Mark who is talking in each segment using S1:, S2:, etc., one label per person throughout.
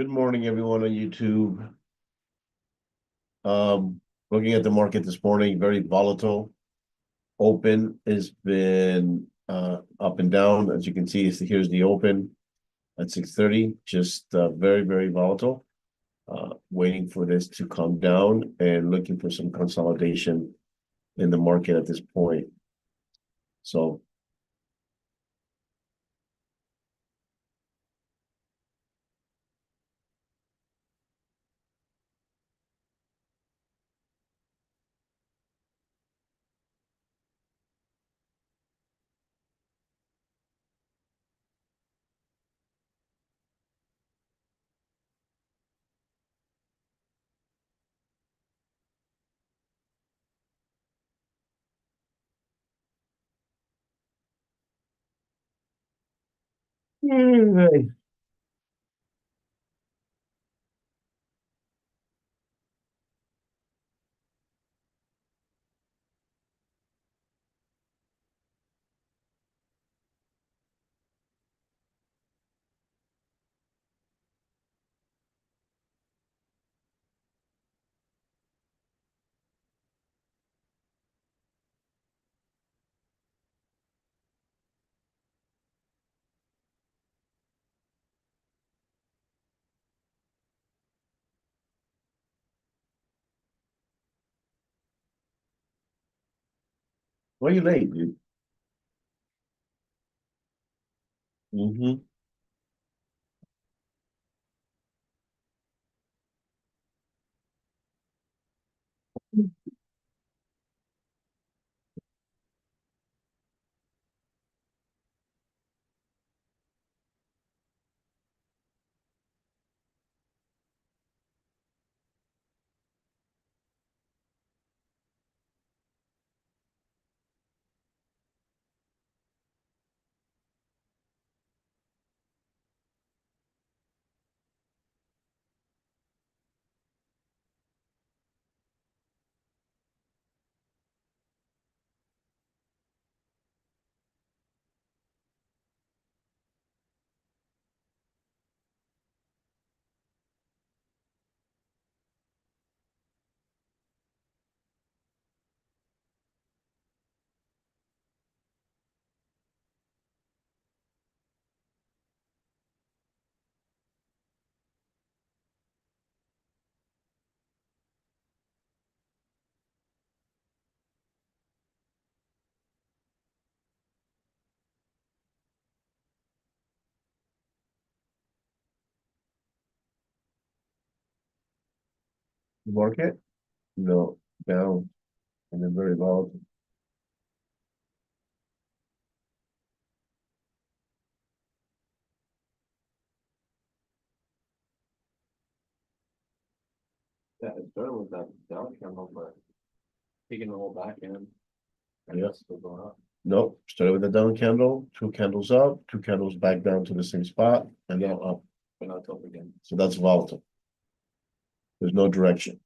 S1: Good morning, everyone on YouTube. Um, Looking at the market this morning, very volatile. Open has been up and down. As you can see, here's the open at 6:30, just very, very volatile. Waiting for this to come down and looking for some consolidation in the market at this point. So Hey. Why are you late, dude? Mm-hmm. The market? No, down and then very volatile.
S2: Yeah, it started with that down candle, but taking the whole back end and
S1: Yeah.
S2: it's still going up.
S1: Nope, started with a down candle, two candles up, two candles back down to the same spot, and now up.
S2: But not till again.
S1: So that's volatile. There's no direction.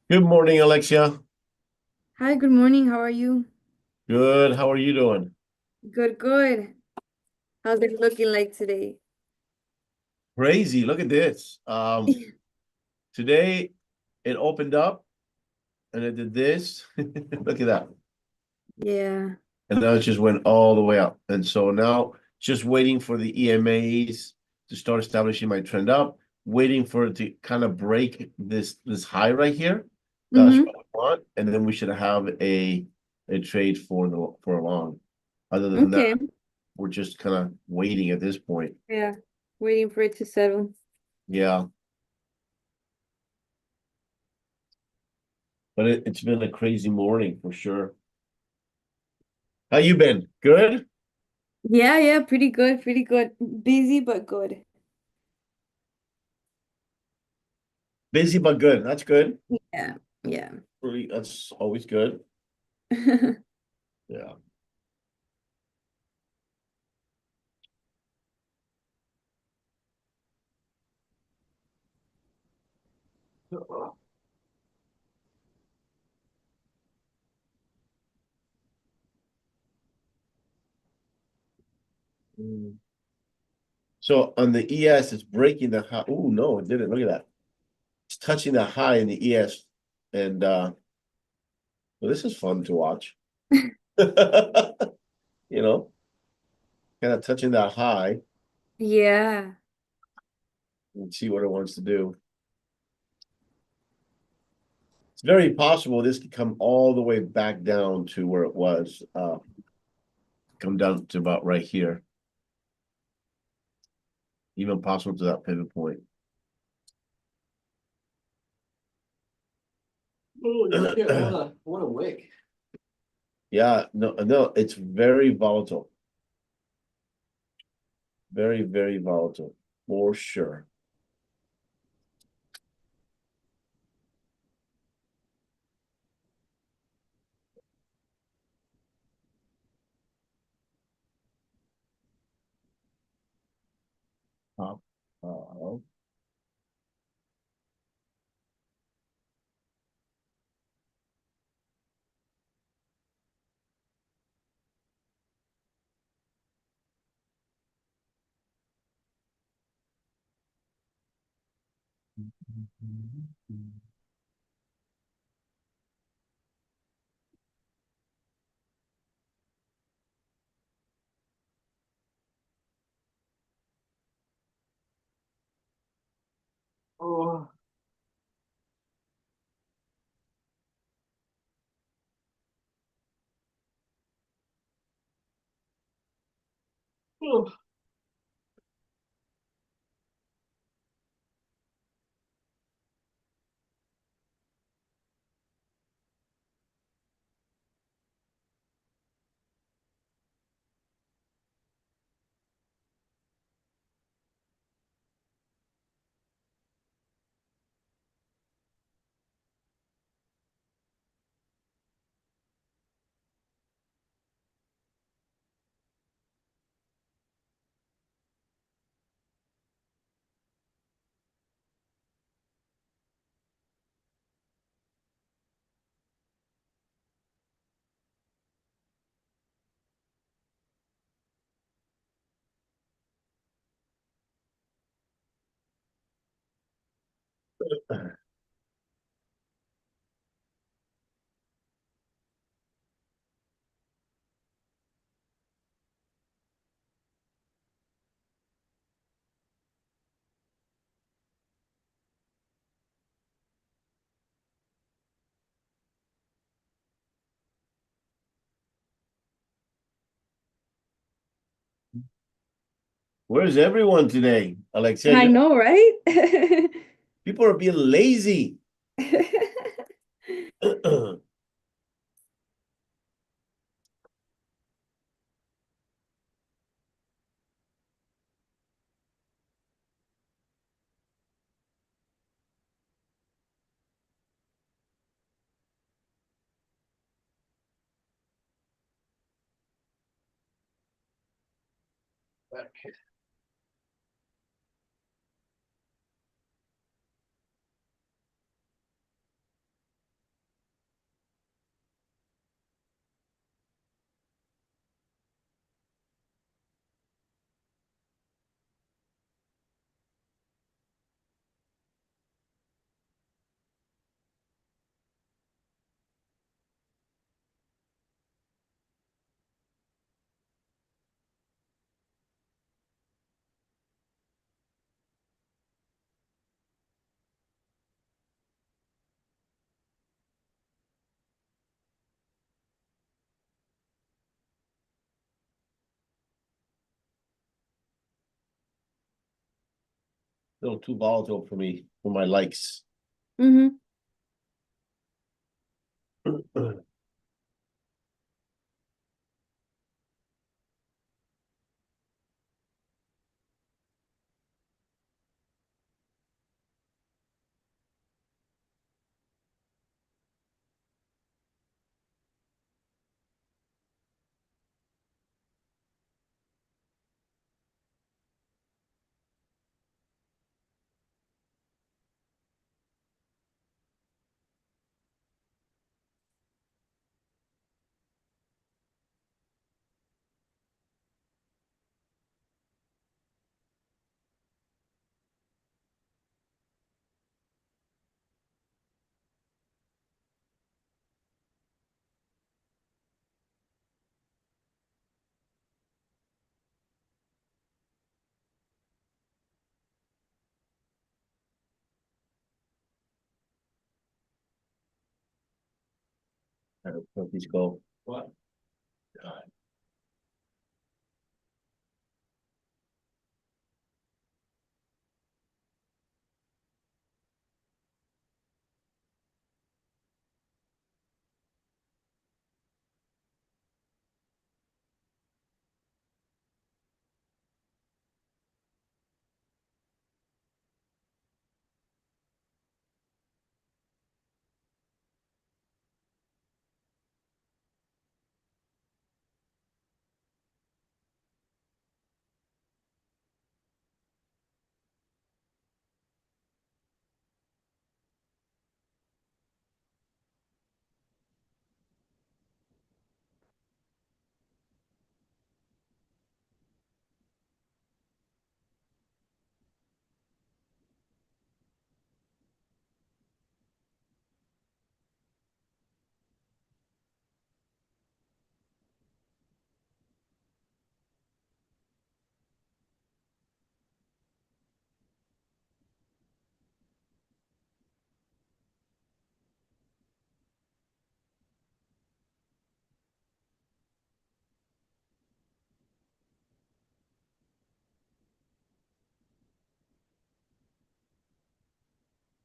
S1: Good morning, Alexia.
S3: Hi, good morning. How are you?
S1: Good. How are you doing?
S3: Good, good. How's it looking like today?
S1: Crazy. Look at this. Today it opened up and it did this. Look at that.
S3: Yeah.
S1: And now it just went all the way up. And so now just waiting for the EMAs to start establishing my trend up, waiting for it to kind of break this high right here. That's
S3: Mm-hmm.
S1: what we want. And then we should have a trade for a long. Other than that,
S3: Okay.
S1: we're just kind of waiting at this point.
S3: Yeah. Waiting for it to settle.
S1: Yeah. But it's been a crazy morning for sure. How you been? Good?
S3: Yeah, yeah, pretty good, pretty good. Busy but good.
S1: Busy but good. That's good.
S3: Yeah, yeah.
S1: That's always good. Yeah. Mm. So on the ES, it's breaking the high. Oh no, it didn't. Look at that. It's touching the high in the ES. And well, this is fun to watch. You know, kind of touching that high
S3: Yeah.
S1: and see what it wants to do. It's very possible this could come all the way back down to where it was. Come down to about right here. Even possible to that pivot point.
S2: Holy shit, what a wick.
S1: Yeah, no, it's very volatile. Very, very volatile for sure. Uh, uh,
S2: Oh, oh.
S1: Where's everyone today? Alexia,
S3: I know, right?
S1: people are being lazy. little too volatile for me, for my likes.
S3: Mm-hmm.
S1: Let these go.
S2: What?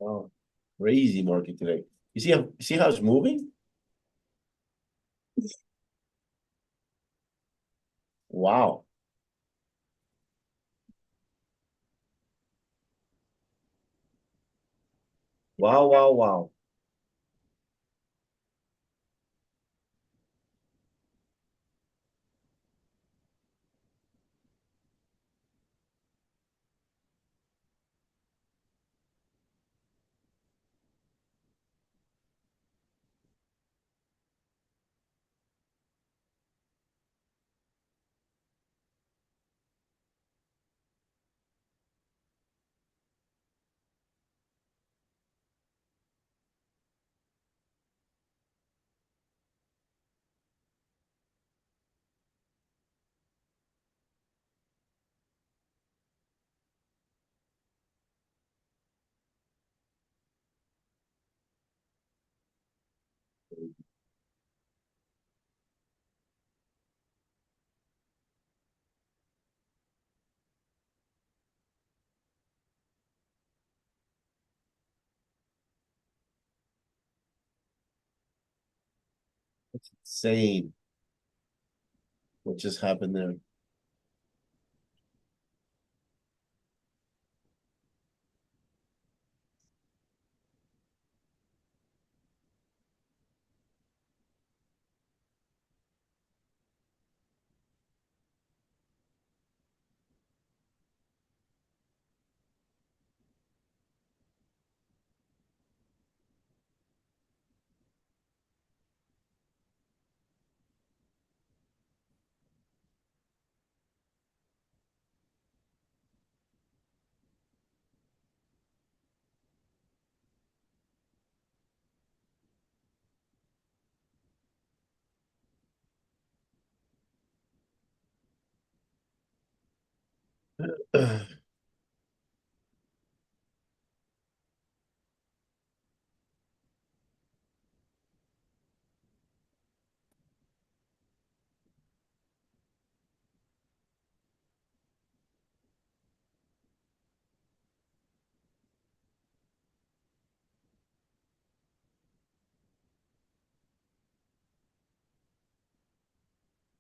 S1: Oh, crazy market today. You see how it's moving? Wow. Wow, wow, wow. It's insane what just happened there.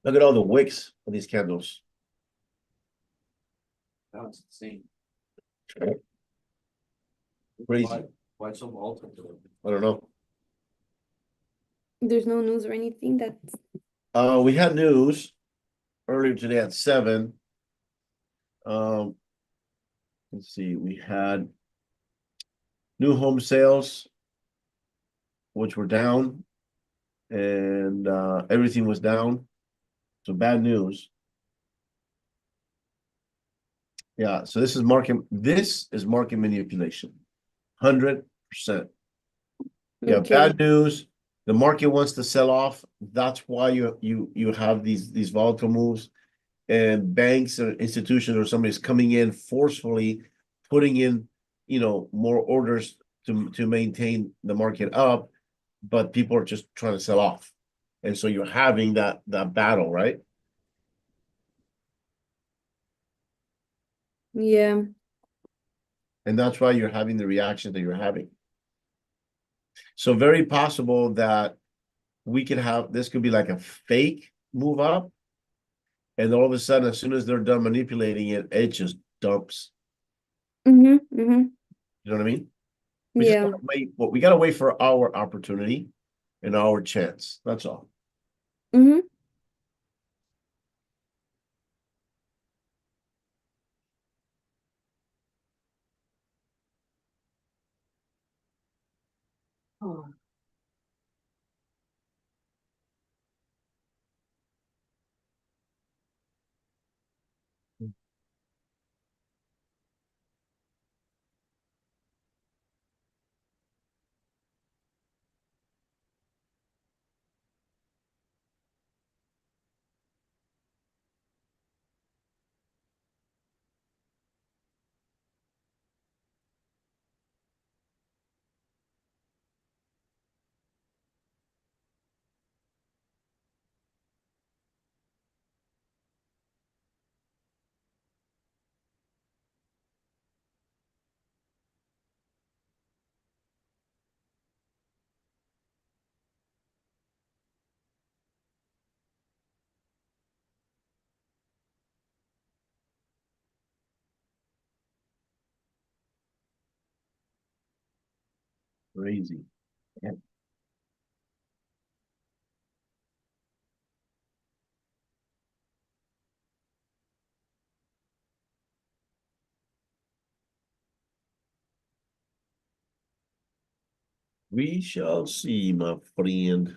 S1: Look at all the wicks of these candles.
S2: That's insane.
S1: Crazy.
S2: Why so volatile?
S1: I don't know.
S3: There's no news or anything that.
S1: We had news earlier today at 7. Let's see, we had new home sales, which were down, and everything was down. So bad news. Yeah, so this is market manipulation. 100%. Yeah,
S3: Okay.
S1: bad news. The market wants to sell off. That's why you have these volatile moves, and banks or institutions or somebody's coming in forcefully, putting in more orders to maintain the market up, but people are just trying to sell off, and so you're having that battle, right?
S3: Yeah.
S1: And that's why you're having the reaction that you're having. So very possible that this could be like a fake move up, and all of a sudden, as soon as they're done manipulating it, it just dumps.
S3: Mm-hmm.
S1: You know what I mean? We just
S3: Yeah.
S1: gotta wait. Well, we gotta wait for our opportunity and our chance. That's all.
S3: Mm-hmm.
S1: Crazy. Yeah. We shall see, my friend.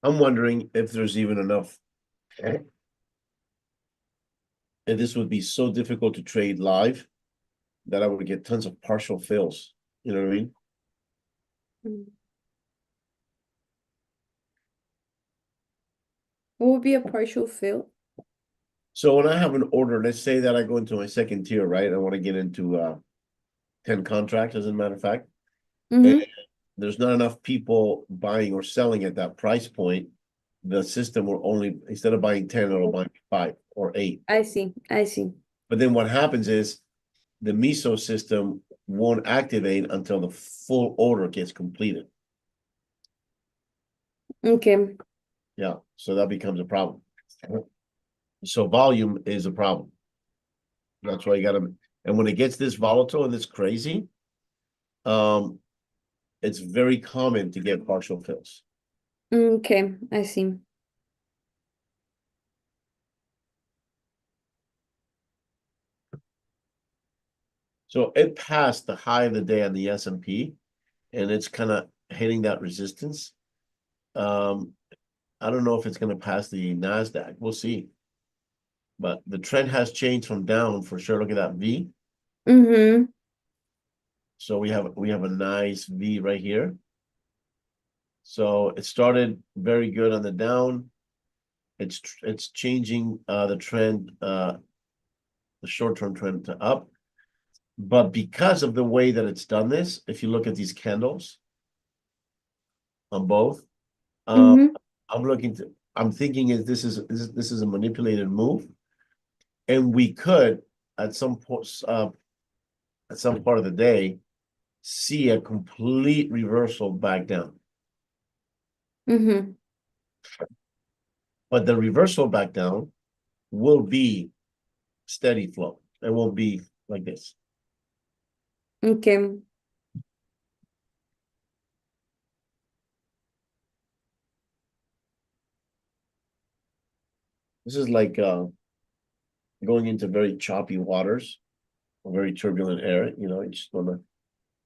S1: I'm wondering if there's even enough. And this would be so difficult to trade live that I would get tons of partial fills. You know what I mean?
S3: What would be a partial fill?
S1: So when I have an order, let's say that I go into my second tier, right? I want to get into 10 contracts, as a matter of fact. And
S3: Mm-hmm.
S1: there's not enough people buying or selling at that price point. The system will only, instead of buying 10, it'll buy 5 or 8.
S3: I see. I see.
S1: But then what happens is the MISO system won't activate until the full order gets completed.
S3: Okay.
S1: Yeah, so that becomes a problem. So volume is a problem. That's why you gotta, and when it gets this volatile and this crazy, um, it's very common to get partial fills.
S3: Okay, I see.
S1: So it passed the high of the day on the S&P, and it's kind of hitting that resistance. Um, I don't know if it's going to pass the Nasdaq. We'll see. But the trend has changed from down for sure. Look at that V.
S3: Mm-hmm.
S1: So we have a nice V right here. So it started very good on the down. It's changing the trend, the short-term trend to up. But because of the way that it's done this, if you look at these candles on both, um,
S3: Mm-hmm.
S1: I'm thinking is this is a manipulated move, and we could at some point at some part of the day see a complete reversal back down.
S3: Mm-hmm.
S1: But the reversal back down will be steady flow. It won't be like this.
S3: Okay.
S1: This is like going into very choppy waters, very turbulent air. You just want to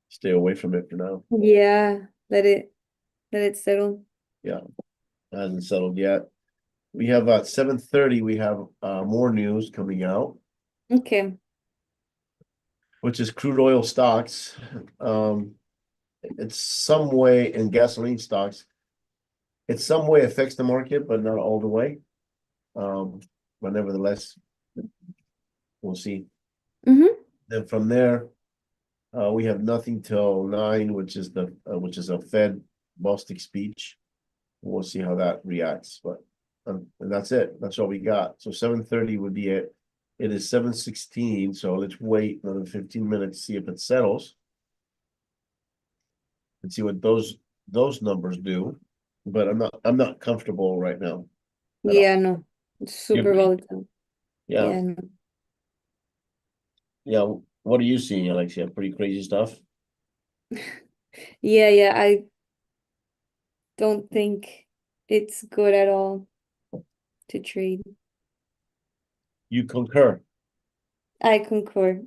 S1: stay away from it for now.
S3: Yeah, let it settle.
S1: Yeah, it hasn't settled yet. We have 7:30. We have more news coming out,
S3: Okay.
S1: which is crude oil stocks. It's some way in gasoline stocks. It some way affects the market, but not all the way. Um, but nevertheless, we'll see.
S3: Mm-hmm.
S1: Then from there, we have nothing till 9, which is a Fed Bostic speech. We'll see how that reacts, but and that's it. That's all we got. So 7:30 would be it. It is 7:16, so let's wait another 15 minutes, see if it settles, and see what those numbers do. But I'm not comfortable right now at all.
S3: Yeah, no. It's
S1: You
S3: super
S1: agree?
S3: volatile.
S1: Yeah,
S3: Yeah, no.
S1: yeah. What are you seeing, Alexia? Pretty crazy stuff.
S3: Yeah, yeah, I don't think it's good at all to trade.
S1: You concur.
S3: I concur.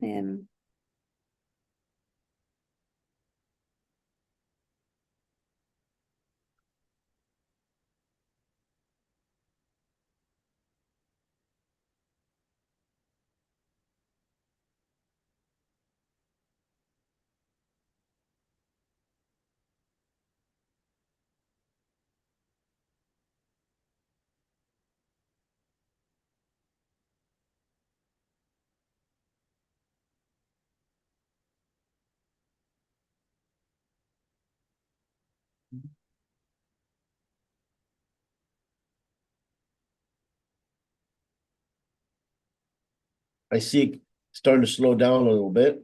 S3: Um,
S1: I see it starting to slow down a little bit.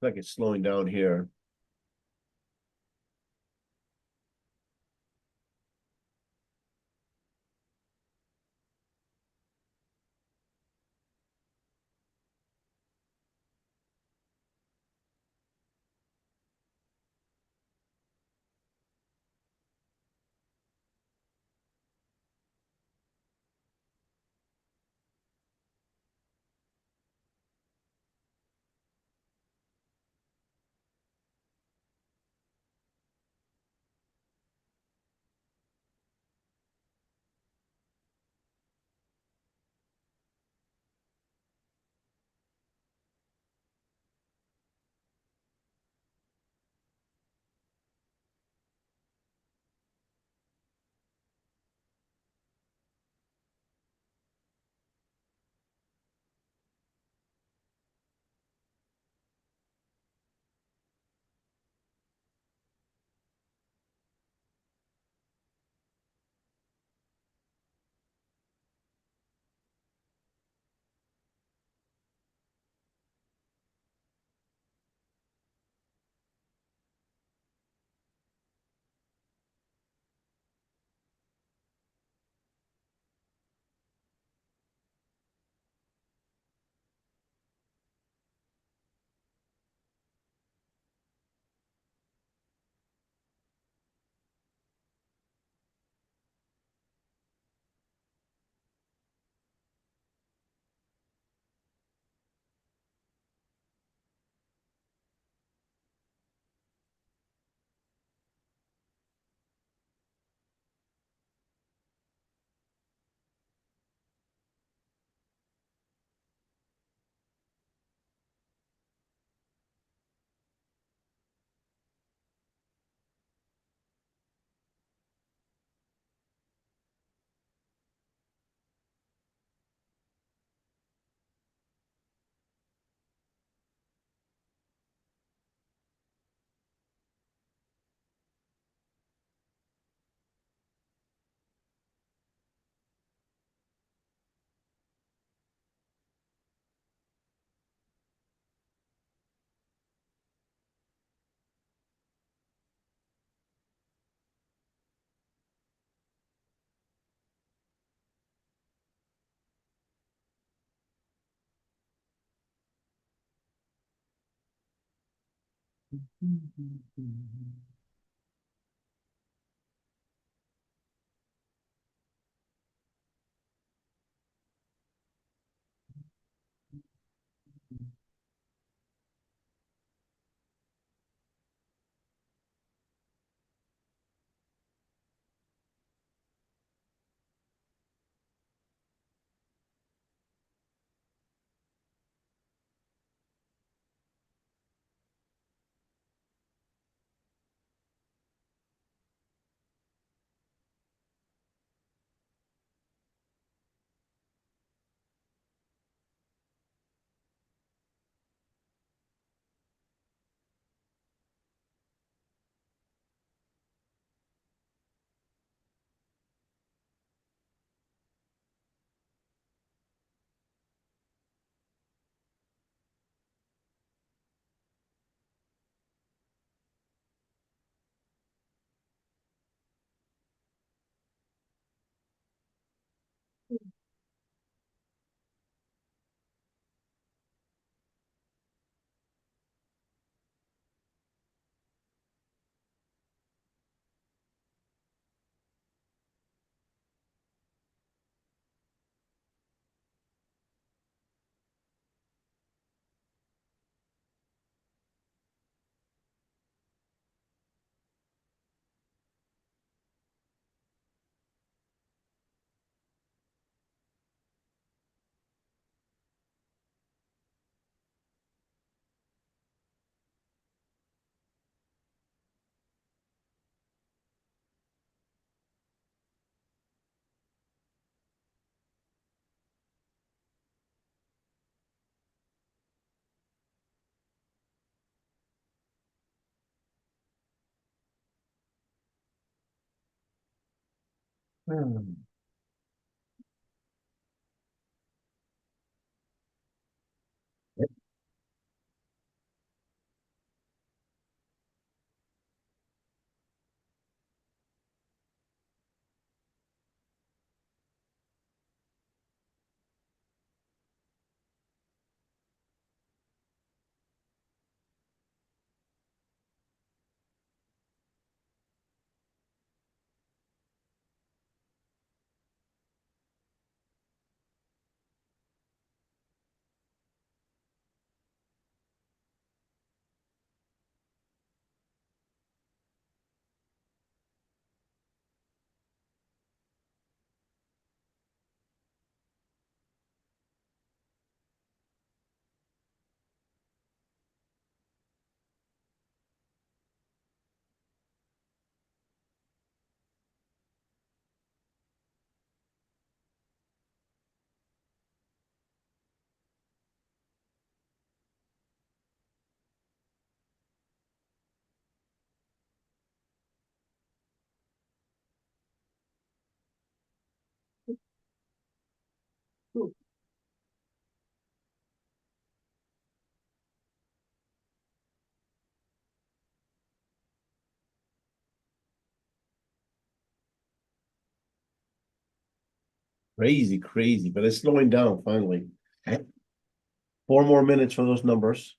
S1: like it's slowing down here. Crazy, crazy, but it's slowing down finally. 4 more minutes for those numbers.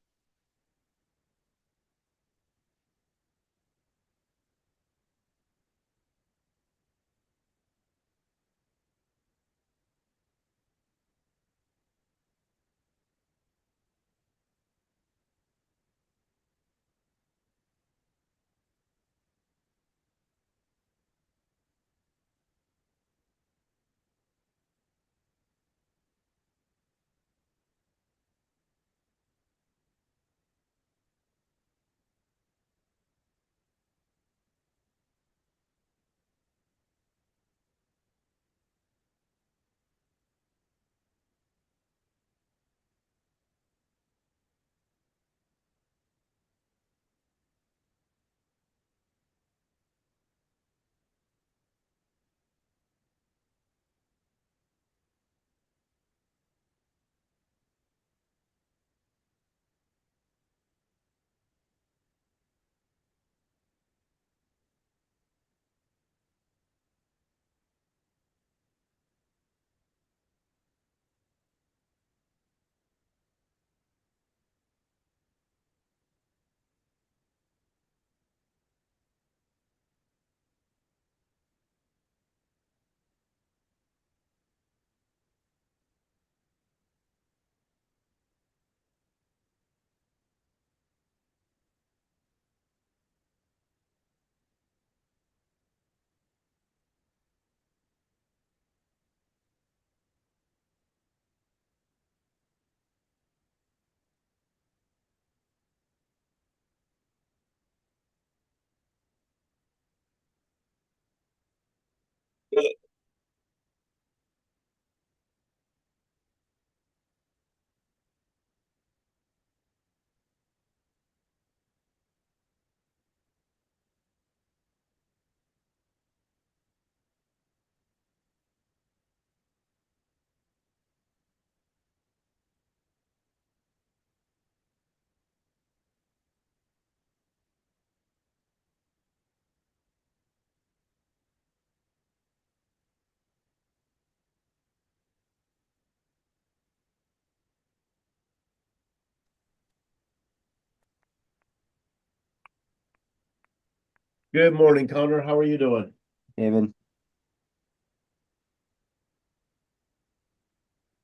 S1: Good morning, Connor. How are you doing?
S4: David,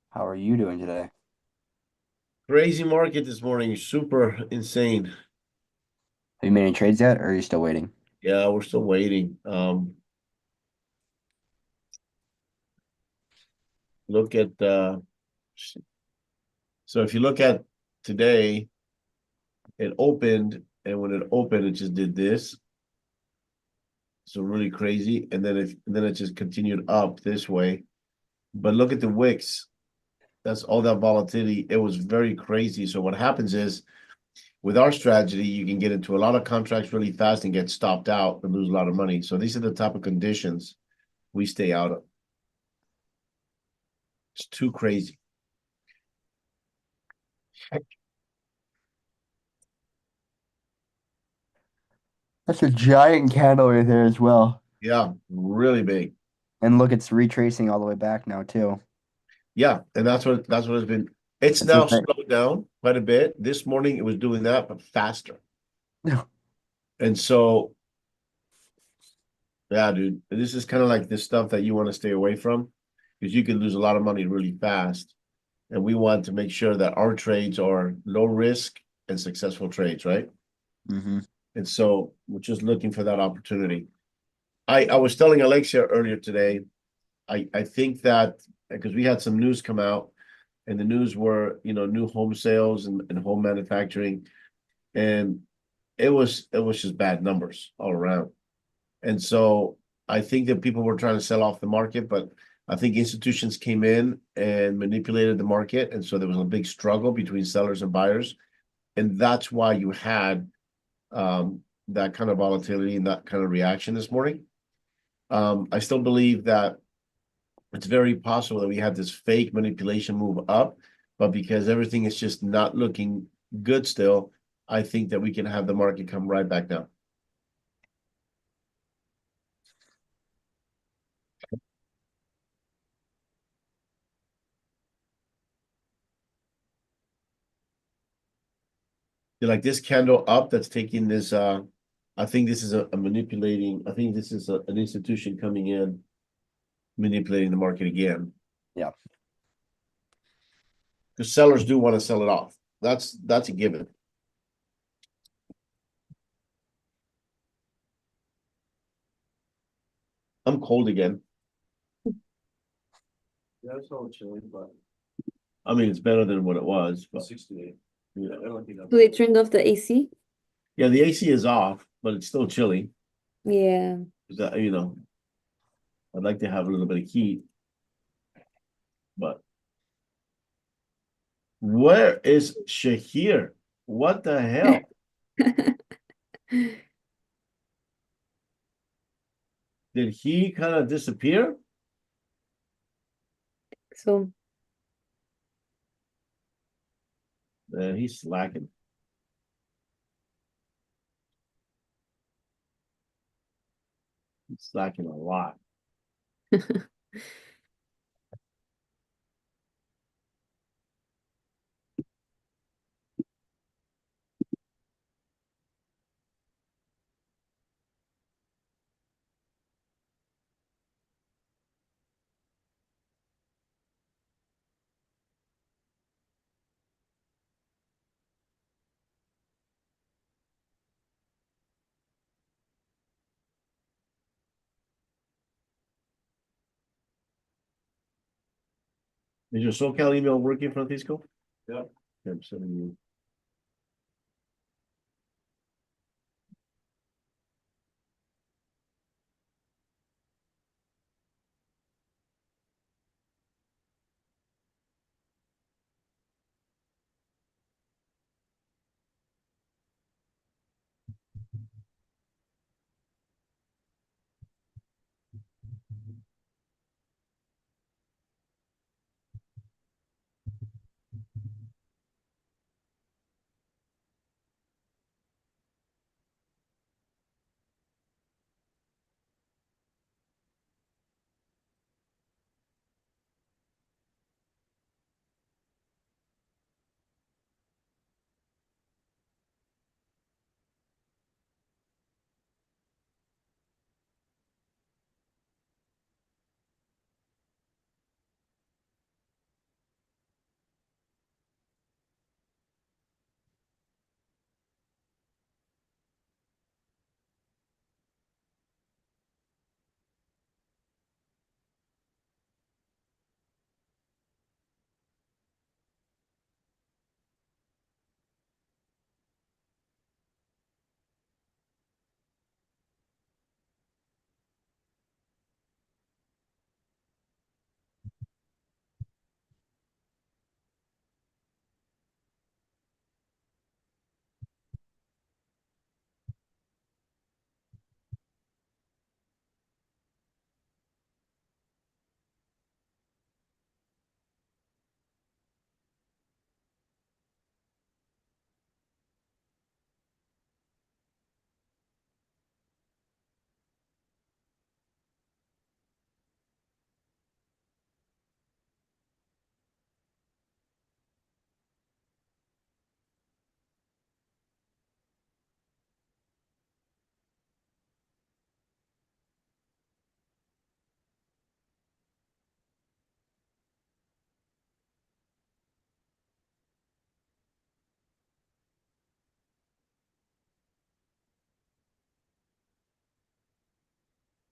S4: how are you doing today?
S1: Crazy market this morning, super insane.
S4: Have you made any trades yet, or are you still waiting?
S1: Yeah, we're still waiting. Look at so if you look at today, it opened, and when it opened, it just did this. So really crazy, and then it just continued up this way. But look at the wicks. That's all that volatility. It was very crazy. So what happens is, with our strategy, you can get into a lot of contracts really fast and get stopped out and lose a lot of money. So these are the type of conditions we stay out of. It's too crazy.
S4: That's a giant candle right there as well.
S1: Yeah, really big.
S4: And look, it's retracing all the way back now too.
S1: Yeah, and that's what it's been. It's
S4: It's
S1: now
S4: insane.
S1: slowed down quite a bit. This morning it was doing that, but faster. And so, yeah, dude, this is kind of like this stuff that you want to stay away from because you can lose a lot of money really fast. And we want to make sure that our trades are low risk and successful trades, right?
S4: Mm-hmm.
S1: And so we're just looking for that opportunity. I was telling Alexia earlier today, I think that because we had some news come out, and the news were, new home sales and home manufacturing, and it was just bad numbers all around. And so I think that people were trying to sell off the market, but I think institutions came in and manipulated the market, and so there was a big struggle between sellers and buyers, and that's why you had that kind of volatility and that kind of reaction this morning. I still believe that it's very possible that we have this fake manipulation move up, but because everything is just not looking good still, I think that we can have the market come right back down. Like this candle up that's taking this, I think this is a manipulating, I think this is an institution coming in, manipulating the market again.
S4: Yeah.
S1: Because sellers do want to sell it off. That's a given. I'm cold again.
S2: Yeah, it's all chilly, but
S1: I mean, it's better than what it was, but
S2: 68.
S1: yeah.
S2: I don't think
S3: So they turned off the AC?
S1: Yeah, the AC is off, but it's still chilly.
S3: Yeah.
S1: Is that, I'd like to have a little bit of heat. But where is Shahir? What the hell? Did he kind of disappear?
S3: So
S1: He's slacking. He's slacking a lot. Is your SoCal email working, Francisco?
S2: Yeah.
S1: I'm sending you.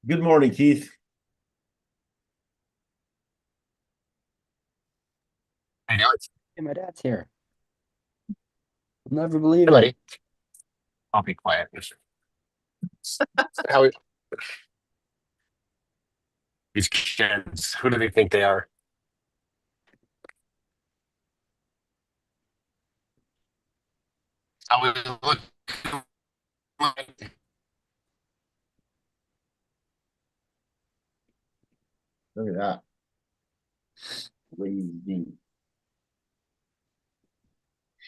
S1: Good morning, Keith.
S5: Hey, Alex.
S4: Hey, my dad's here. I'll never believe
S5: Hey,
S4: it.
S5: buddy. I'll be quiet. How these kids? Who do they think they are? How we look?
S1: Look at that. Crazy.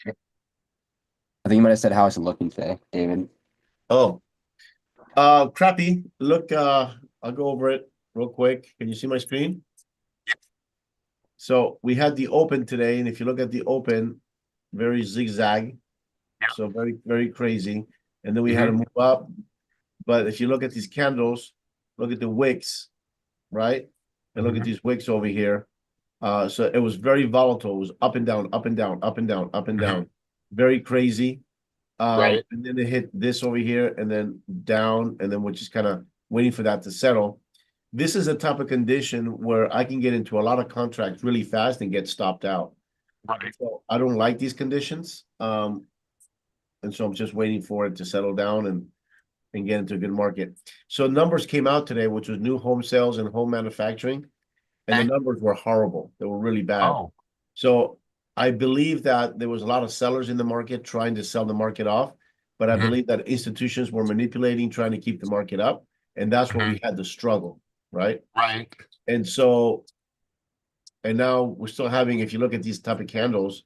S4: I think you might have said how is it looking today, David?
S1: Oh, crappy. Look, I'll go over it real quick. Can you see my screen? So we had the open today, and if you look at the open, very zigzag.
S5: Yeah.
S1: So very, very crazy. And then we had to move up. But if you look at these candles, look at the wicks, right? And look at these wicks over here. So it was very volatile. It was up and down, up and down, up and down, up and down. Very crazy.
S5: Right.
S1: And then they hit this over here and then down, and then we're just kind of waiting for that to settle. This is a type of condition where I can get into a lot of contracts really fast and get stopped out.
S5: Right.
S1: So I don't like these conditions. And so I'm just waiting for it to settle down and get into a good market. So numbers came out today, which was new home sales and home manufacturing, and the
S5: Okay.
S1: numbers were horrible. They were really bad.
S5: Oh,
S1: So I believe that there was a lot of sellers in the market trying to sell the market off, but I
S5: Mhm.
S1: believe that institutions were manipulating, trying to keep the market up, and that's where we had the struggle, right?
S5: right.
S1: And so, and now we're still having, if you look at these type of candles,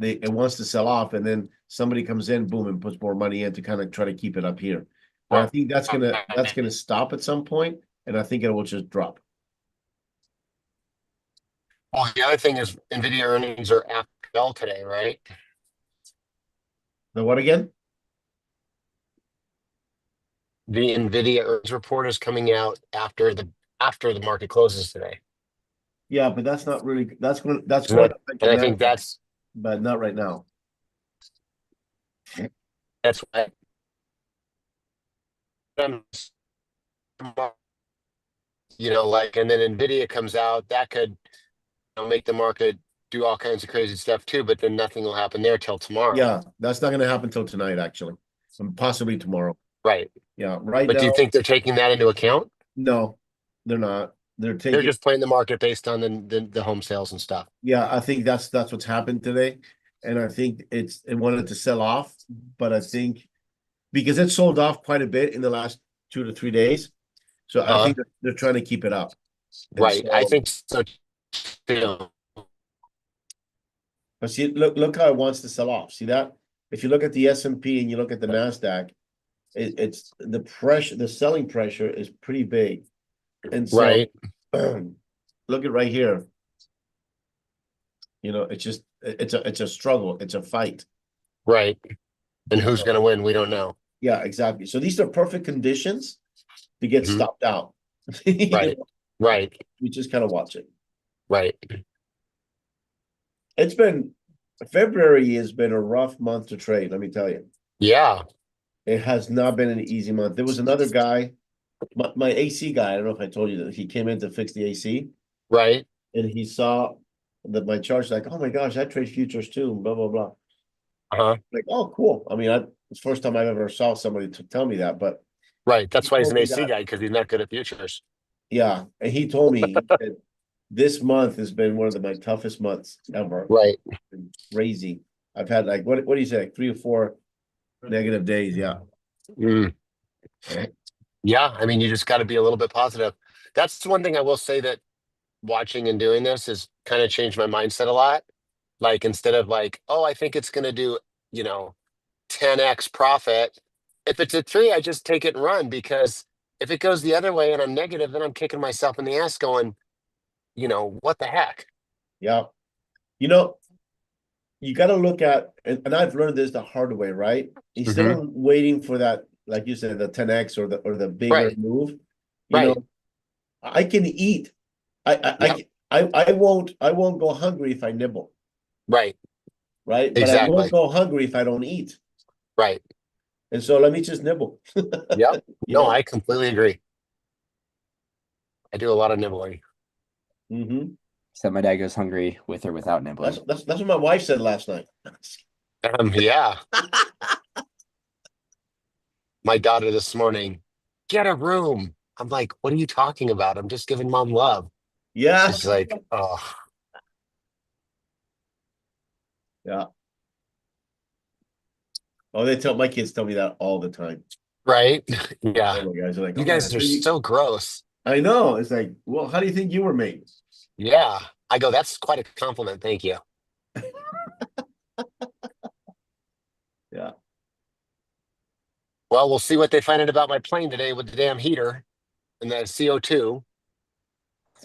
S1: it wants to sell off, and then somebody comes in, boom, and puts more money in to kind of try to keep it up here. But I think that's gonna stop at some point, and I think it will just drop.
S5: Well, the other thing is Nvidia earnings are after bell today, right?
S1: The what again?
S5: The Nvidia earnings report is coming out after the market closes today.
S1: Yeah, but that's not really, that's going to affect
S5: And
S1: the
S5: I think
S1: Nasdaq,
S5: that's
S1: but not right now.
S5: why like, and then Nvidia comes out, that could make the market do all kinds of crazy stuff too, but then nothing will happen there till tomorrow.
S1: Yeah, that's not gonna happen till tonight, actually, and possibly tomorrow.
S5: Right.
S1: Yeah, right
S5: But do
S1: now,
S5: you think they're taking that into account?
S1: no, they're not. They're
S5: They're
S1: taking,
S5: just playing the market based on the home sales and stuff.
S1: yeah, I think that's what's happened today. And I think it wanted to sell off, but I think because it sold off quite a bit in the last 2 to 3 days. So I think they're trying to keep it up. And
S5: Right. I
S1: so-
S5: think so too.
S1: But see, look how it wants to sell off. See that? If you look at the S&P and you look at the Nasdaq, it's the pressure, the selling pressure is pretty big. And so
S5: Right.
S1: look at right here. You know, it's just it's a struggle, it's a fight.
S5: Right. And who's going to win? We don't know.
S1: Yeah, exactly. So these are perfect conditions to get
S5: Mhm.
S1: stopped out. You
S5: Right.
S1: know,
S5: Right.
S1: we just kind of watch it.
S5: Right.
S1: It's been February has been a rough month to trade, let me tell you.
S5: Yeah.
S1: It has not been an easy month. There was another guy, my AC guy, I don't know if I told you that he came in to fix the AC
S5: Right.
S1: and he saw that my chart's like, oh my gosh, I trade futures too, blah, blah, blah.
S5: Uh-huh.
S1: Like, oh, cool. I mean, it's the first time I've ever saw somebody to tell me that, but
S5: Right. That's why he's an
S1: told me
S5: AC
S1: that-
S5: guy, because he's not good at futures.
S1: yeah, and he told me that this month has been one of my toughest months ever.
S5: Right.
S1: Been crazy. I've had like what do you say, like 3 or 4 negative days? Yeah.
S5: Mm. Yeah. I mean, you just got to be a little bit positive. That's one thing I will say that watching and doing this has kind of changed my mindset a lot. Like, instead of like, oh, I think it's going to do, 10x profit. If it's a 3, I just take it and run, because if it goes the other way and I'm negative, then I'm kicking myself in the ass going, what the heck?
S1: Yeah. You know, you got to look at, and I've learned this the hard way, right? Instead of waiting for that, like you said, the 10x or the bigger
S5: Right.
S1: move, you
S5: Right.
S1: know, I can eat. I won't go hungry if I nibble,
S5: Right.
S1: right? But I
S5: Exactly.
S1: won't go hungry if I don't eat.
S5: Right.
S1: And so let me just nibble.
S5: Yep.
S1: You
S5: No,
S1: know?
S5: I completely agree. I do a lot of nibbling.
S1: Mhm.
S4: So my dad goes hungry with or without nibbling.
S1: That's what my wife said last night.
S5: Yeah. My daughter this morning, get a room. I'm like, what are you talking about? I'm just giving mom love.
S1: Yeah.
S5: She's like, oh,
S1: Yeah. Oh, my kids tell me that all the time.
S5: right? Yeah.
S1: Oh my guys are like,
S5: You
S1: "Oh,
S5: guys
S1: man,
S5: are so gross.
S1: I know. It's like, well, how do you think you were made?
S5: Yeah. I go, that's quite a compliment. Thank you.
S1: Yeah.
S5: Well, we'll see what they find out about my plane today with the damn heater and the CO2.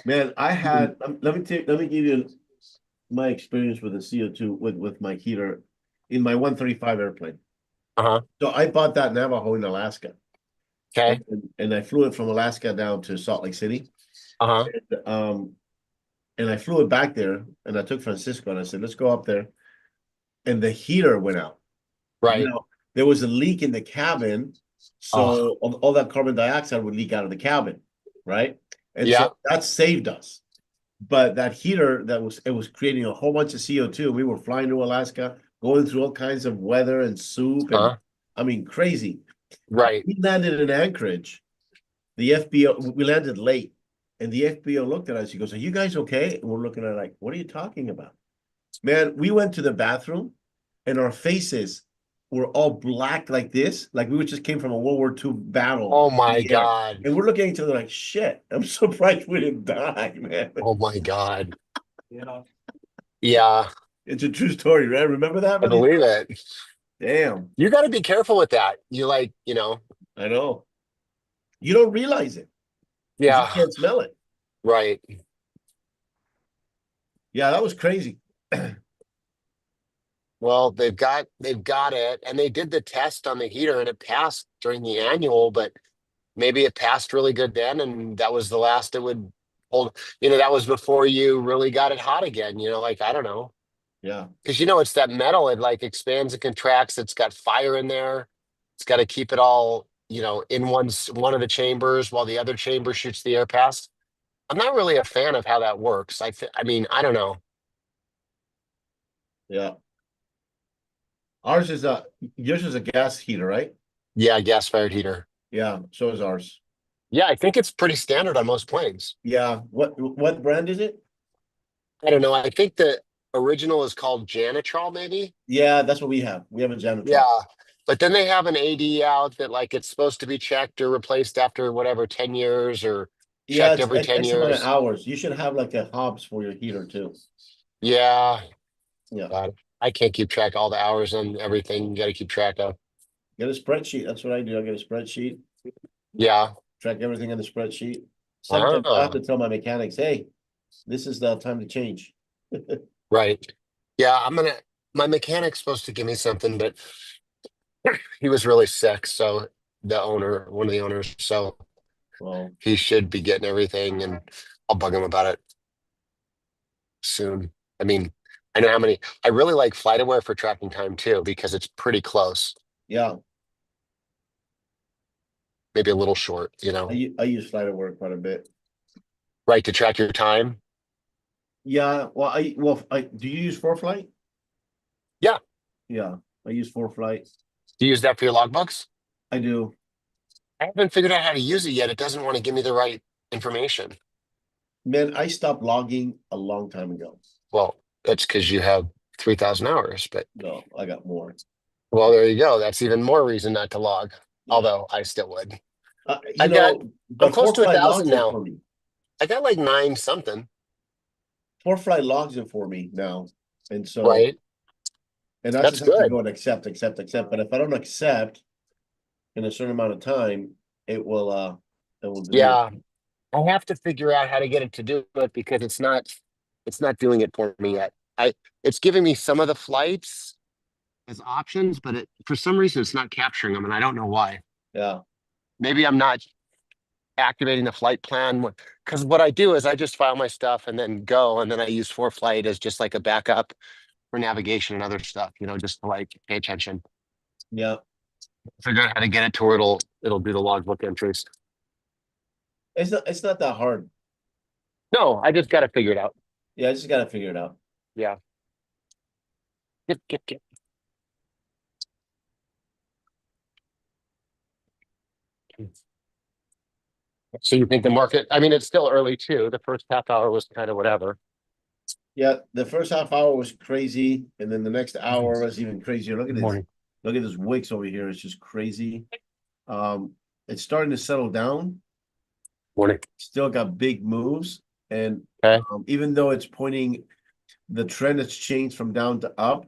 S1: Man, I had, let me give you my experience with the CO2 with my heater in my 135 airplane.
S5: Uh-huh.
S1: So I bought that Navajo in Alaska.
S5: Okay.
S1: And I flew it from Alaska down to Salt Lake City.
S5: Uh-huh.
S1: And I flew it back there and I took Francisco and I said, let's go up there. And the heater went out.
S5: Right.
S1: Now, there was a leak in the cabin. So all that carbon dioxide would leak out of the cabin. Right. And
S5: Yeah.
S1: so that saved us. But that heater it was creating a whole bunch of CO2. We were flying to Alaska, going through all kinds of weather and soup. And I mean, crazy.
S5: Right.
S1: We landed in Anchorage. The FBO, we landed late. And the FBO looked at us. He goes, are you guys okay? And we're looking at it like, what are you talking about? Man, we went to the bathroom and our faces were all black like this. Like we just came from a World War II battle.
S5: Oh my
S1: in the air.
S5: God.
S1: And we're looking at each other like, shit, I'm surprised we didn't die, man.
S5: Oh my God.
S2: Yeah.
S5: Yeah,
S1: It's a true story, right? Remember that?
S5: I believe it.
S1: Damn,
S5: You got to be careful with that. You like, you know,
S1: I know. You don't realize it. 'Cause
S5: yeah,
S1: you can't smell it.
S5: right.
S1: Yeah, that was crazy.
S5: Well, they've got it, and they did the test on the heater, and it passed during the annual, but maybe it passed really good then, and that was the last it would hold. You know, that was before you really got it hot again. You know, like I don't know,
S1: Yeah,
S5: because you know it's that metal. It like expands and contracts. It's got fire in there. It's got to keep it all, you know, in one of the chambers while the other chamber shoots the air past. I'm not really a fan of how that works. I mean, I don't know.
S1: yeah. Yours is a gas heater, right?
S5: Yeah, gas fired heater.
S1: Yeah, so is ours.
S5: Yeah, I think it's pretty standard on most planes.
S1: Yeah. What brand is it?
S5: I don't know. I think the original is called Janitrol, maybe.
S1: Yeah, that's what we have. We have a janitor.
S5: Yeah. But then they have an AD out that like it's supposed to be checked or replaced after whatever, 10 years or
S1: Yeah,
S5: checked
S1: it's
S5: every 10
S1: X amount of
S5: years.
S1: hours. You should have like a Hobbs for your heater too.
S5: Yeah.
S1: Yeah.
S5: God, I can't keep track of all the hours and everything you got to keep track of.
S1: Get a spreadsheet. That's what I do. I get a spreadsheet,
S5: Yeah.
S1: track everything in the spreadsheet. Sometimes I have
S5: Ah,
S1: to tell my mechanics, hey, this is the time to change.
S5: right. Yeah, my mechanic's supposed to give me something, but he was really sick. So one of the owners, so
S1: Well,
S5: he should be getting everything and I'll bug him about it soon. I mean, I know how many, I really like FlightAware for tracking time too, because it's pretty close,
S1: yeah,
S5: maybe a little short, you know,
S1: I use FlightAware quite a bit.
S5: right? To track your time.
S1: Yeah, well, do you use ForeFlight?
S5: Yeah.
S1: Yeah, I use ForeFlight.
S5: Do you use that for your logbooks?
S1: I do.
S5: I haven't figured out how to use it yet. It doesn't want to give me the right information.
S1: Man, I stopped logging a long time ago.
S5: Well, that's because you have 3,000 hours, but
S1: No, I got more.
S5: well, there you go. That's even more reason not to log.
S1: Yeah.
S5: Although I still would.
S1: You
S5: I've
S1: know,
S5: I'm
S1: but
S5: close to
S1: ForeFlight
S5: 1,000
S1: logs it
S5: now.
S1: for me.
S5: I got like 9 something,
S1: ForeFlight logs it for me now. And so,
S5: right?
S1: and I
S5: That's
S1: just have to
S5: good.
S1: go and accept. But if I don't accept in a certain amount of time, it will delete.
S5: Yeah. I have to figure out how to get it to do it because it's not doing it for me yet. It's giving me some of the flights as options, but for some reason it's not capturing them and I don't know why.
S1: Yeah.
S5: Maybe I'm not activating the flight plan because what I do is I just file my stuff and then go and then I use ForeFlight as just like a backup for navigation and other stuff, you know, just to like pay attention.
S1: Yeah.
S5: Figure out how to get it to where it'll do the logbook entries.
S1: It's not that hard.
S5: No, I just got to figure it out.
S1: Yeah, I just gotta figure it out.
S5: Yeah. Get. So you think the market, I mean, it's still early too. The first half hour was kind of whatever.
S1: Yeah, the first half hour was crazy, and then the next hour was even crazier. Look at this.
S5: Morning.
S1: Look at this wicks over here. It's just crazy. It's starting to settle down.
S5: Morning.
S1: Still got big moves. And
S5: Okay.
S1: even though it's pointing, the trend has changed from down to up.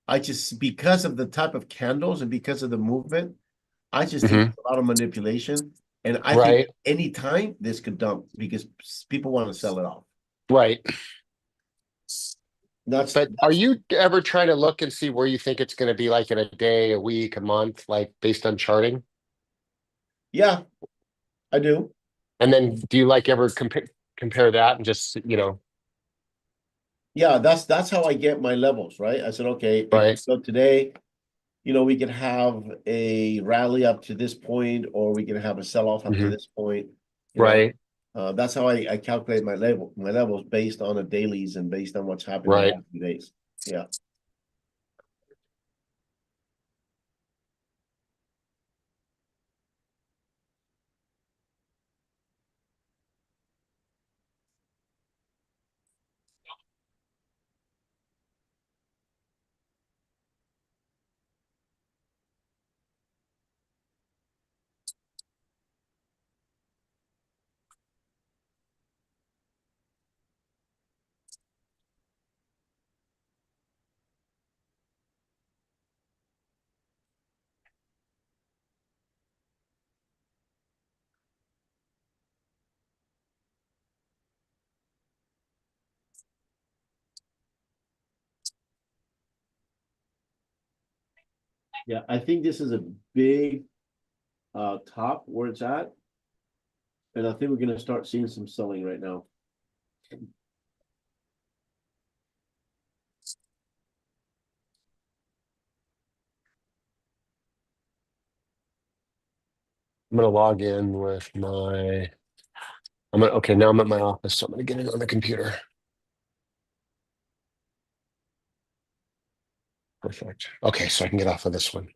S1: I just, because of the type of candles and because of the movement, I just think
S5: Mhm.
S1: it's a lot of manipulation. And I think
S5: Right.
S1: anytime this could dump because people want to sell it off.
S5: Right.
S1: That's
S5: But are you ever trying to look and see where you think it's going to be like in a day, a week, a month, like based on charting?
S1: yeah, I do.
S5: And then do you like ever compare that and just,
S1: Yeah, that's how I get my levels, right? I said, okay,
S5: right,
S1: so today, we could have a rally up to this point, or we can have a sell-off up to
S5: Mhm.
S1: this point.
S5: Right,
S1: That's how I calculate my levels based on the dailies and based on what's happened in the
S5: right.
S1: last few days. Yeah. Yeah, I think this is a big top where it's at. And I think we're gonna start seeing some selling right now.
S5: I'm going to log in with okay, now I'm at my office, so I'm going to get in on the computer. Perfect. Okay, so I can get off of this one.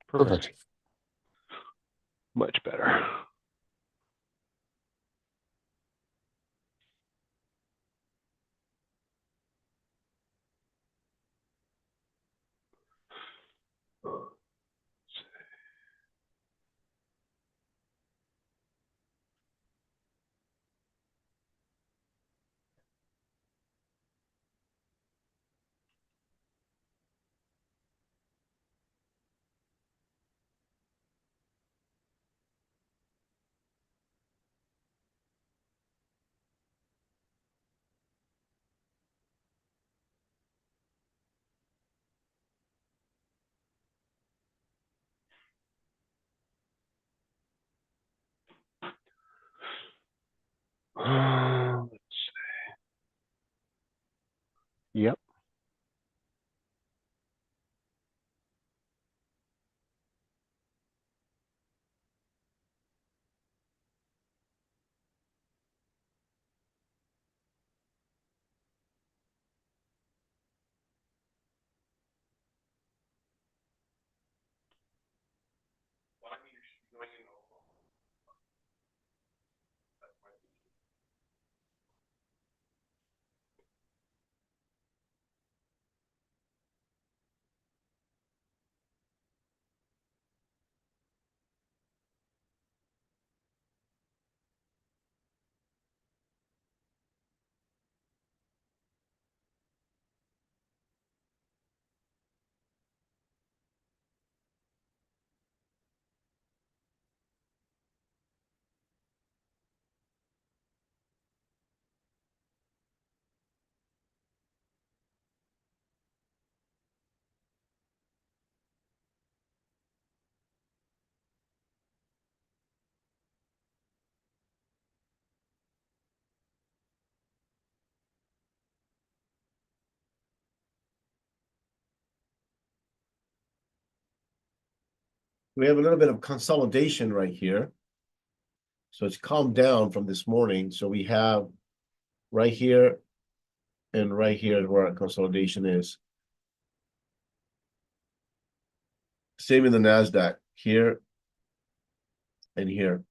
S5: Perfect. Much better. Yep.
S1: we have a little bit of consolidation right here. So it's calmed down from this morning. So we have right here and right here is where our consolidation is. Same in the NASDAQ here and here.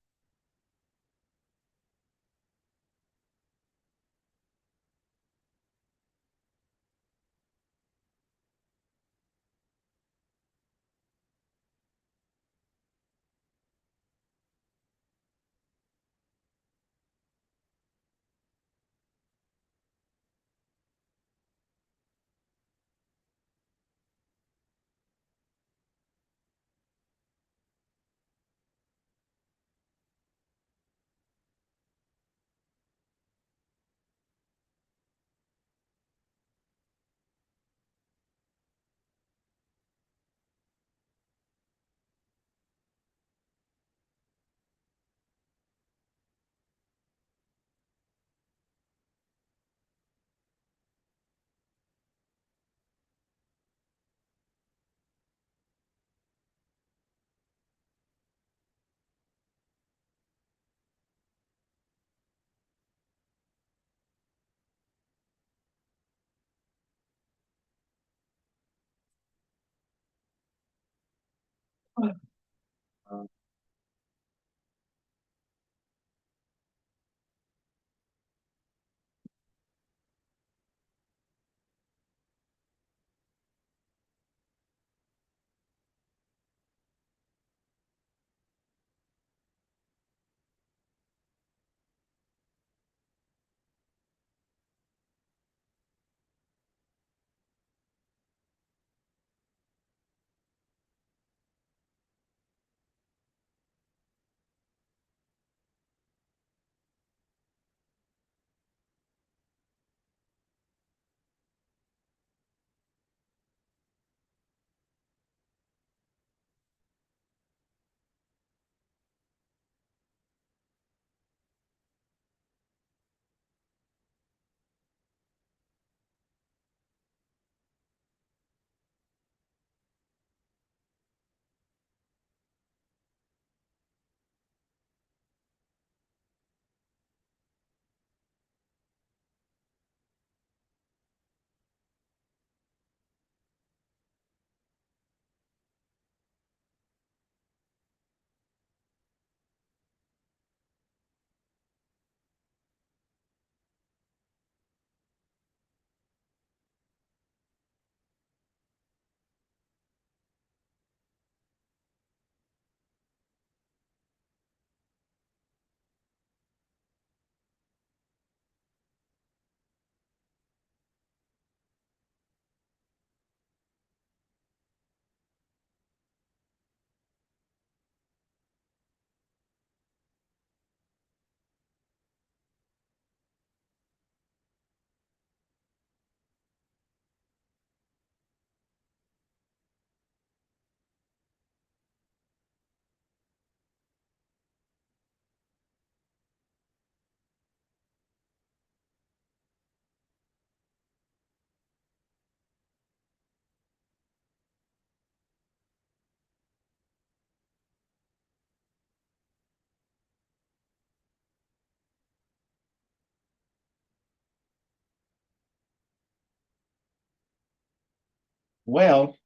S1: Well,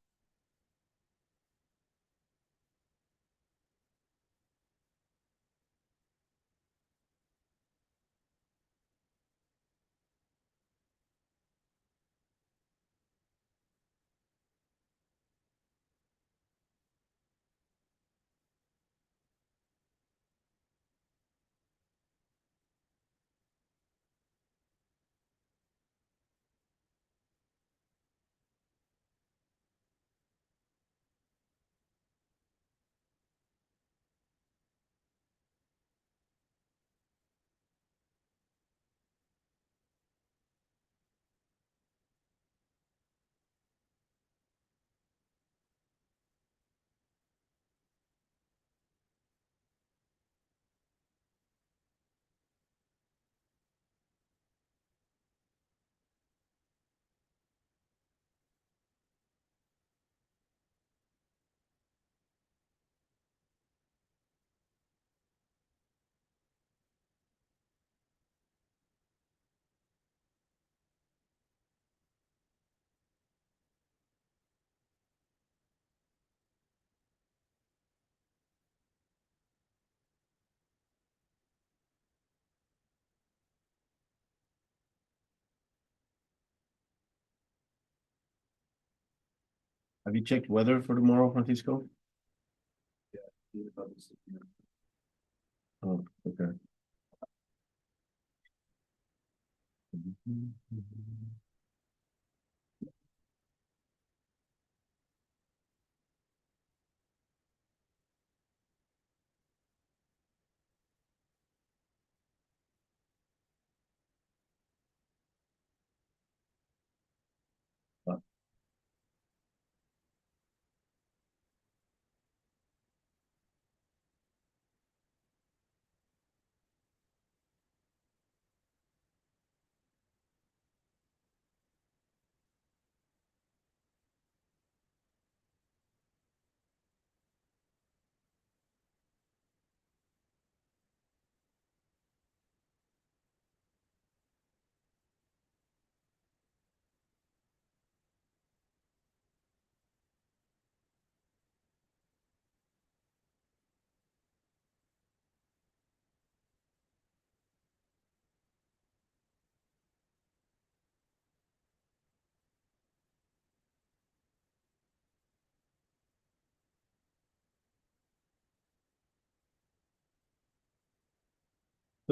S1: Have you checked weather for tomorrow, Francisco? Oh, okay.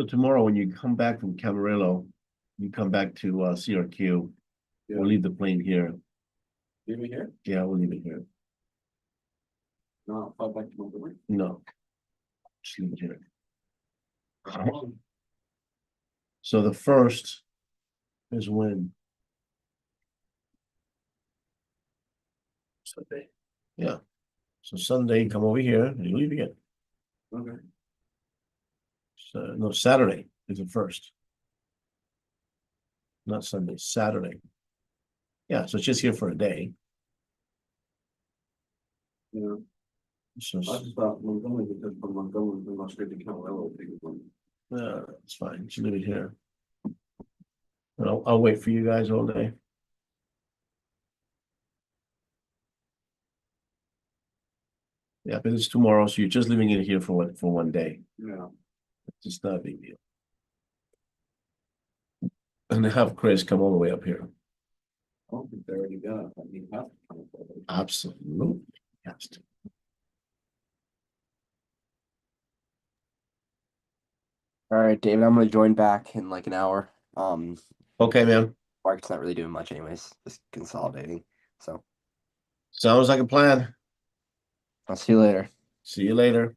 S1: So tomorrow, when you come back from Camarillo, you come back to CRQ. We'll leave the plane here.
S2: Leave it here?
S1: Yeah, we'll leave it here.
S2: No, fly back to Montgomery.
S1: No. Just leave it here. So the first is when? Sunday. Yeah. So Sunday, come over here and you leave again.
S2: Okay.
S1: So, no, Saturday is the first. Not Sunday, Saturday. Yeah, so it's just here for a day.
S2: Yeah,
S1: So,
S2: I just thought Montgomery, because from Montgomery, we must straight to Camarillo, take it one.
S1: it's fine. Just leave it here. And I'll wait for you guys all day. Yeah, but it's tomorrow, so you're just leaving it here for one day.
S2: Yeah.
S1: It's just not a big deal. And have Chris come all the way up here.
S2: I don't think they already got it. I mean, half the time.
S1: Absolutely. Has to.
S4: All right, David, I'm gonna join back in like an hour.
S1: Okay, man.
S4: Market's not really doing much anyways, just consolidating. So
S1: Sounds like a plan.
S4: I'll see you later.
S1: See you later.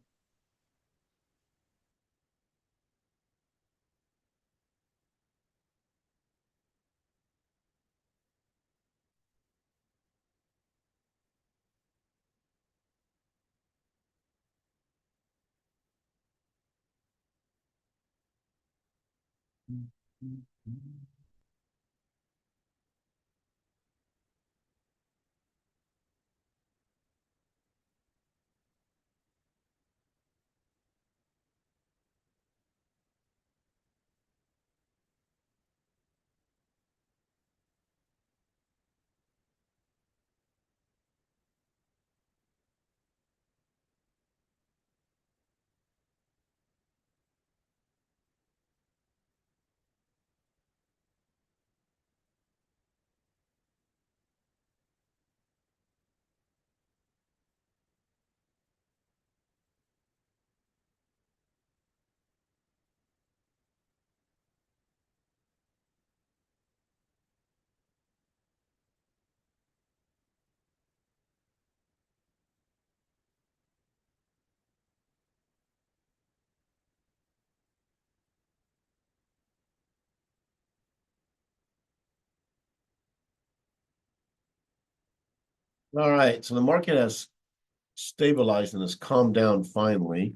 S1: All right, so the market has stabilized and has calmed down finally.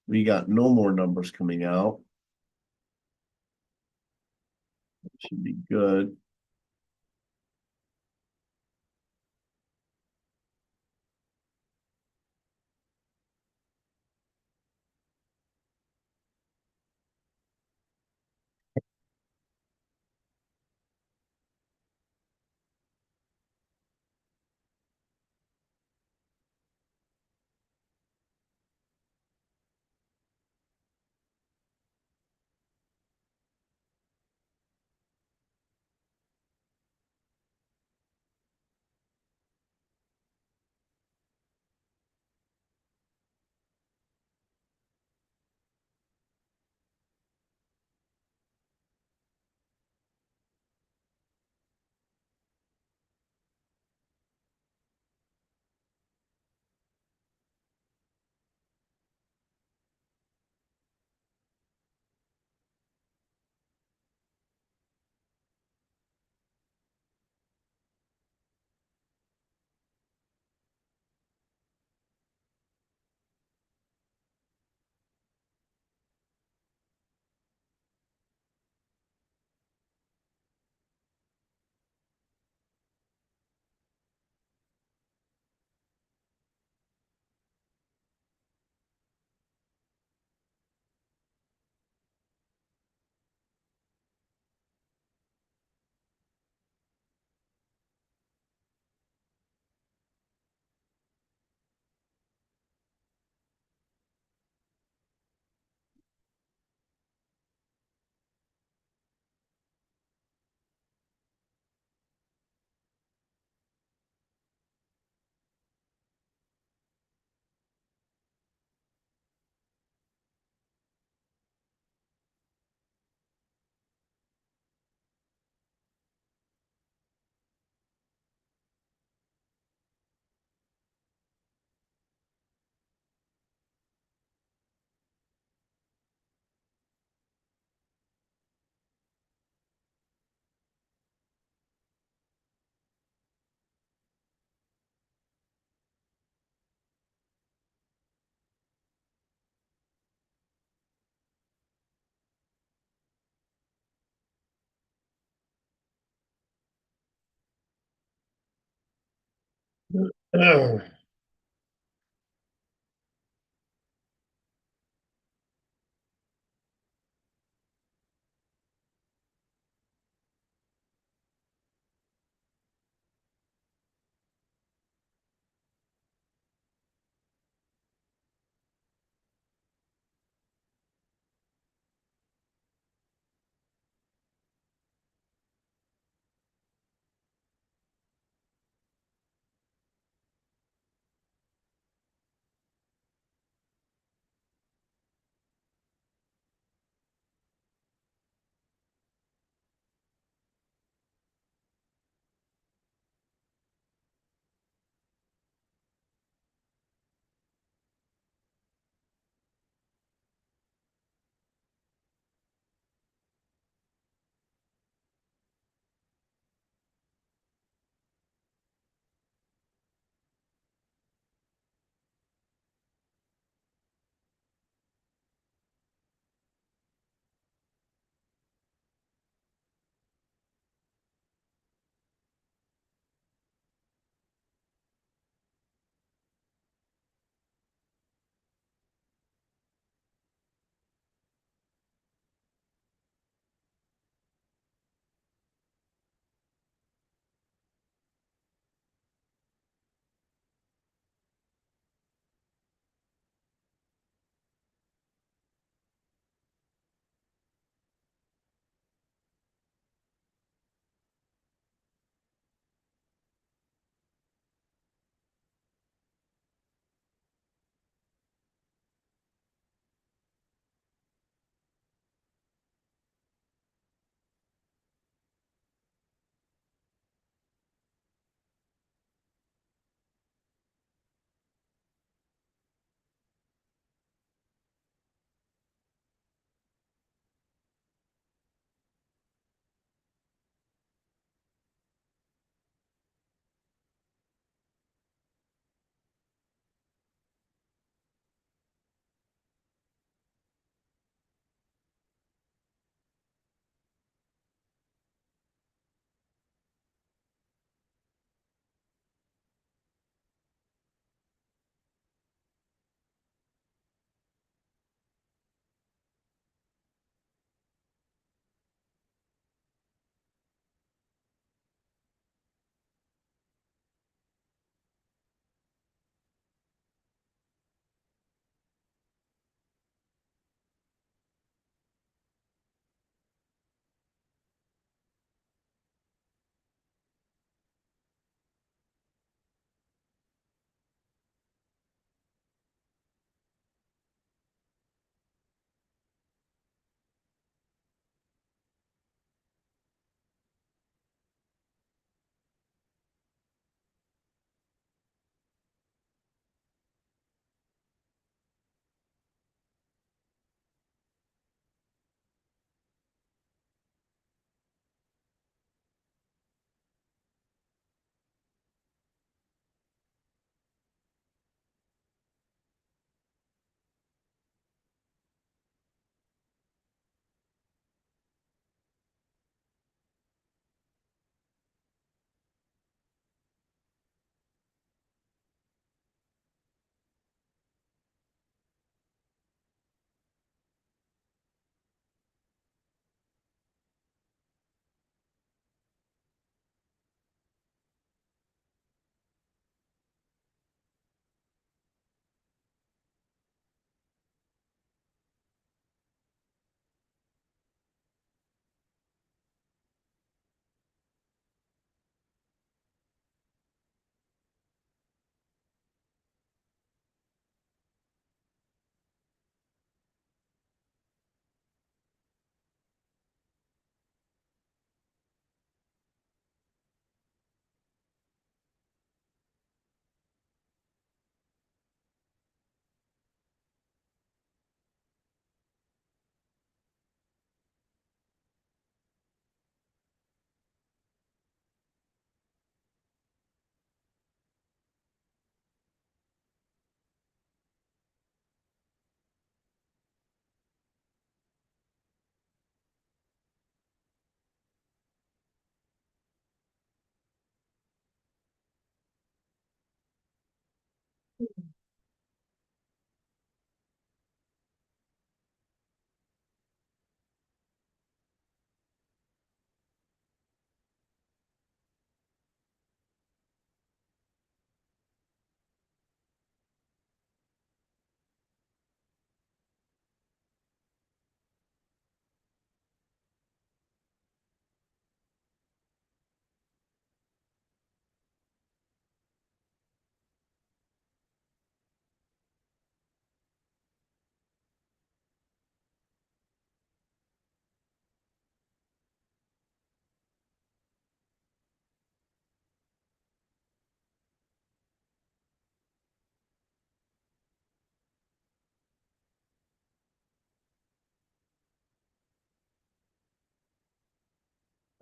S1: We got no more numbers coming out. Should be good.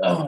S1: Oh,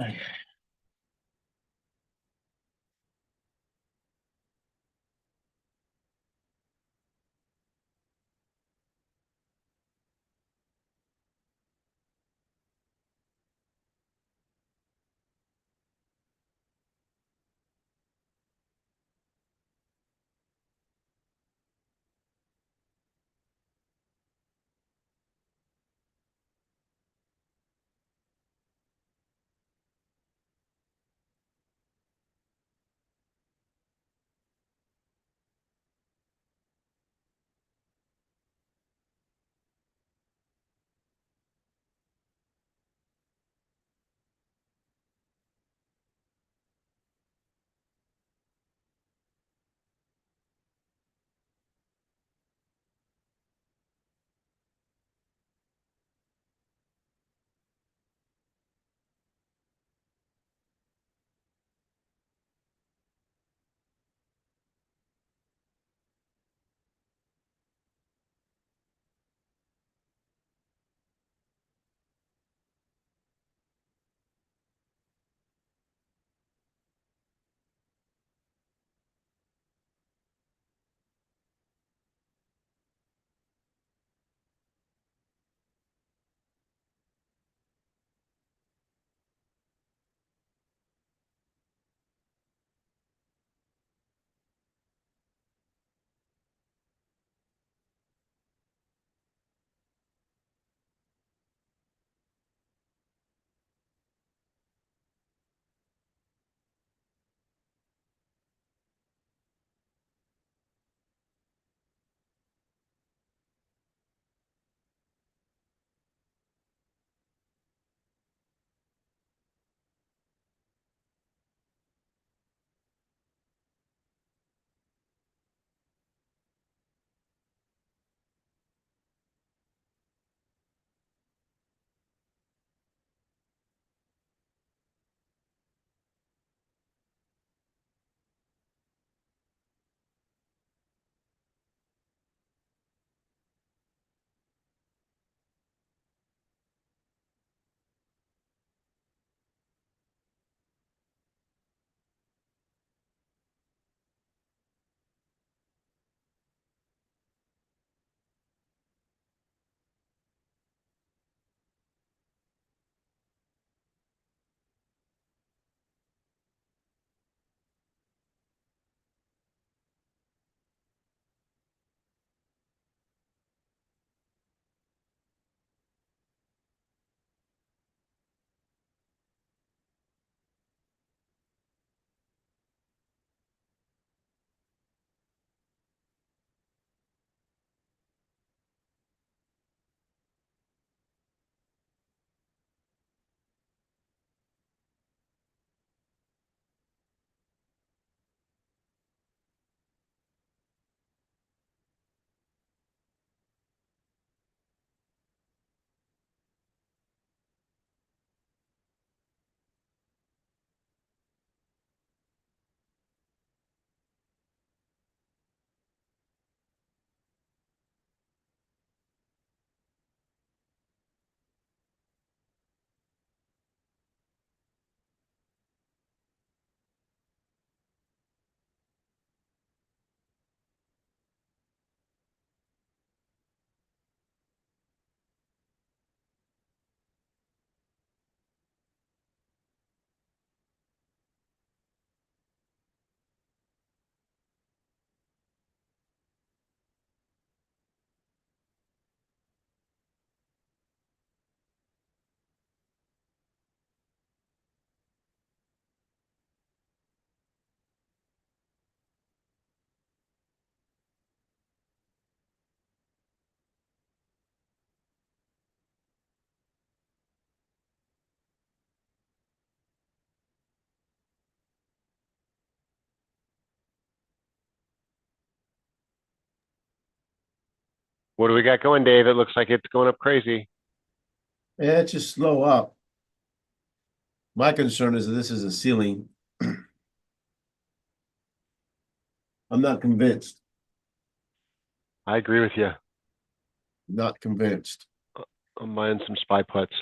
S6: What do we got going, Dave? It looks like it's going up crazy.
S1: yeah, it's just slow up. My concern is that this is a ceiling. I'm not convinced,
S6: I agree with you.
S1: not convinced.
S6: I'm buying some spy putts.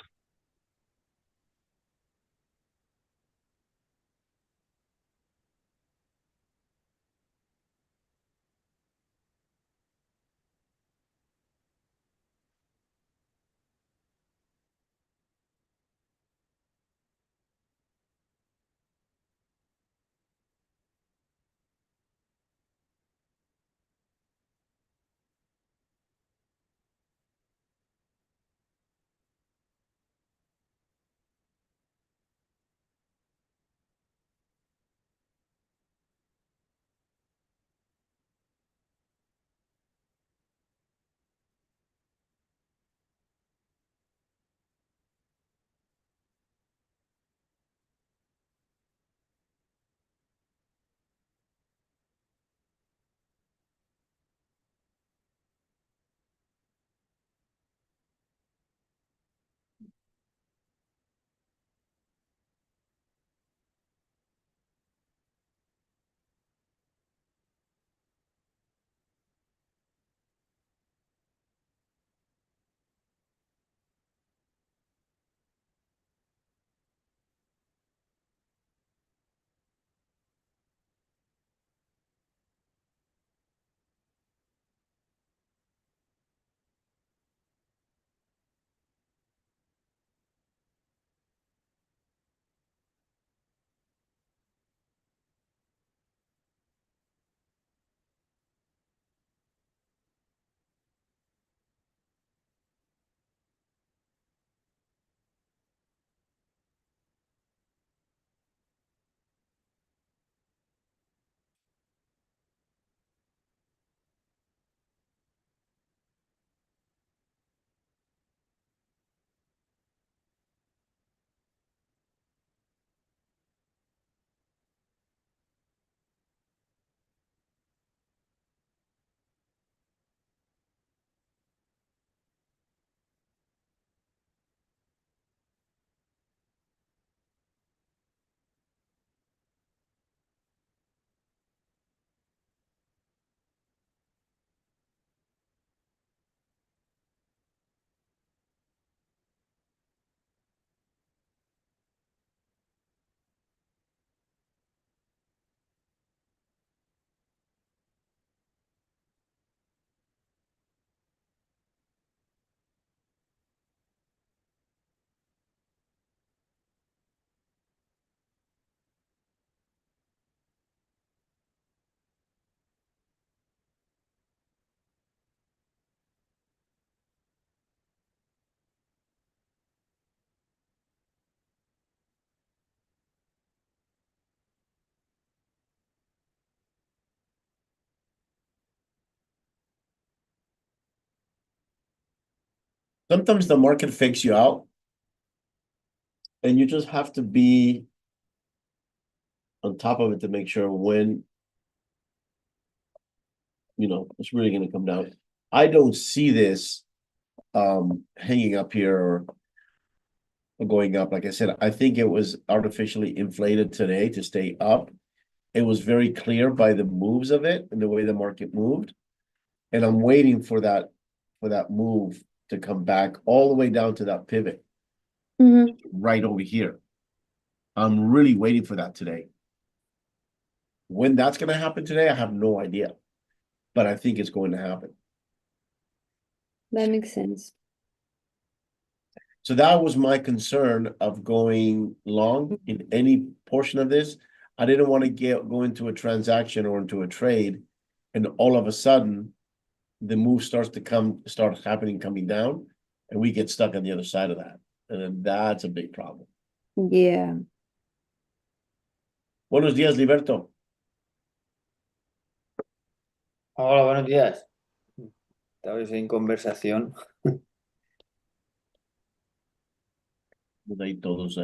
S1: Sometimes the market fakes you out. And you just have to be on top of it to make sure when, it's really gonna come down. I don't see this hanging up here or going up. Like I said, I think it was artificially inflated today to stay up. It was very clear by the moves of it and the way the market moved. And I'm waiting for that move to come back all the way down to that pivot
S3: Mhm.
S1: right over here. I'm really waiting for that today. When that's gonna happen today, I have no idea. But I think it's going to happen.
S3: That makes sense.
S1: So that was my concern of going long in any portion of this. I didn't want to go into a transaction or into a trade, and all of a sudden, the move start happening, coming down, and we get stuck on the other side of that, and then that's a big problem.
S3: Yeah.
S1: Buenos días, Liberto.
S7: Hola, buenos días. Estabais en conversación.
S1: Pues ahí todos.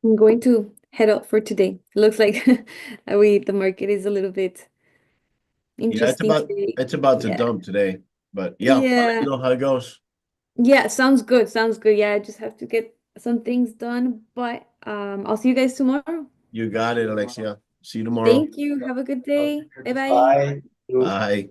S3: I'm going to head out for today. Looks like the market is a little bit
S1: Yeah,
S3: interesting today.
S1: it's about to
S3: Yeah.
S1: dump today, but yeah, I'll let you
S3: Yeah.
S1: know how it goes.
S3: Yeah, sounds good. Sounds good. Yeah, I just have to get some things done, but I'll see you guys tomorrow.
S1: You got it, Alexia. See you tomorrow.
S3: Thank you. Have a good day. Bye bye.
S7: Bye.
S1: Bye.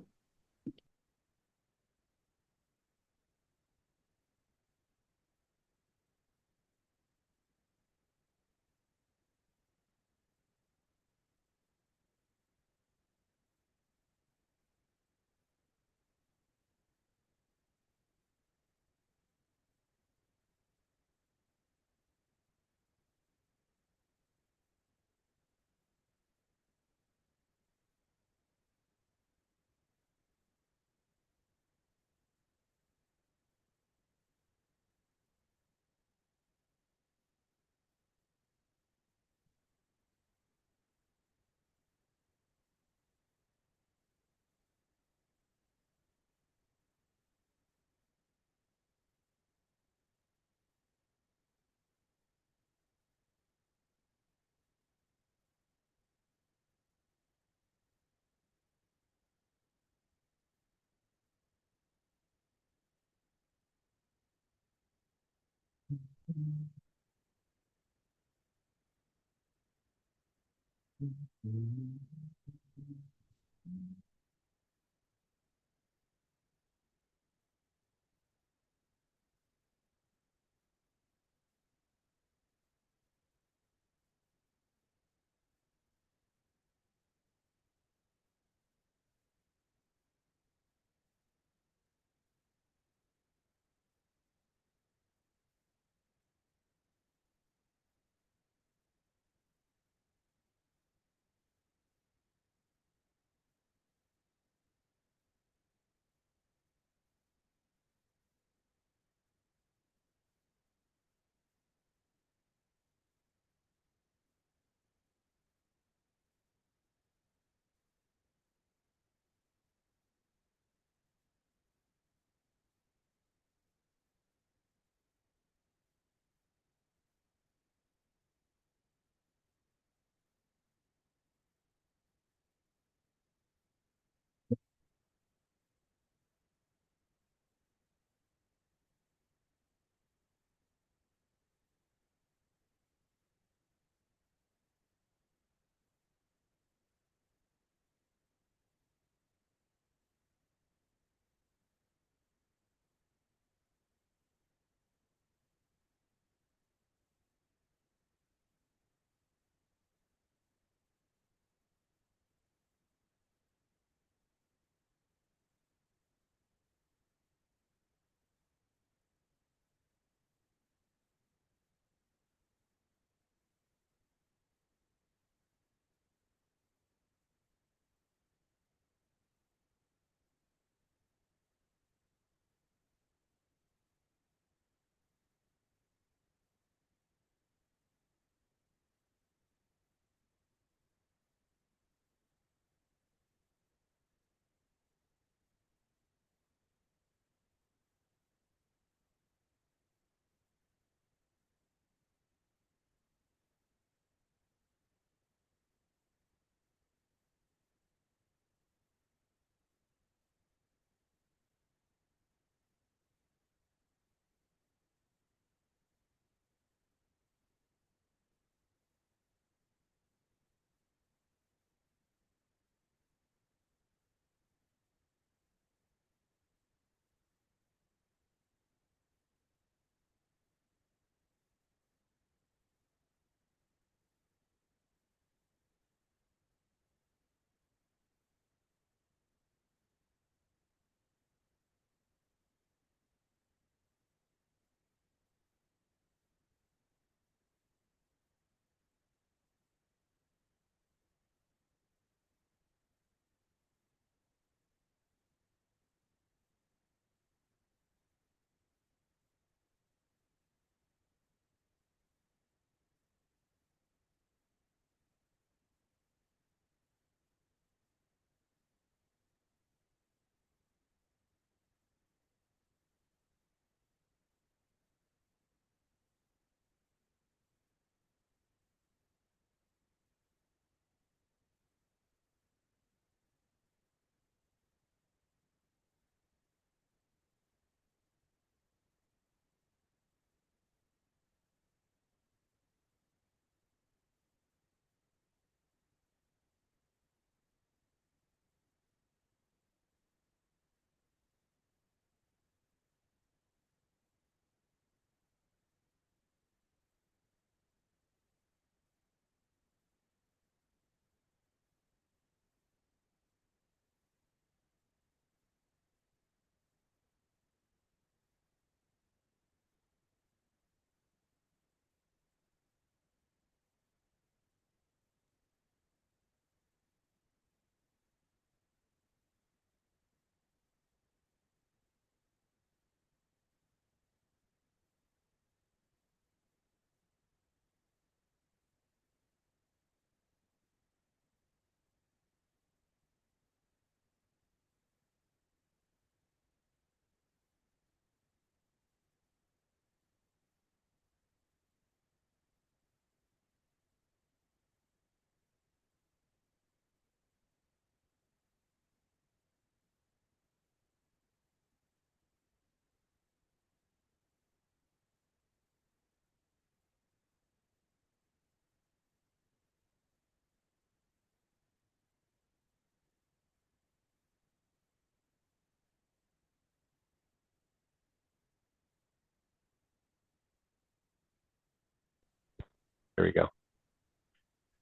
S6: There we go.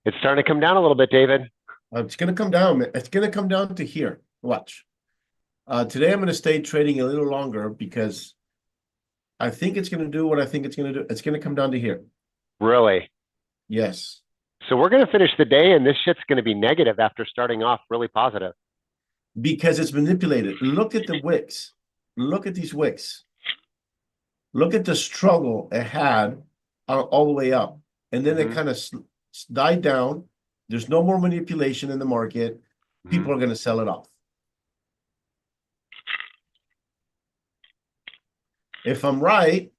S6: It's starting to come down a little bit, David.
S1: It's gonna come down, man. It's gonna come down to here. Watch. Today I'm gonna stay trading a little longer because I think it's gonna do what I think it's gonna do. It's gonna come down to here.
S6: Really?
S1: Yes.
S6: So we're gonna finish the day and this shit's gonna be negative after starting off really positive.
S1: Because it's manipulated. Look at the wicks. Look at these wicks. Look at the struggle it had all the way up. And then it
S6: Mhm.
S1: kind of died down. There's no more manipulation in the market. People are going to sell it off. If I'm right,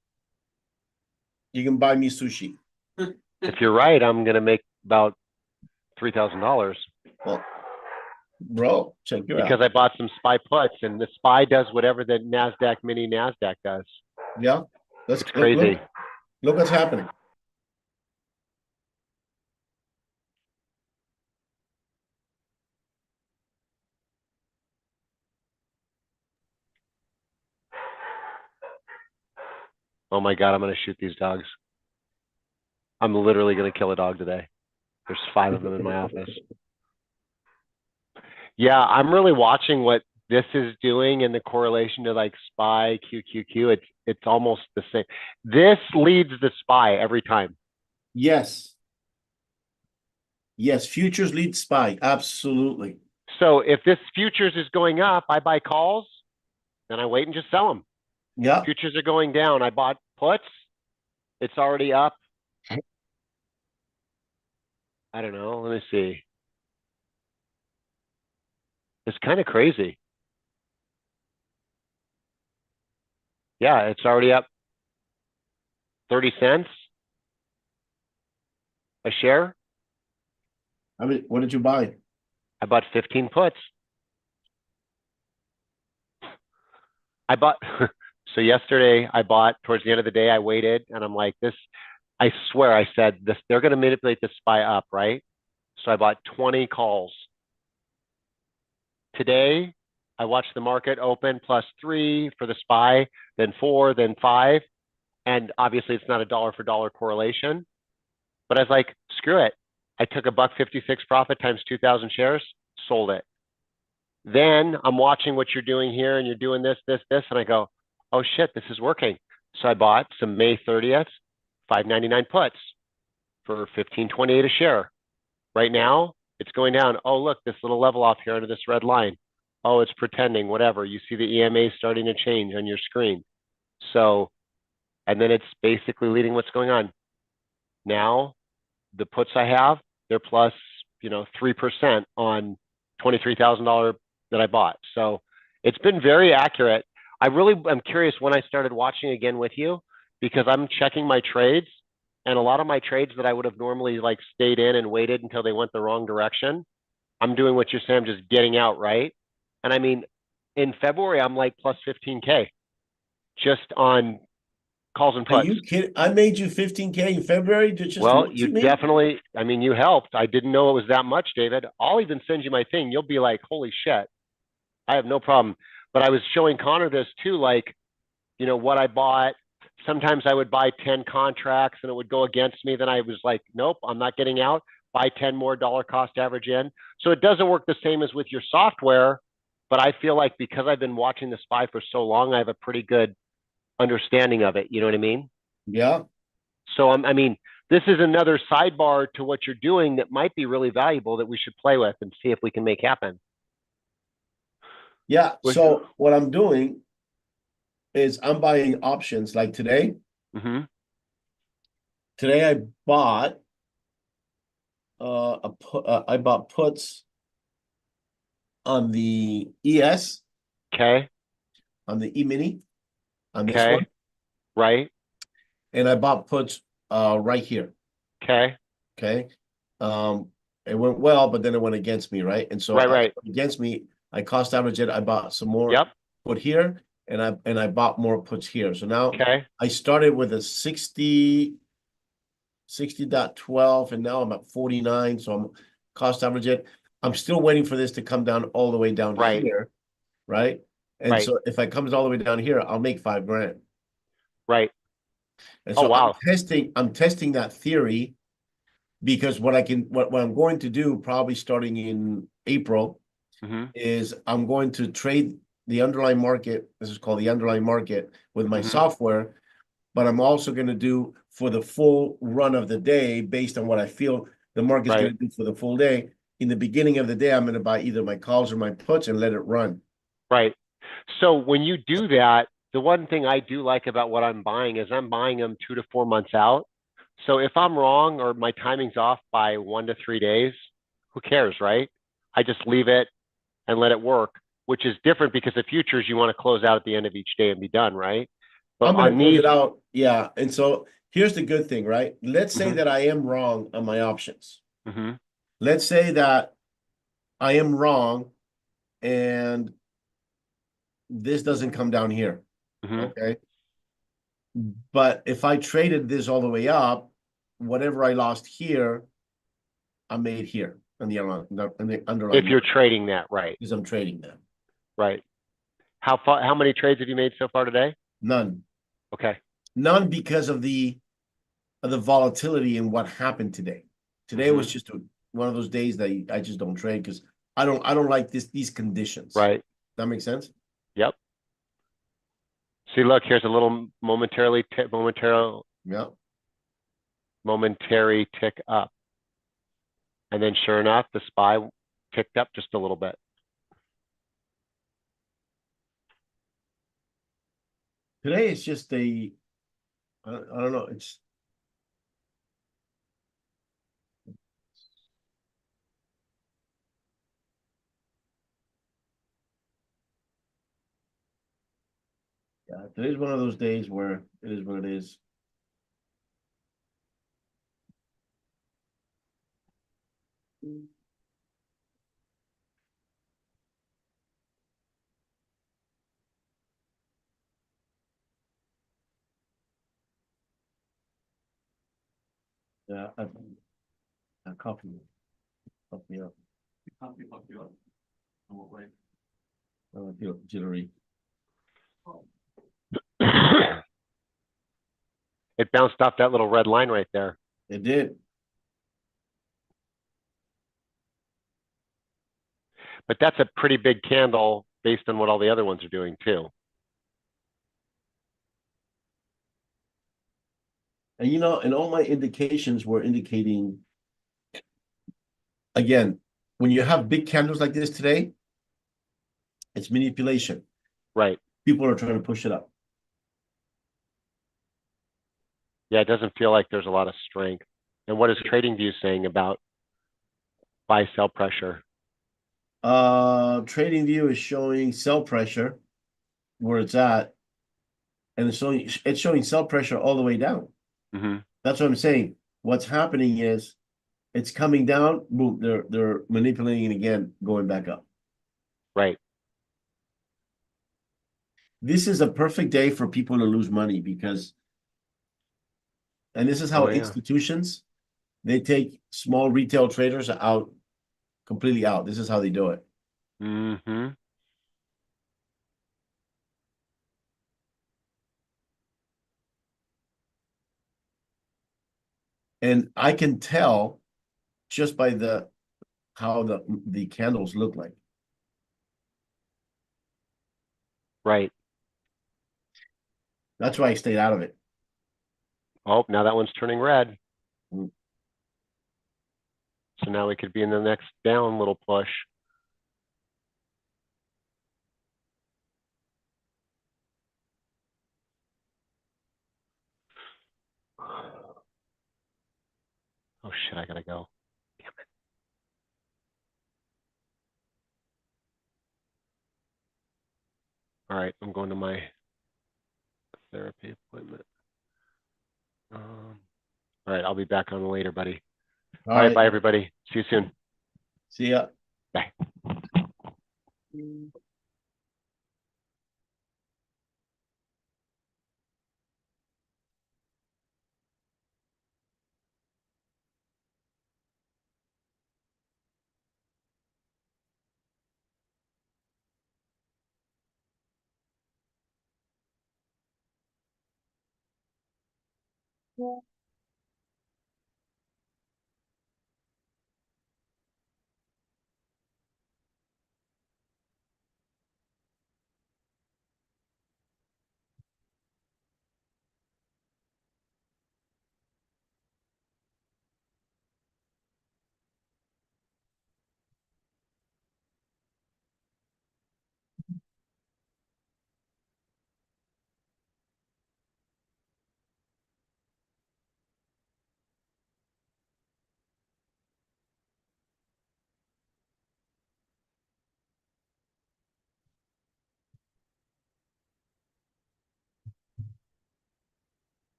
S1: you can buy me sushi.
S6: If you're right, I'm gonna make about $3,000
S1: Well, bro, check your
S6: because
S1: out.
S6: I bought some SPY puts, and the SPY does whatever the Nasdaq mini Nasdaq does.
S1: Yeah, that's
S6: It's crazy.
S1: Look what's happening.
S6: Oh my God, I'm gonna shoot these dogs. I'm literally gonna kill a dog today. There's 5 of them in my office. Yeah, I'm really watching what this is doing in the correlation to like SPY, QQQ. It's almost the same. This leads the SPY every time.
S1: Yes. Yes, futures lead SPY. Absolutely.
S6: So if this futures is going up, I buy calls, then I wait and just sell them.
S1: Yeah.
S6: Futures are going down. I bought puts. It's already up. I don't know. Let me see. It's kind of crazy. Yeah, it's already up 30 cents a share.
S1: I mean, what did you buy?
S6: I bought 15 puts. I bought, so yesterday I bought towards the end of the day, I waited and I'm like, this, I swear I said this, they're going to manipulate the SPY up, right? So I bought 20 calls. Today, I watched the market open +3 for the SPY, then 4, then 5. And obviously it's not a dollar for dollar correlation, but I was like, screw it. I took $1.56 profit times 2,000 shares, sold it. Then I'm watching what you're doing here and you're doing this, this, this. And I go, oh shit, this is working. So I bought some May 30th, 5.99 puts for 15.28 a share. Right now it's going down. Oh, look, this little level off here under this red line. Oh, it's pretending, whatever. You see the EMA starting to change on your screen. So, and then it's basically leading what's going on. Now, the puts I have, they're plus, 3% on $23,000 that I bought. So it's been very accurate. I'm curious when I started watching again with you, because I'm checking my trades, and a lot of my trades that I would have normally like stayed in and waited until they went the wrong direction, I'm doing what you're saying, I'm just getting out, right? And I mean, in February, I'm like plus 15K just on calls and
S1: Are
S6: puts.
S1: you kidding? I made you 15K in February to just
S6: Well,
S1: look
S6: you
S1: at me?
S6: definitely, I mean, you helped. I didn't know it was that much, David. I'll even send you my thing. You'll be like, holy shit. I have no problem. But I was showing Connor this too, like, what I bought. Sometimes I would buy 10 contracts and it would go against me. Then I was like, nope, I'm not getting out. Buy 10 more dollar cost average in. So it doesn't work the same as with your software. But I feel like because I've been watching the SPY for so long, I have a pretty good understanding of it. You know what I mean?
S1: Yeah.
S6: So I mean, this is another sidebar to what you're doing that might be really valuable that we should play with and see if we can make happen.
S1: Yeah. So what I'm doing is I'm buying options like today.
S6: Mm-hmm.
S1: Today I bought I bought puts on the ES,
S6: Okay.
S1: on the E-mini, on this
S6: Okay.
S1: one,
S6: Right.
S1: and I bought puts right here.
S6: Okay.
S1: Okay. It went well, but then it went against me, right? And so
S6: Right.
S1: against me, I cost averaged it. I bought some more
S6: Yep.
S1: put here, and I bought more puts here. So now
S6: Okay.
S1: I started with a 60.12, and now I'm at 49. So I'm cost average it. I'm still waiting for this to come down all the way down
S6: Right.
S1: here, right? And
S6: Right.
S1: so if it comes all the way down here, I'll make $5,000.
S6: Right.
S1: And
S6: Oh,
S1: so
S6: wow.
S1: I'm testing that theory Because what I'm going to do, probably starting in April,
S6: hmm
S1: is I'm going to trade the underlying market. This is called the underlying market with my
S6: Mhm.
S1: software, but I'm also going to do for the full run of the day based on what I feel the market's
S6: Right.
S1: going to do for the full day. In the beginning of the day, I'm going to buy either my calls or my puts and let it run.
S6: Right. So when you do that, the one thing I do like about what I'm buying is I'm buying them 2 to 4 months out. So if I'm wrong or my timing's off by 1 to 3 days, who cares, right? I just leave it and let it work, which is different because the futures you want to close out at the end of each day and be done, right? But
S1: I'm going to
S6: on
S1: close
S6: these,
S1: it out. Yeah. And so here's the good thing, right? Let's say
S6: Mhm.
S1: that I am wrong on my options.
S6: hmm
S1: Let's say that I am wrong and this doesn't come down here.
S6: hmm
S1: Okay. But if I traded this all the way up, whatever I lost here, I made here on the underlying
S6: if you're
S1: market
S6: trading that, right,
S1: because I'm trading them.
S6: right. How many trades have you made so far today?
S1: None.
S6: Okay.
S1: None because of the volatility in what happened today. Today was
S6: Mhm.
S1: just one of those days that I just don't trade because I don't like these conditions.
S6: Right.
S1: That makes sense?
S6: Yep. See, look, here's a little
S1: Yeah.
S6: momentary tick up. And then sure enough, the SPY ticked up just a little bit.
S1: Today it's just I don't know. It's yeah, today's one of those days where it is what it is. Yeah, I coffee. Help me up.
S2: Copy, copy, on. In what way?
S1: I feel jittery.
S6: It bounced off that little red line right there.
S1: It did.
S6: But that's a pretty big candle based on what all the other ones are doing too.
S1: And and all my indications were indicating again, when you have big candles like this today, it's manipulation.
S6: Right.
S1: People are trying to push it up.
S6: Yeah, it doesn't feel like there's a lot of strength. And what is TradingView saying about buy sell pressure?
S1: TradingView is showing sell pressure where it's at, and it's showing sell pressure all the way down.
S6: hmm
S1: That's what I'm saying. What's happening is it's coming down, boom, they're manipulating it again, going back up.
S6: Right.
S1: This is a perfect day for people to lose money because, and this is how
S6: Oh yeah.
S1: institutions they take small retail traders out completely out. This is how they do it.
S6: hmm
S1: And I can tell just by how the candles look like.
S6: Right.
S1: That's why I stayed out of it.
S6: Oh, now that one's turning red.
S1: Mm.
S6: So now we could be in the next down little push. Oh shit, I gotta go. Damn it. All right, I'm going to my therapy appointment. All right, I'll be back on later, buddy.
S1: All
S6: All right,
S1: right.
S6: bye everybody. See you soon.
S1: See ya.
S6: Bye.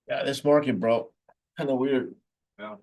S1: Yeah, this market, bro, kind of weird.
S2: Yeah.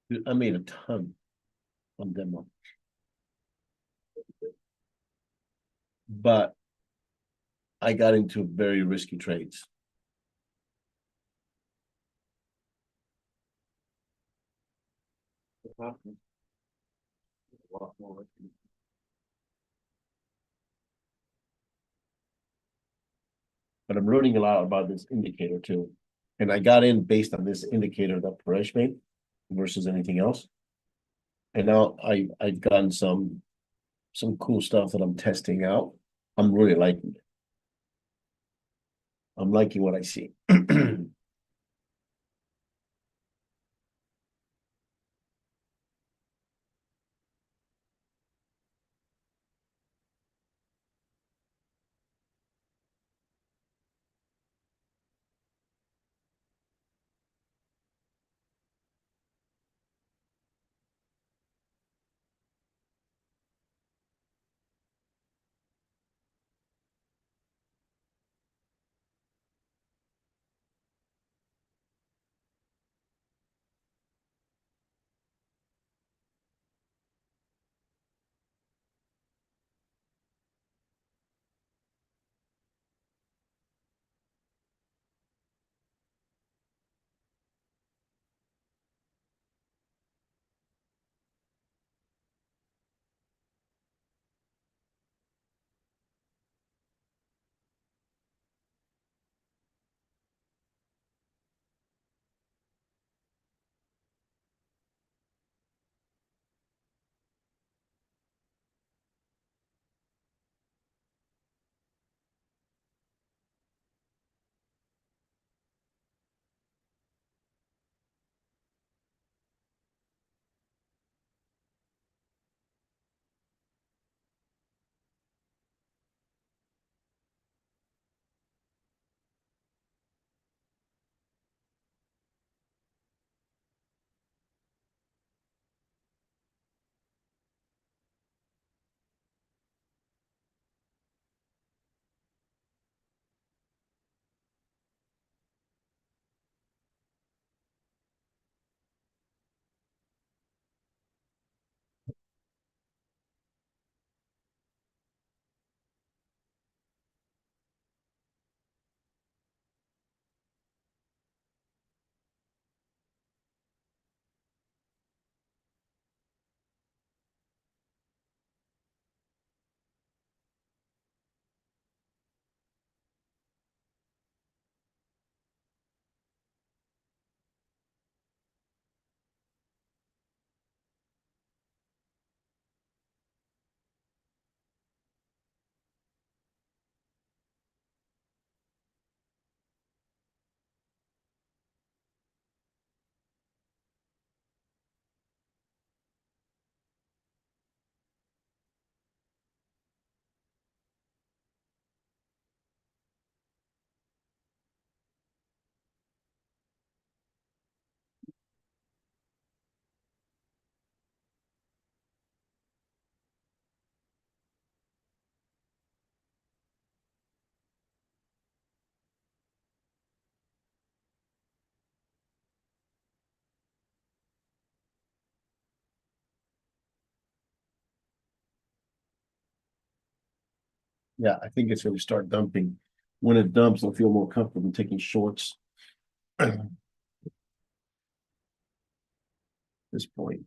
S1: Dude, I made a ton on demo. But I got into very risky trades.
S2: It happens. A lot more.
S1: But I'm learning a lot about this indicator too. And I got in based on this indicator that Paresh made versus anything else. And now I've gotten some cool stuff that I'm testing out. I'm really liking it. I'm liking what I see. Yeah, I think it's gonna start dumping. When it dumps, I'll feel more comfortable taking shorts. This point.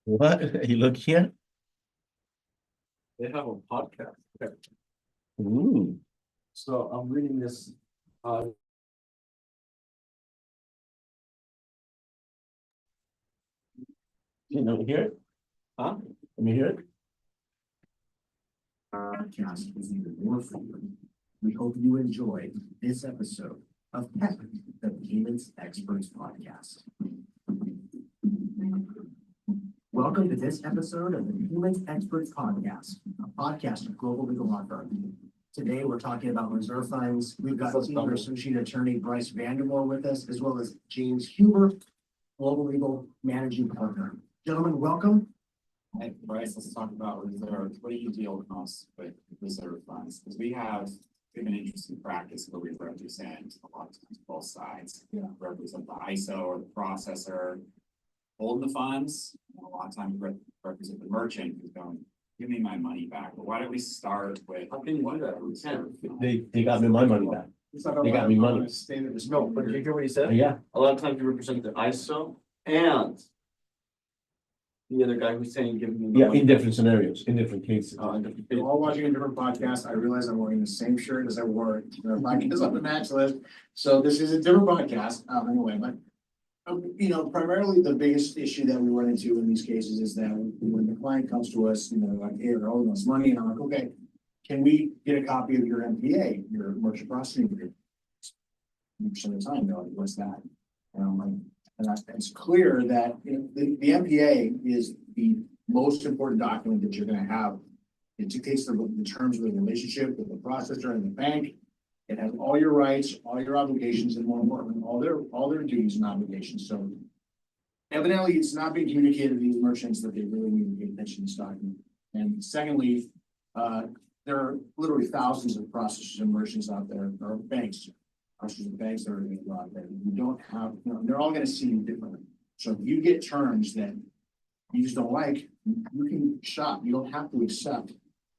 S1: What are you looking at?
S2: They have a podcast.
S1: Ooh,
S2: So I'm reading this,
S1: you know, hear it?
S2: huh?
S1: Let me hear it.
S8: Podcast is even more for you. We hope you enjoy this episode of PEP, the Payments Experts Podcast. Welcome to this episode of the Payments Experts Podcast, a podcast of Global Legal Law Firm. Today, we're talking about reserve funds. We've got Senior Associate Attorney Bryce Vandermoor with us, as well as James Huber, Global Legal Managing Partner. Gentlemen, welcome.
S9: Hey, Bryce, let's talk about reserves. What do you deal with most with reserve funds? Because we have an interesting practice where we represent a lot of times both sides.
S8: Yeah.
S9: Represent the ISO or the processor holding the funds, and a lot of times represent the merchant who's going, give me my money back. But why don't we start with?
S2: How can you do that? We can't.
S1: They got me my money back. They got me money.
S2: No, but did you hear what he said?
S1: Yeah,
S2: A lot of times you represent the ISO and the other guy who's saying, give me. the
S1: yeah,
S2: money
S1: in
S2: back.
S1: different scenarios, in different cases.
S2: In different
S8: We're all watching a different podcast. I realize I'm wearing the same shirt as I wore podcast on the match list. So this is a different podcast, anyway, but. Primarily the biggest issue that we run into in these cases is that when the client comes to us, like, hey, they're owing us money, and I'm like, okay. Can we get a copy of your MPA, your merchant processing agreement? Percent of the time, they're like, what's that? And I'm like, it's clear that, the MPA is the most important document that you're gonna have. It dictates the terms of the relationship with the processor and the bank. It has all your rights, all your obligations, and more importantly, all their duties and obligations. So evidently, it's not being communicated to these merchants that they really need to pay attention to this document. And secondly, there are literally thousands of processors and merchants out there, or banks. Processors and banks that are going to go out there. You don't have, they're all going to see you differently. So if you get terms that you just don't like, you can shop. You don't have to accept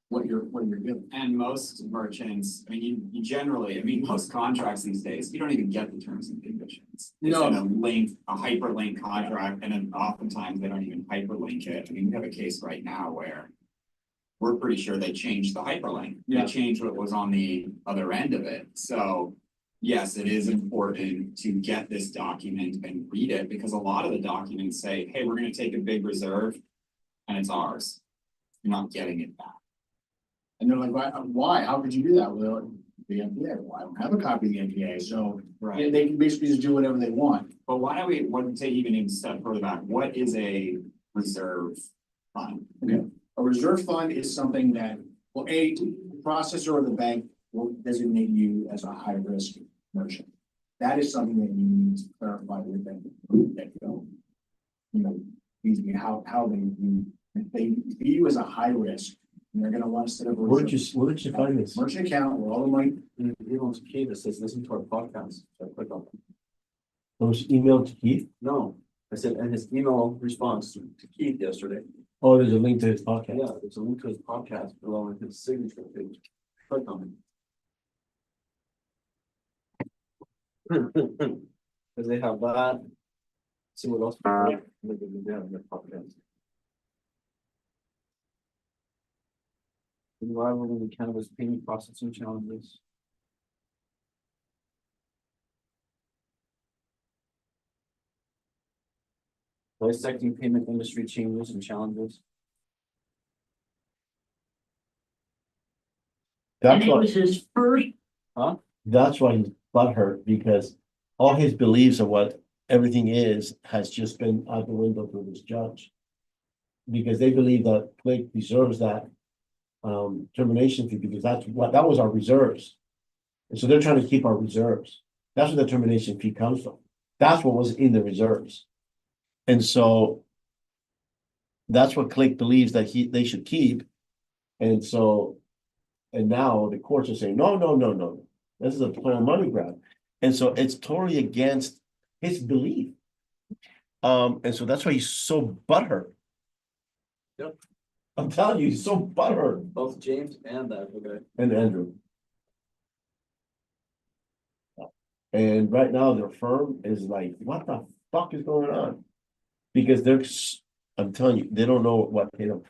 S8: what you're given.
S9: And most merchants, I mean, you generally, I mean, most contracts these days, you don't even get the terms and conditions. It's
S8: No.
S9: in a hyperlink contract, and then oftentimes they don't even hyperlink it. I mean, we have a case right now where we're pretty sure they changed the hyperlink.
S8: Yeah.
S9: They changed what was on the other end of it. So yes, it is important to get this document and read it, because a lot of the documents say, hey, we're gonna take a big reserve and it's ours. You're not getting it back.
S8: And they're like, why? How could you do that? Well, the MPA, well, I don't have a copy of the MPA, so they can basically just do whatever they want.
S9: But why don't we take even a step further back? What is a reserve fund?
S8: A reserve fund is something that, well, the processor or the bank will designate you as a high risk merchant. That is something that you need to clarify with them. How they view, if they view you as a high risk, and they're gonna want to set up.
S1: Where did you find this?
S8: Merchant account where all the money,
S2: He owns a key that says, listen to our podcast. So I click on it.
S1: It was emailed to Keith?
S2: No, I said, and his email response to Keith yesterday.
S1: Oh, there's a link to his podcast.
S2: Yeah, there's a link to his podcast below in his signature page. Click on it. Cause they have that. See what else. They have in their podcast. Rivalry in cannabis payment processing challenges. Dissecting payment industry changes and challenges.
S1: That's why,
S8: his first.
S1: that's why he's butthurt, because all his beliefs of what everything is has just been out the window for this judge. Because they believe that Blake deserves that termination fee, because that was our reserves. And so they're trying to keep our reserves. That's where the termination fee comes from. That's what was in the reserves. And so that's what Click believes that they should keep. And so, and now the courts are saying, no. This is a total money grab. And so it's totally against his belief. And so that's why he's so butthurt.
S2: Yep.
S1: I'm telling you, he's so butthurt.
S2: Both James and that guy.
S1: And Andrew. And right now their firm is like, what the fuck is going on? Because I'm telling you, they don't know what hit them.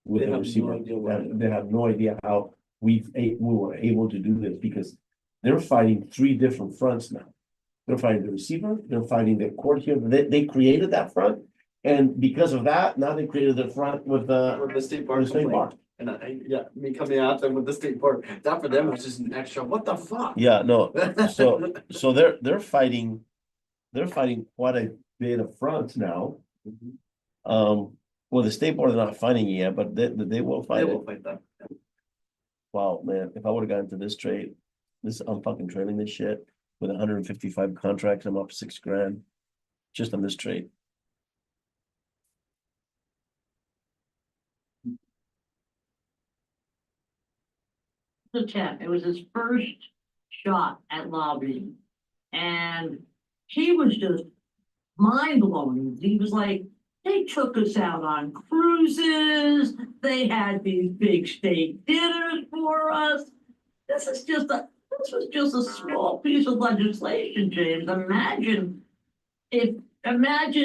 S1: With
S2: They
S1: the
S2: have no
S1: receiver,
S2: idea what
S1: they have no idea how we were able to do this because they're fighting three different fronts now. They're fighting the receiver, they're fighting the court here, they created that front. And because of that, now they created the front with
S2: the state bar
S1: the state bar.
S2: complaint. And me coming at them with the state bar, that for them was just an extra, what the fuck?
S1: Yeah, no, so they're fighting quite a bit of fronts now. Well, the state board is not fighting it yet, but they will
S2: They
S1: fight it.
S2: will fight that.
S1: Wow, man, if I would have gotten to this trade, I'm fucking trailing this shit with 155 contracts, I'm up $6,000 just on this trade.
S10: The 10. It was his first shot at lobbying. And he was just mind blowing. He was like, they took us out on cruises. They had these big state dinners for us. This was just a small piece of legislation, James. Imagine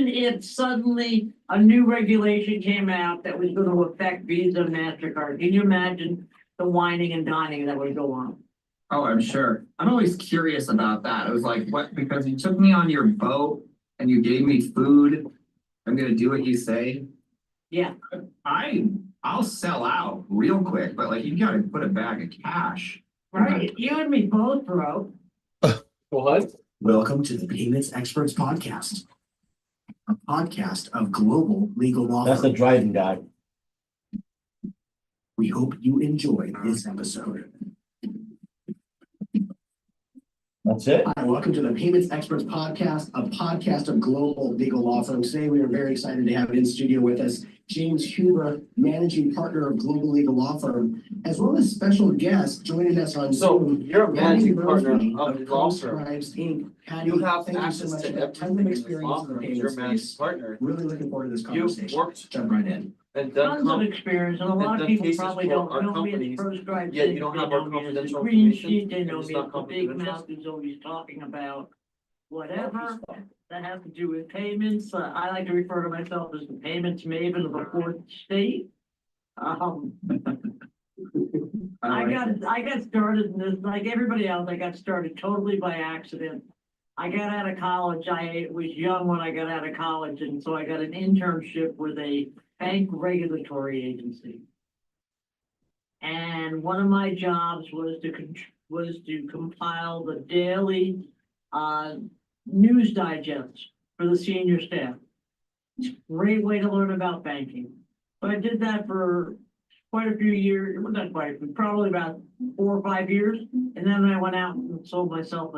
S10: if suddenly a new regulation came out that was going to affect Visa and MasterCard. Can you imagine the whining and dining that would go on?
S11: Oh, I'm sure. I'm always curious about that. It was like, what, because you took me on your boat and you gave me food, I'm gonna do what you say.
S10: Yeah.
S11: I'll sell out real quick, but like, you gotta put a bag of cash.
S10: Right, you and me both, bro.
S2: What?
S8: Welcome to the Payments Experts Podcast, a podcast of global legal law.
S1: That's the
S8: firms.
S1: driving guy.
S8: We hope you enjoy this episode.
S1: That's it.
S8: Hi, welcome to the Payments Experts Podcast, a podcast of global legal law firms. Today, we are very excited to have in studio with us James Huber, managing partner of Global Legal Law Firm, as well as special guest joining us on
S2: So
S8: Zoom.
S2: you're a managing
S8: Randy
S2: partner
S8: Murphy
S2: of the law firm.
S8: Co-Scribes Inc. Patty,
S2: You have
S8: thank you so
S2: access
S8: much.
S2: to
S8: You have tons of
S2: everything in this
S8: experience
S2: law
S8: in the
S2: firm.
S8: payment
S2: You're a managing
S8: space.
S2: partner.
S8: Really looking forward to this
S2: You've
S8: conversation.
S2: worked
S8: Jump right in.
S2: and done.
S10: Tons of experience, and a lot
S2: and
S10: of
S2: done
S10: people
S2: cases
S10: probably
S2: for
S10: don't
S2: our
S10: know me as
S2: companies,
S10: proscribed.
S2: yet you
S10: Inc.
S2: don't
S10: They
S2: have our
S10: know me as the
S2: confidential
S10: green
S2: information,
S10: sheet, they
S2: and
S10: know
S2: it's
S10: me
S2: not
S10: as the big
S2: confidential?
S10: mouth who's always talking about whatever that has to do with payments. I like to refer to myself as the payments maven of the fourth state. I got started in this, like everybody else, I got started totally by accident. I got out of college, I was young when I got out of college, and so I got an internship with a bank regulatory agency. And one of my jobs was to compile the daily news digests for the senior staff. Great way to learn about banking. But I did that for quite a few years, well, not quite, probably about 4 or 5 years. And then I went out and sold myself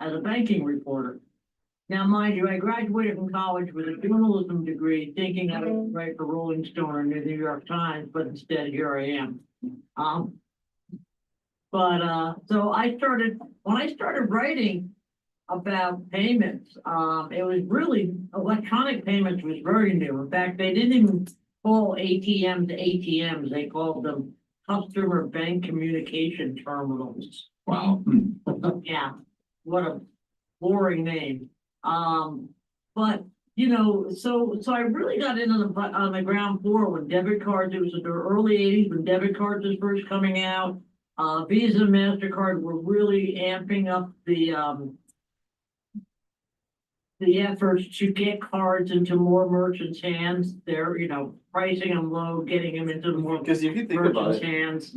S10: as a banking reporter. Now, mind you, I graduated from college with a journalism degree, thinking I would write for Rolling Stone or the New York Times, but instead here I am. So when I started writing about payments, it was really, electronic payments was very new. In fact, they didn't even call ATMs, they called them customer bank communication terminals.
S11: Wow.
S10: Yeah, what a boring name. But so I really got into on the ground floor when debit cards, it was in the early 80s when debit cards was first coming out. Visa and MasterCard were really amping up the efforts to get cards into more merchants' hands. They're, pricing them low, getting them into more
S2: Because if you think about
S10: merchants'
S2: it,
S10: hands.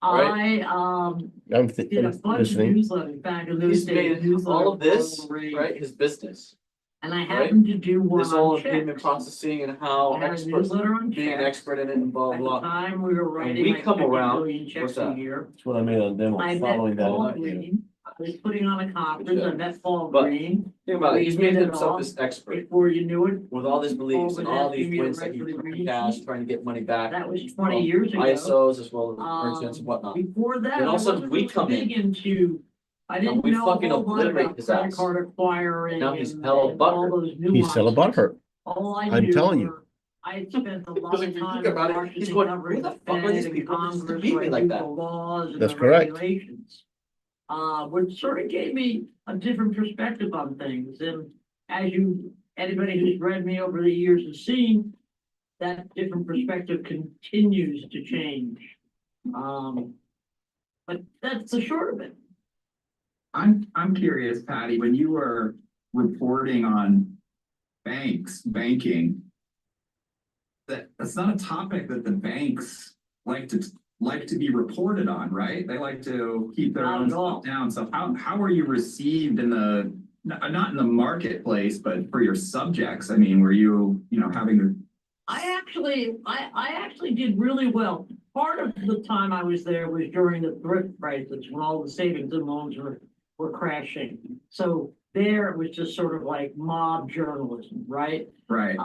S2: right?
S1: I'm
S10: Did a bunch of
S1: listening.
S10: newsletters back in those
S2: he's
S10: days.
S2: made all of this,
S10: newsletters,
S2: right, his business.
S10: And I
S2: right?
S10: happened to do one
S2: This all
S10: on
S2: of payment
S10: checks.
S2: processing and how
S10: I had a
S2: expert,
S10: newsletter on
S2: being an
S10: checks.
S2: expert in it and blah,
S10: At the
S2: blah.
S10: time, we were writing
S2: we
S10: like
S2: come
S10: 50
S2: around,
S10: million checks
S2: what's
S10: a
S2: that?
S10: year.
S1: That's what I made on demo
S10: I
S1: following
S10: met Paul
S1: that.
S10: Green. I was putting on a conference. I met Paul
S2: But-
S10: Green.
S2: Think about it, he's made
S10: did it
S2: himself
S10: all
S2: this expert
S10: before you knew it.
S2: with all these beliefs and all these
S10: asking me to
S2: wins that
S10: write
S2: he
S10: for the
S2: put in
S10: Green
S2: cash,
S10: Sheet.
S2: trying to get money back.
S10: That was 20
S2: from
S10: years ago.
S2: ISOs as well as merchants and whatnot.
S10: Before that,
S2: Then all
S10: I
S2: of a sudden
S10: wasn't
S2: we
S10: really
S2: come
S10: big
S2: in
S10: into. I
S2: and
S10: didn't
S2: we
S10: know a
S2: fucking
S10: whole lot
S2: obliterate
S10: about
S2: his
S10: credit
S2: ass.
S10: card acquiring.
S2: Now he's
S10: and-
S2: hella
S10: and all
S2: butthurt.
S10: those
S1: He's hella
S10: nuances.
S1: butthurt.
S10: All I
S1: I'm
S10: knew
S1: telling you.
S10: were, I had spent a lot
S2: Because if
S10: of
S2: you
S10: time
S2: think about
S10: in
S2: it, he's
S10: Washington
S2: going,
S10: covering
S2: who the
S10: the
S2: fuck are
S10: Fed
S2: these
S10: and
S2: people who just
S10: Congress,
S2: beat
S10: so
S2: me
S10: I
S2: like
S10: knew
S2: that?
S10: the laws and
S1: That's
S10: the
S1: correct.
S10: regulations. Which sort of gave me a different perspective on things, and as anybody who's read me over the years has seen, that different perspective continues to change. But that's the short of it.
S11: I'm curious, Patty, when you were reporting on banking. That's not a topic that the banks like to be reported on, right? They like to keep their
S10: Not
S11: own
S10: at all.
S11: stuff down. So how are you received in the not in the marketplace, but for your subjects? I mean, were you having to
S10: I actually did really well. Part of the time I was there was during the thrift crisis when all the savings and loans were crashing. So there it was just sort of like mob journalism, right?
S11: right?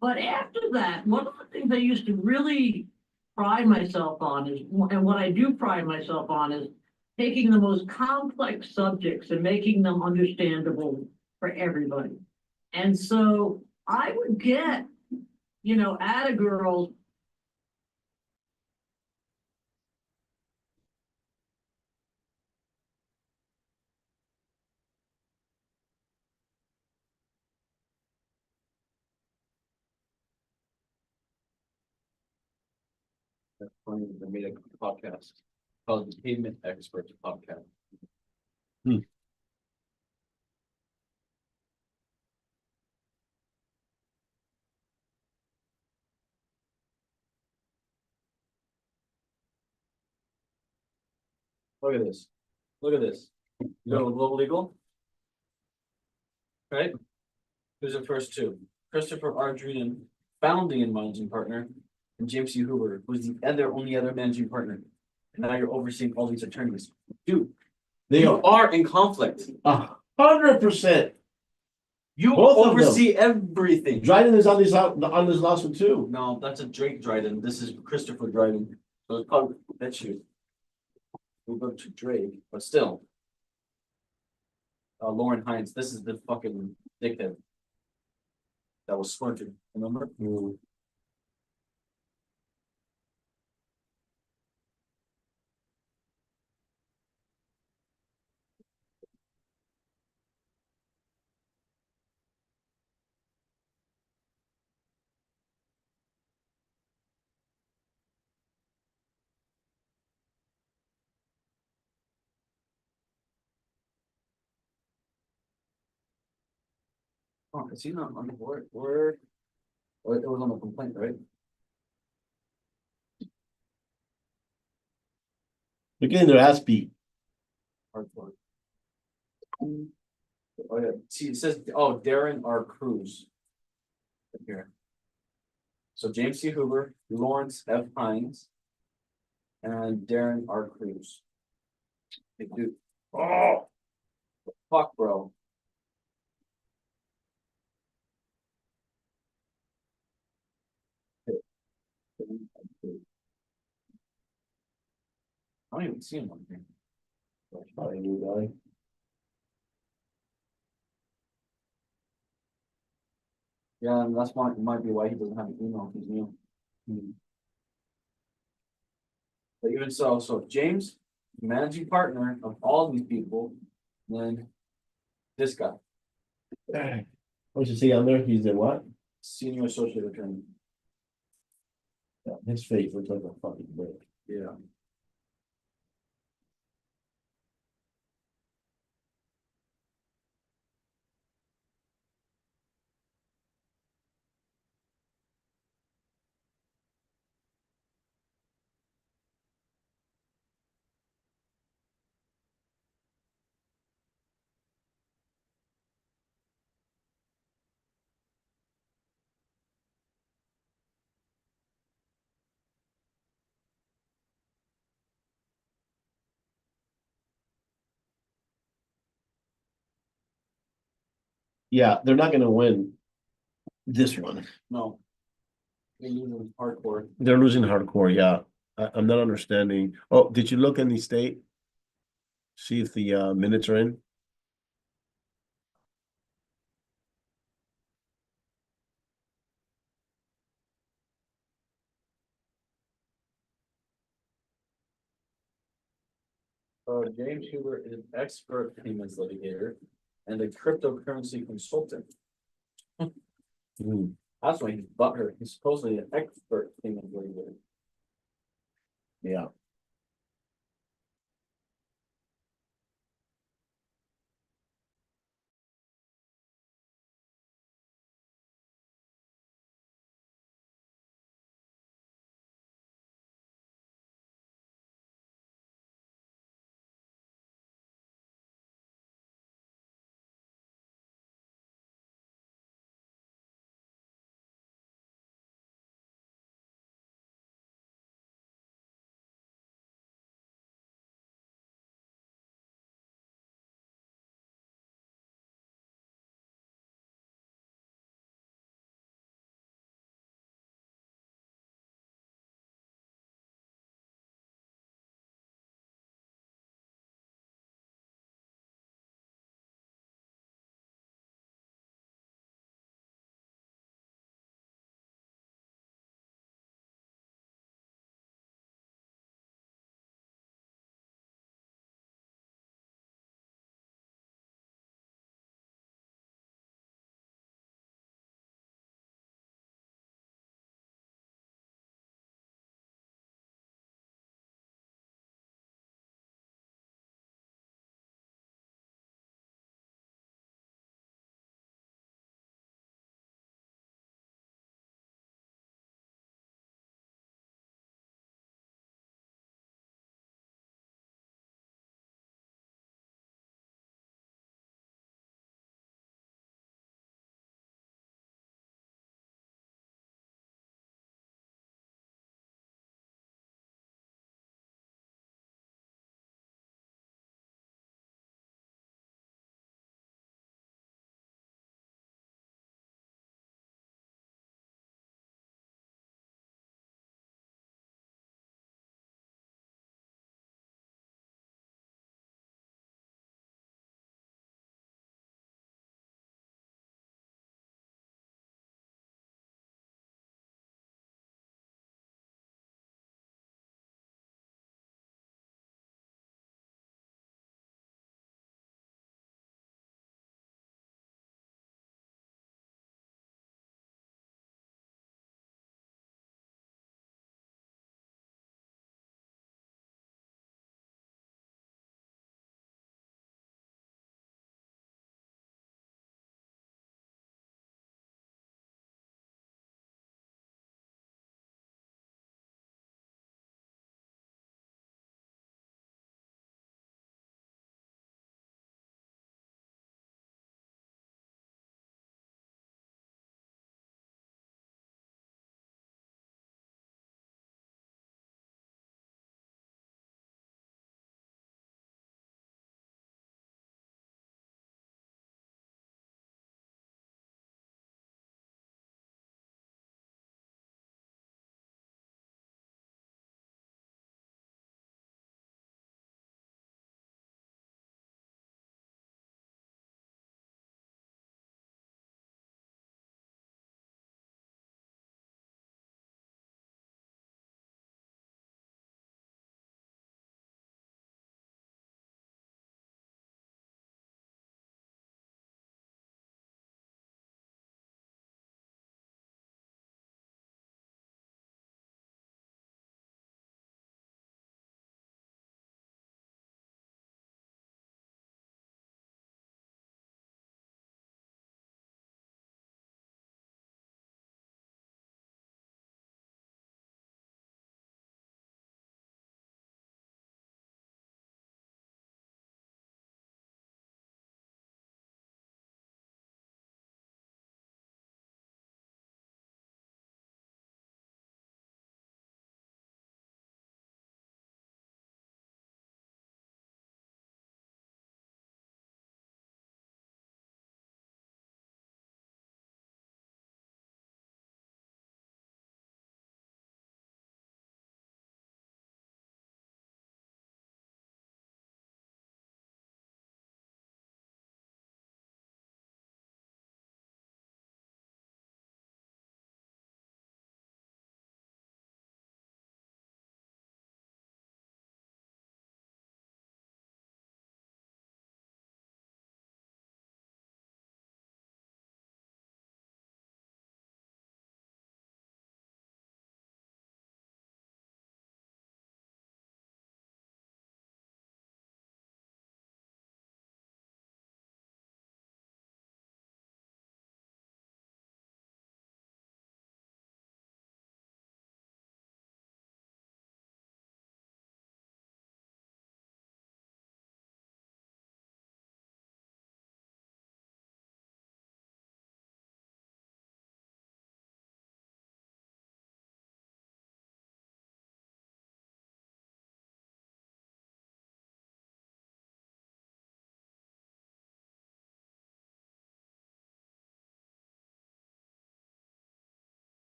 S10: But after that, one of the things I used to really pride myself on is, and what I do pride myself on is taking the most complex subjects and making them understandable for everybody. And so I would get, at a girl.
S2: That's funny, they made a podcast called the Pavement Experts Podcast. Look at this. Look at this. You go to Global Legal. Right? Who's the first two? Christopher R. Druden, founding and managing partner, and James C. Hoover, who's the only other managing partner. And now you're overseeing all these attorneys. Dude,
S1: They
S2: you
S1: are
S2: are in conflict.
S1: 100%.
S2: You
S1: Both of them.
S2: oversee everything.
S1: Dryden is on this lawsuit too.
S2: No, that's a Drake Dryden. This is Christopher Dryden. So it's called, that's you. We go to Drake, but still. Lauren Hines, this is the fucking dickhead. That was squirted, remember? Oh, is he not on the board? Or it was on the complaint, right?
S1: They're getting their ass beat.
S2: Hardcore. Oh, yeah, see, it says, oh, Darren R. Cruz. Right here. So James C. Hoover, Lawrence F. Hines. And Darren R. Cruz. Hey, dude. Oh, fuck, bro. I don't even see him on here.
S1: That's probably a new guy.
S2: Yeah, and that's why, might be why he doesn't have an email if he's new. But even so James, managing partner of all these people, then this guy,
S1: What's you see on there? He's in what?
S2: senior associate attorney.
S1: Yeah, his face looks like a fucking brick.
S2: Yeah.
S1: Yeah, they're not gonna win this one.
S2: No. They're using hardcore.
S1: They're losing hardcore, yeah. I'm not understanding. Oh, did you look in the state? See if the minutes are in?
S2: James Hoover is an expert payments litigator and a cryptocurrency consultant. That's why he's butthurt. He's supposedly an expert thing in what he did.
S1: Yeah.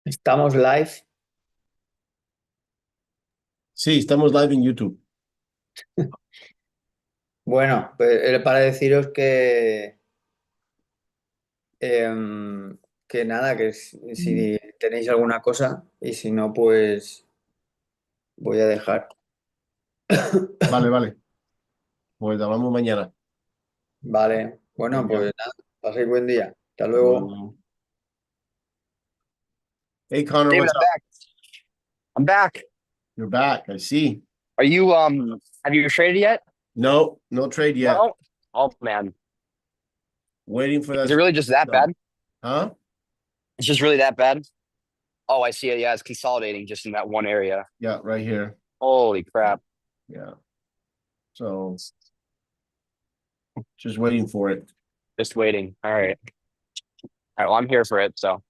S7: Estamos live.
S1: Sí, estamos live en YouTube.
S7: Bueno, pues era para deciros que nada, que si tenéis alguna cosa y si no, pues voy a dejar.
S1: Vale, vale. Pues hablamos mañana.
S7: Vale, bueno,
S1: Venga.
S7: pues nada, paséis buen día. Hasta
S1: Hasta
S7: luego.
S1: luego. Hey Connor,
S12: David,
S1: what's
S12: I'm
S1: up?
S12: back. I'm back.
S1: You're back. I see.
S12: Are you have you traded yet?
S1: No, no trade yet.
S12: No. Oh man.
S1: Waiting for
S12: Is
S1: that.
S12: it really just that bad?
S1: Huh?
S12: It's just really that bad? Oh, I see it. Yeah, it's consolidating just in that one area.
S1: Yeah, right here.
S12: Holy crap.
S1: Yeah. So just waiting for it.
S12: Just waiting. All right. All right. Well, I'm here for it, so.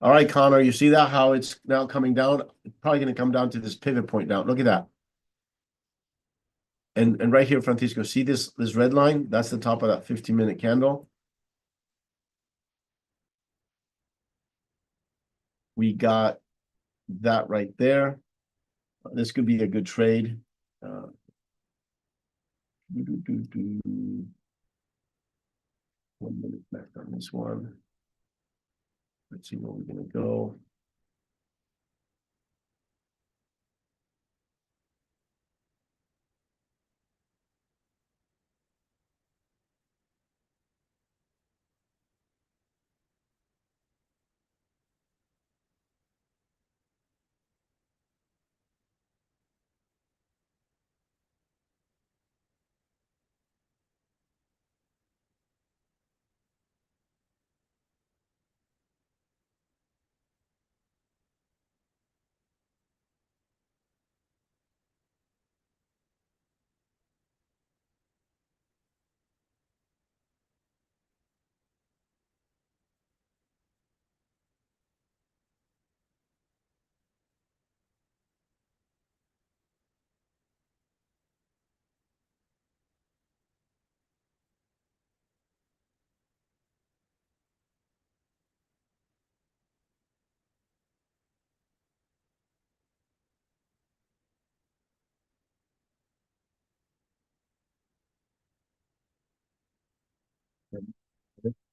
S1: All right, Connor, you see that, how it's now coming down? It's probably gonna come down to this pivot point now. Look at that. And right here, Francisco, see this red line? That's the top of that 15-minute candle. We got that right there. This could be a good trade. Doo, doo, doo, doo. 1 minute left on this one. Let's see where we're gonna go.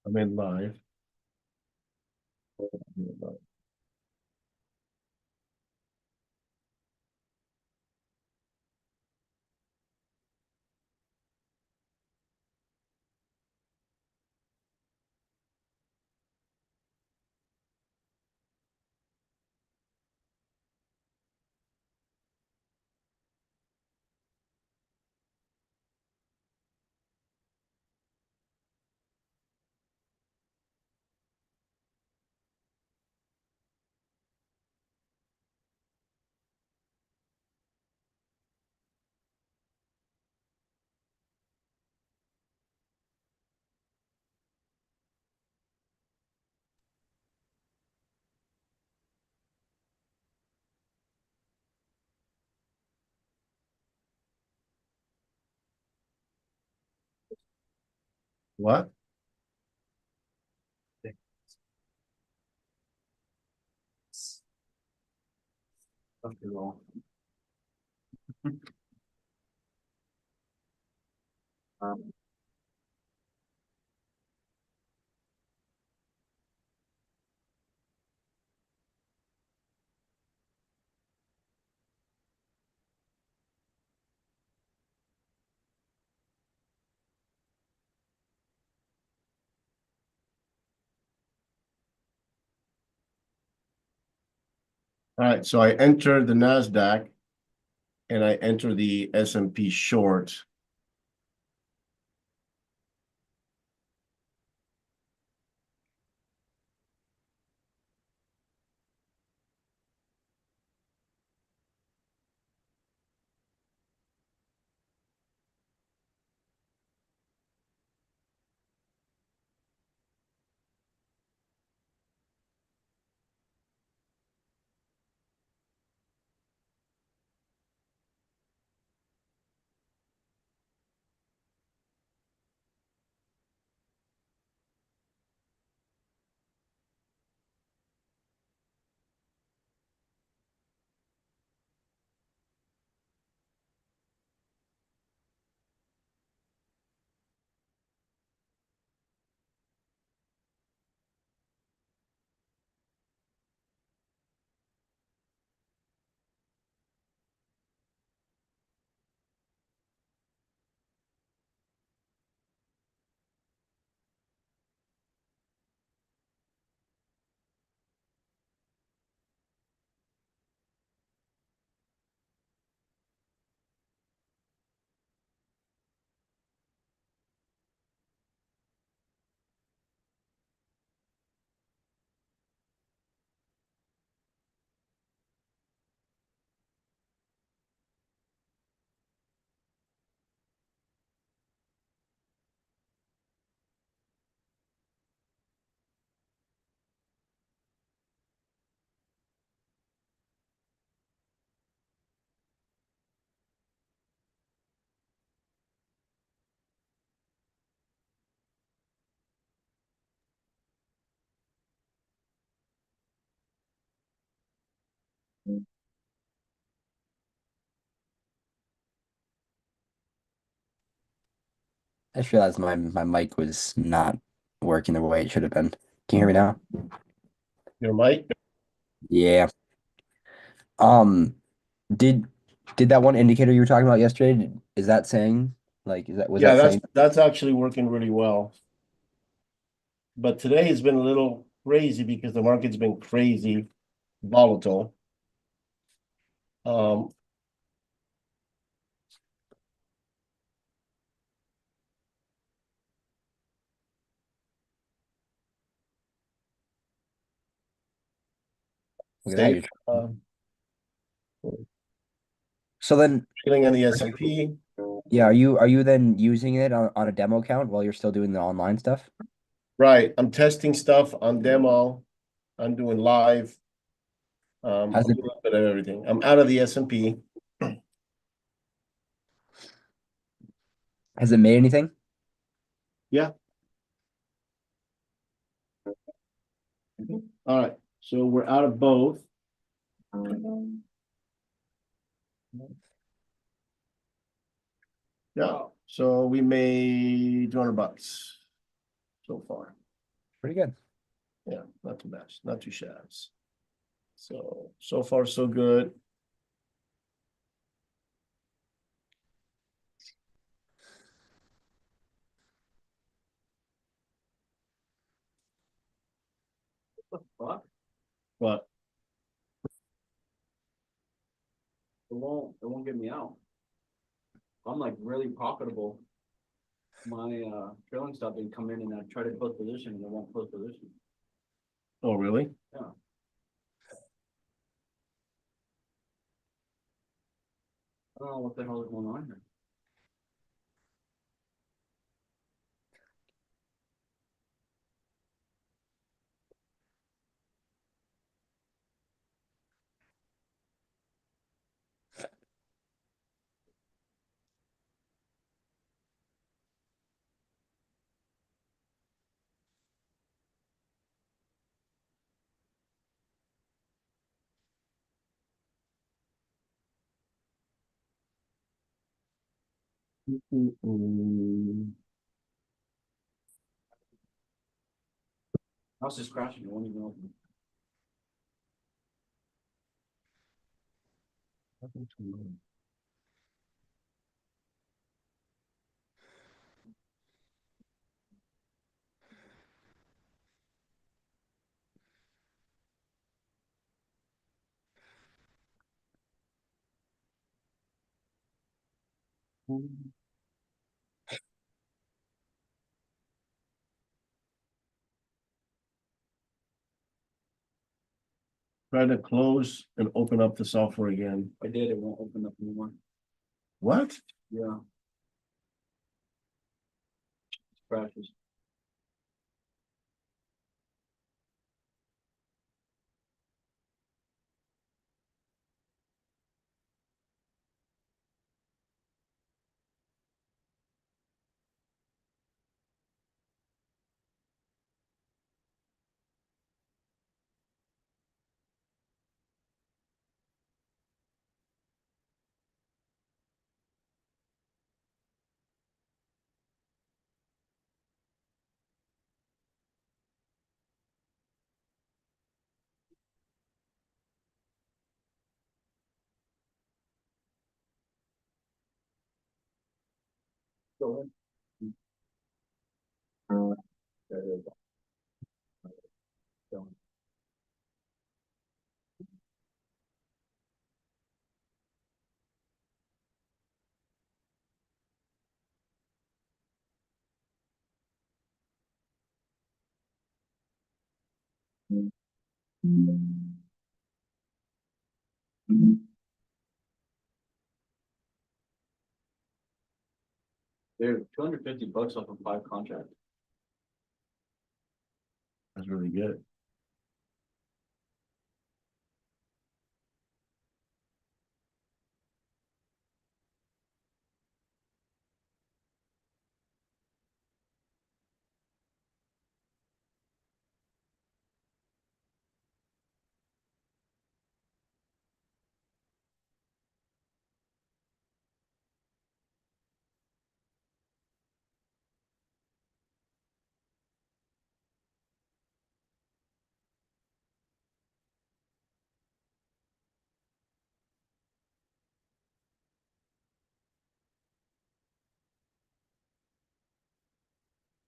S1: I'm in live. What?
S2: Okay, well. Um,
S1: All right, so I enter the NASDAQ and I enter the S&P short.
S4: I just realized my mic was not working the way it should have been. Can you hear me now?
S1: Your mic?
S4: Yeah. Um, did did that one indicator you were talking about yesterday, is that saying like is that was
S1: Yeah,
S4: that saying
S1: that's actually working really well. But today has been a little crazy because the market's been crazy volatile. Um,
S4: look at that,
S1: safe,
S4: so then
S1: feeling on the S&P.
S4: yeah, are you then using it on a demo account while you're still doing the online stuff?
S1: Right, I'm testing stuff on demo. I'm doing live. A
S4: Has it
S1: little bit of everything. I'm out of the S&P.
S4: has it made anything?
S1: Yeah. All right, so we're out of both. Yeah, so we made $200 so far.
S4: Pretty good.
S1: Yeah, not too bad, not too shabs. So far so good.
S2: What?
S1: But
S2: It won't get me out. I'm like really profitable. My trailing stop didn't come in and I try to close position and it won't close position.
S1: oh, really?
S2: Yeah. I don't know what the hell is going on here. I was just crashing. It won't even open.
S1: Try to close and open up the software again.
S2: I did. It won't open up anymore.
S1: What?
S2: Yeah. It crashes. Go ahead. There it is. Go. Dude, $250 off of 5 contracts.
S1: That's really good.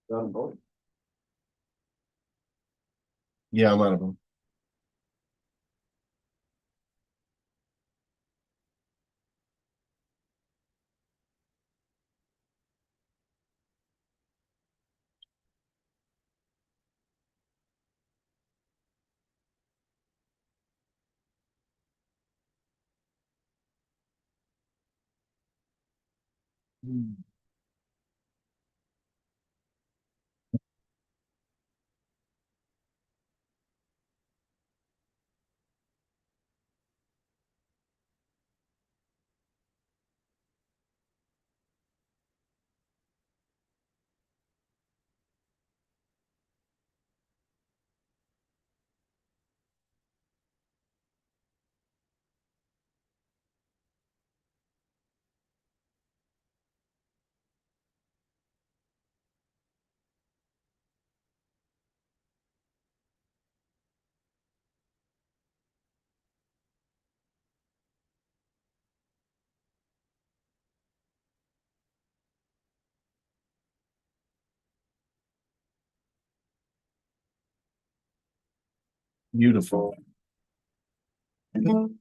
S2: Got them both.
S1: Yeah, I'm out of them. Beautiful.
S4: Damn,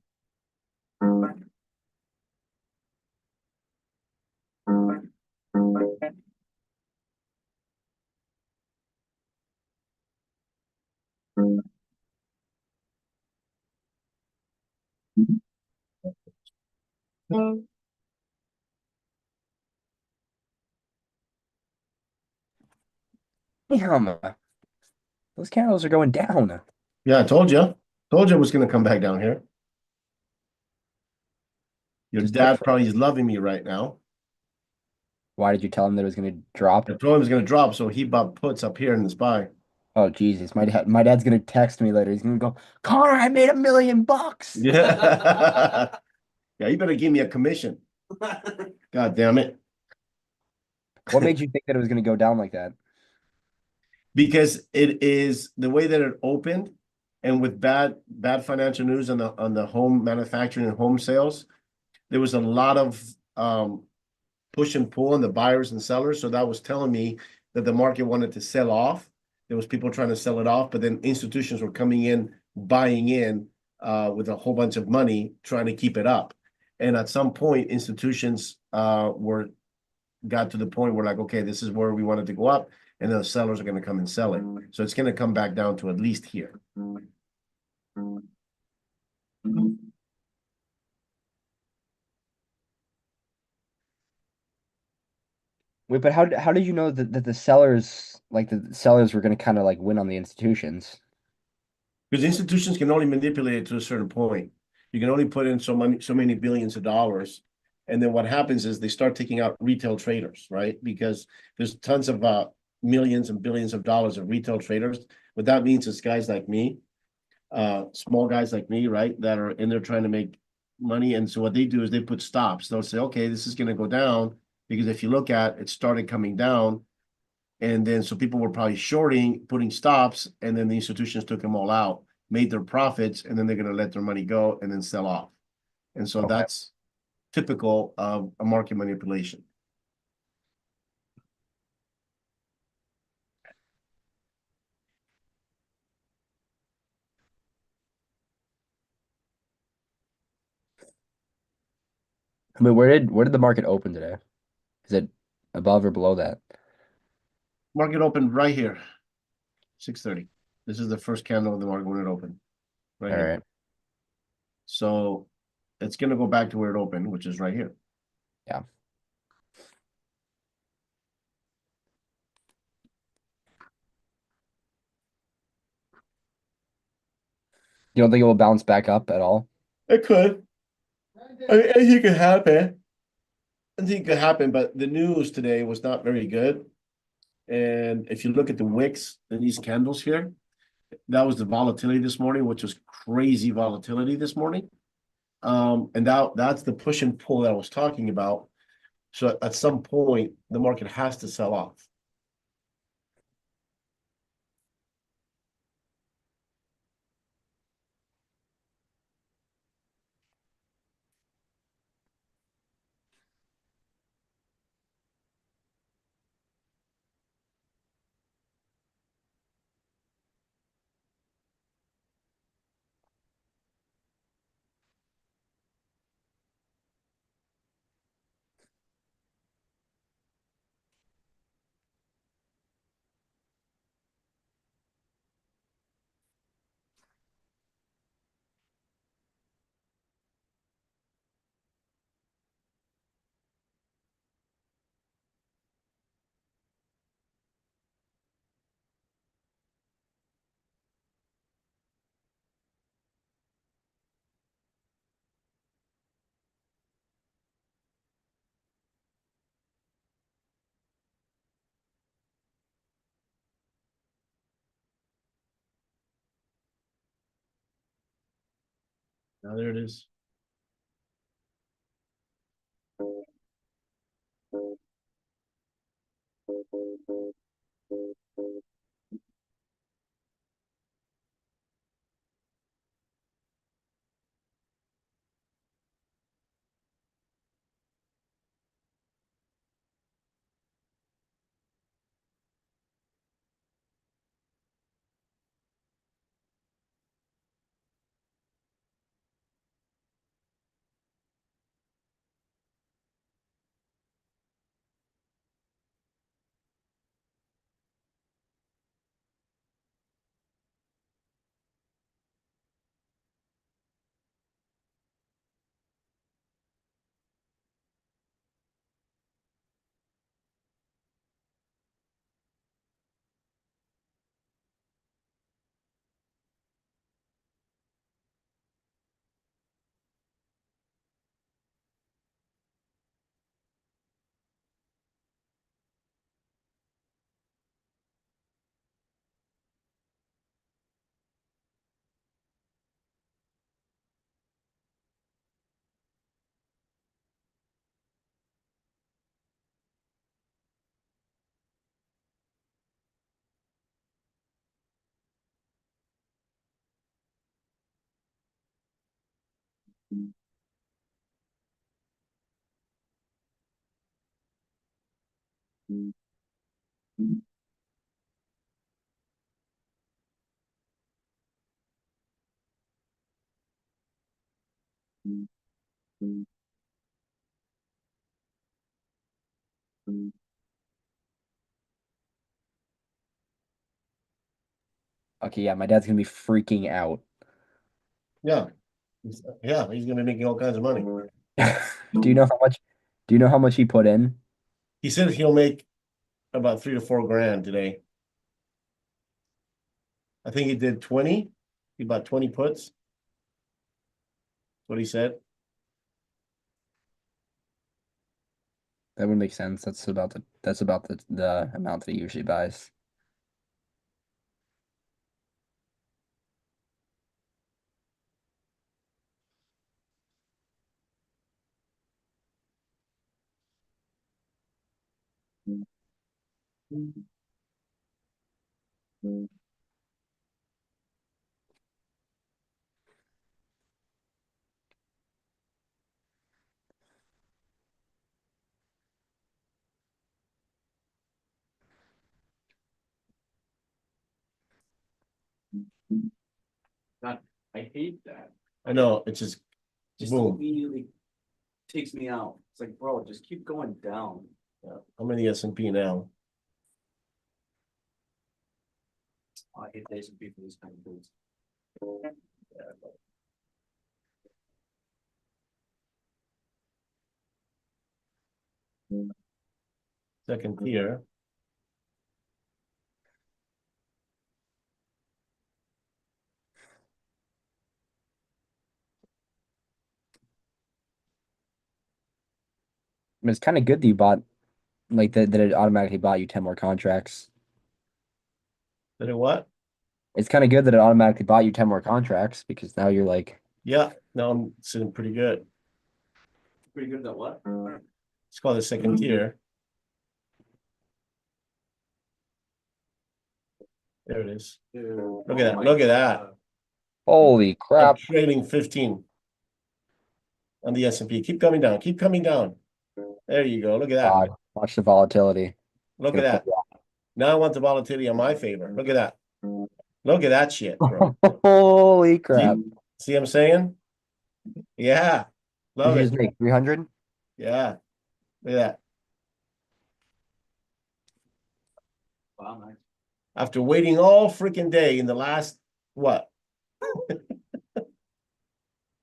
S4: those candles are going down.
S1: Yeah, I told you. Told you it was gonna come back down here. Your
S4: Just
S1: dad probably is loving me right now.
S4: Why did you tell him that it was going to drop?
S1: I told him it was gonna drop, so he bought puts up here in the SPY.
S4: Oh Jesus, my dad's gonna text me later. He's gonna go, Connor, I made $1 million.
S1: Yeah. Yeah, you better give me a commission. God damn it.
S4: What made you think that it was gonna go down like that?
S1: Because it is the way that it opened, and with bad financial news on the home manufacturing and home sales, there was a lot of push and pull on the buyers and sellers. So that was telling me that the market wanted to sell off. There was people trying to sell it off, but then institutions were coming in, buying in with a whole bunch of money, trying to keep it up. And at some point, institutions got to the point where like, okay, this is where we wanted to go up, and then the sellers are going to come and sell it. So it's going to come back down to at least here.
S4: Wait, but how did you know that the sellers were gonna kind of like win on the institutions?
S1: Because institutions can only manipulate it to a certain point. You can only put in so many billions of dollars. And then what happens is they start taking out retail traders, right? Because there's tons of millions and billions of dollars of retail traders. What that means is guys like me, small guys like me, right, that are in there trying to make money. And so what they do is they put stops. They'll say, okay, this is going to go down because if you look at it started coming down. And then so people were probably shorting, putting stops, and then the institutions took them all out, made their profits, and then they're going to let their money go and then sell off. And so that's typical of a market manipulation.
S4: I mean, where did the market open today? Is it above or below that?
S1: Market opened right here, 6:30. This is the first candle of the market when it opened, right
S4: All
S1: here.
S4: right.
S1: So it's going to go back to where it opened, which is right here.
S4: Yeah. You don't think it will bounce back up at all?
S1: It could. I think it could happen. I think it could happen, but the news today was not very good. And if you look at the wicks and these candles here, that was the volatility this morning, which was crazy volatility this morning. And that's the push and pull that I was talking about. So at some point, the market has to sell off. Now there it is.
S4: Okay, yeah, my dad's gonna be freaking out.
S1: Yeah. Yeah, he's gonna be making all kinds of money.
S4: Do you know how much? Do you know how much he put in?
S1: He said he'll make about 3 to 4 grand today. I think he did 20. He bought 20 puts. What he said.
S4: That would make sense. That's about the amount that he usually buys.
S2: God, I hate that.
S1: I know, it's just
S2: Just
S1: boom.
S2: immediately takes me out. It's like, bro, just keep going down.
S1: Yeah. How many S&P now?
S2: I hate the S&P for these kind of things.
S1: Second tier.
S4: I mean, it's kind of good that you bought, like that it automatically bought you 10 more contracts.
S1: Did it what?
S4: It's kind of good that it automatically bought you 10 more contracts because now you're like,
S1: Yeah, now I'm sitting pretty good.
S2: Pretty good at what?
S1: It's called the second tier. There it is. Look at that. Look at that.
S4: holy
S1: I'm
S4: crap.
S1: trading 15 on the S&P. Keep coming down. Keep coming down. There you go. Look at that.
S4: God, watch the volatility.
S1: Look
S4: It's
S1: at
S4: gonna
S1: that. Now I want the volatility on my favor. Look at that. Look at that shit, bro.
S4: Holy crap.
S1: See what I'm saying? Yeah.
S4: Did
S1: Love
S4: you
S1: it.
S4: just make 300?
S1: Yeah. Look at that.
S2: Wow, nice.
S1: After waiting all freaking day in the last, what?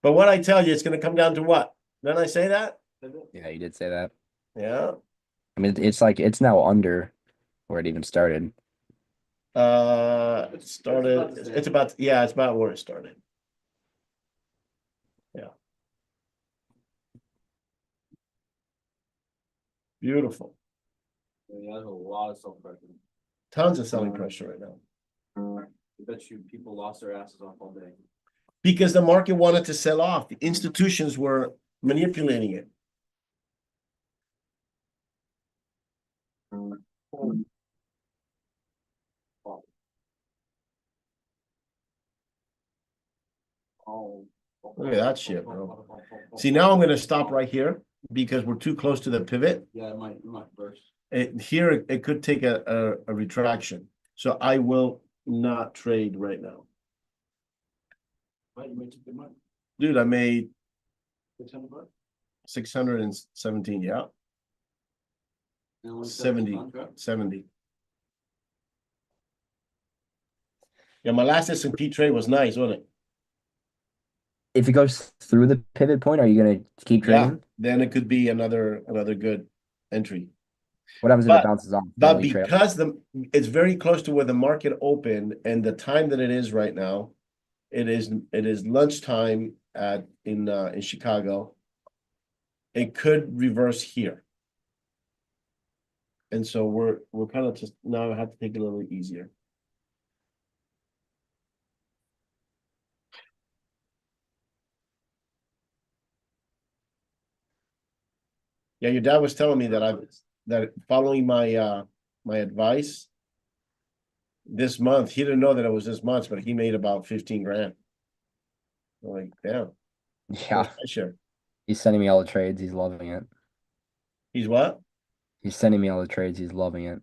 S1: But what I tell you, it's going to come down to what? Didn't I say that?
S4: Yeah, you did say that.
S1: Yeah.
S4: I mean, it's like it's now under where it even started.
S1: It started, it's about, yeah, it's about where it started. Yeah. Beautiful.
S2: Yeah, there's a lot of self-pressure.
S1: Tons of selling pressure right now.
S2: I bet you people lost their asses off all day.
S1: Because the market wanted to sell off. The institutions were manipulating it. Look at that shit, bro. See, now I'm gonna stop right here because we're too close to the pivot.
S2: Yeah, it might burst.
S1: Here, it could take a retraction. So I will not trade right now.
S2: Why you made good money?
S1: Dude, I made
S2: $600.
S1: 617, yeah,
S2: And what's that
S1: 70,
S2: contract?
S1: 70. Yeah, my last S&P trade was nice, wasn't it?
S4: If it goes through the pivot point, are you gonna keep
S1: Yeah,
S4: trading?
S1: then it could be another good entry.
S4: What happens if
S1: But-
S4: it bounces off?
S1: But
S4: Only trade-
S1: because it's very close to where the market opened and the time that it is right now, it is lunchtime in Chicago. It could reverse here. And so we're kind of just now I have to take it a little easier. Yeah, your dad was telling me that following my advice this month, he didn't know that it was this month, but he made about 15 grand. I'm like, damn,
S4: Yeah,
S1: where's my share?
S4: he's sending me all the trades. He's loving it.
S1: He's what?
S4: He's sending me all the trades. He's loving it.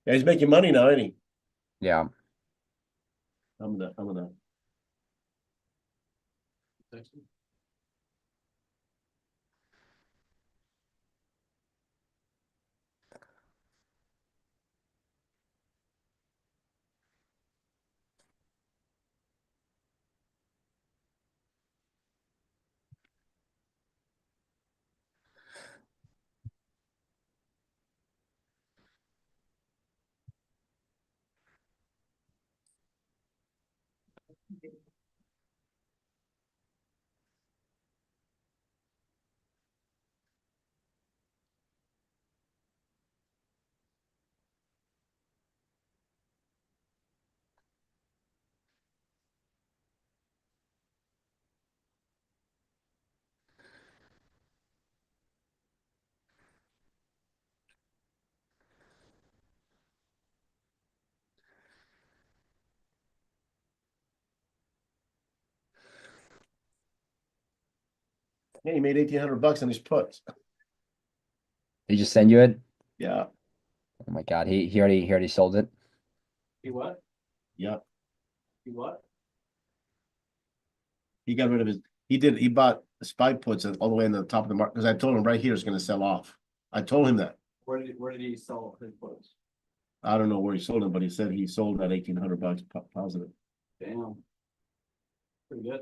S1: Yeah, he's making money now, ain't he?
S4: Yeah.
S1: I'm gonna. Yeah, he made $1,800 on his puts.
S4: Did he just send you it?
S1: Yeah,
S4: Oh my God, he already sold it.
S2: He what?
S1: yeah.
S2: He what?
S1: He got rid of his. He bought SPY puts all the way in the top of the market because I told him right here it's going to sell off. I told him that.
S2: Where did he sell his books?
S1: I don't know where he sold them, but he said he sold at $1,800 positive.
S2: Damn. Pretty good.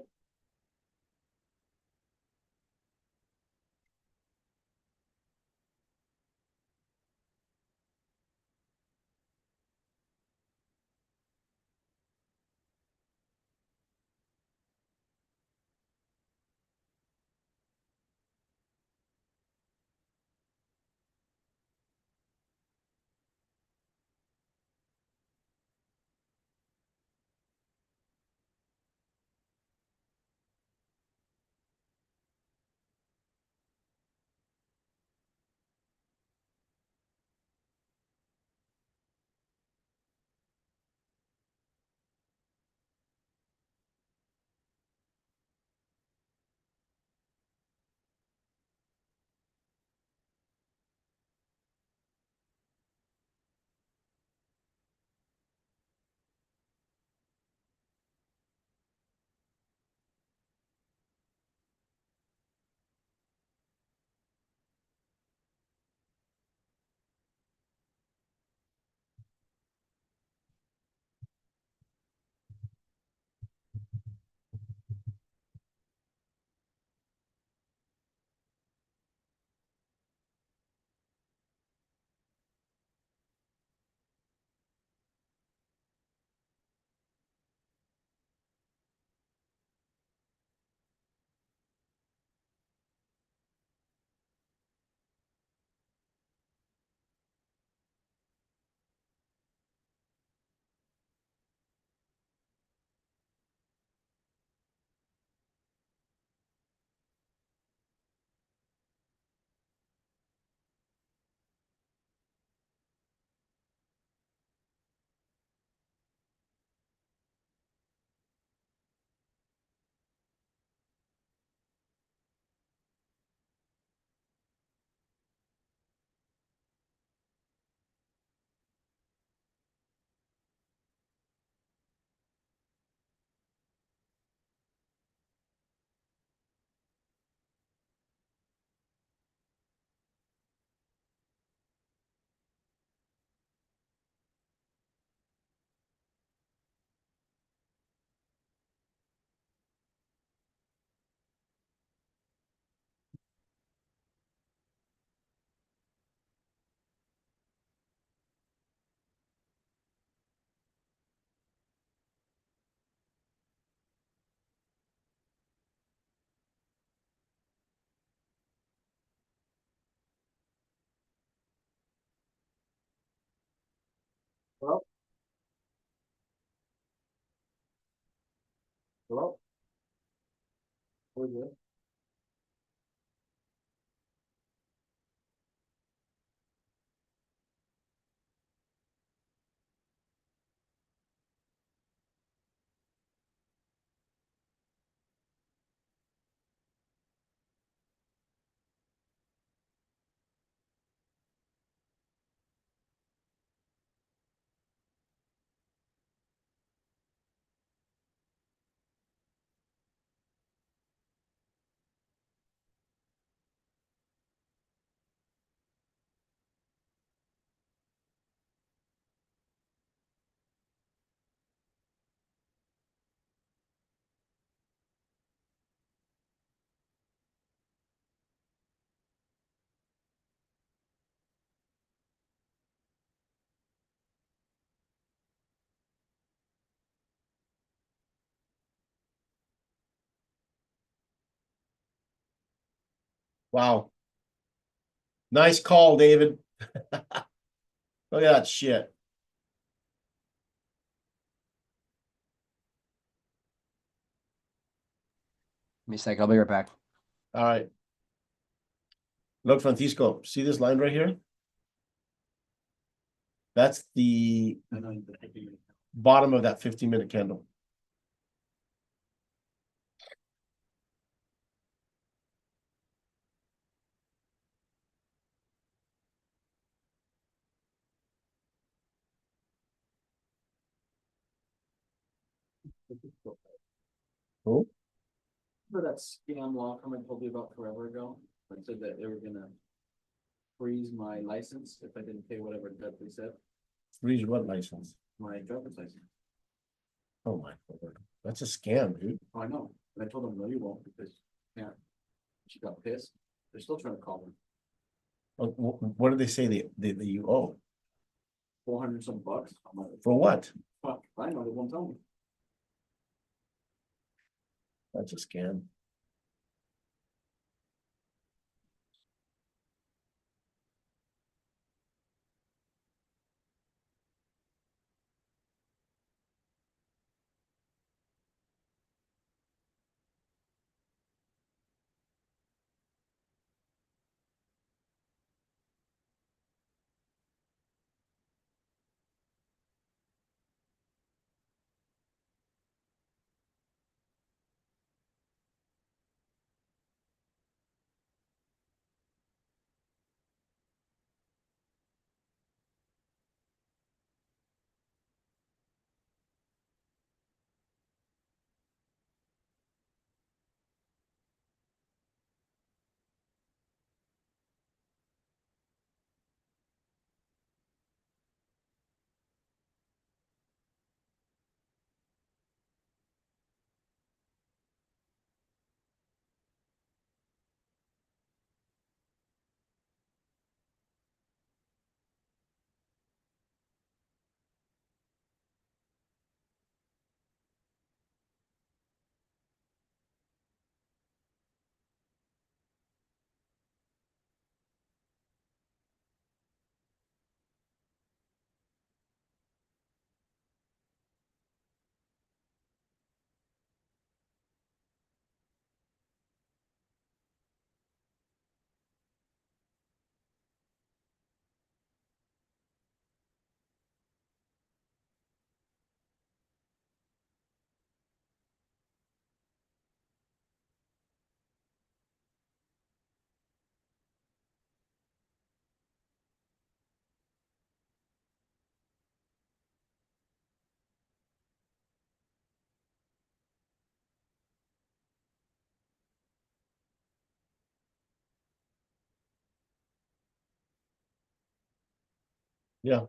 S2: Hello? Hello? Who's it?
S1: Wow. Nice call, David. Look at that shit.
S4: Give me a sec. I'll be right back.
S1: All right. Look, Francisco, see this line right here? That's the bottom of that 15-minute candle. Oh,
S2: Remember that scam law firm I told you about forever ago? That said that they were gonna freeze my license if I didn't pay whatever debt they said,
S1: freeze what license?
S2: my driver's license.
S1: Oh my Lord. That's a scam, dude.
S2: Oh, I know, and I told them, no, you won't, because, yeah. She got pissed. They're still trying to call me.
S1: What did they say that you owe?
S2: 400 some bucks. I'm like,
S1: For what?
S2: fuck, I know, they won't tell me.
S1: That's a scam. Yeah.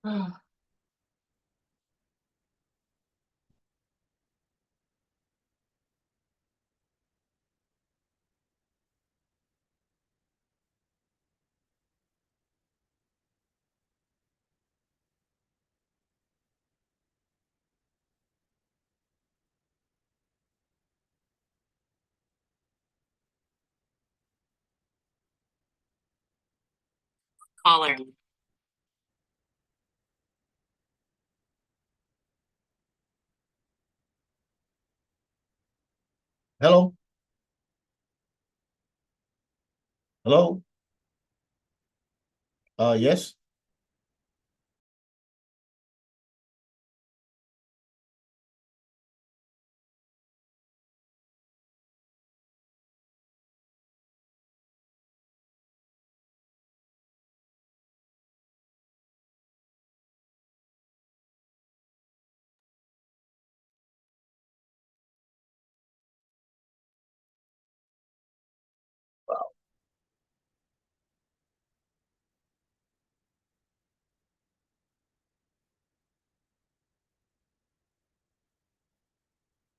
S13: Caller.
S1: Hello? Hello? Yes?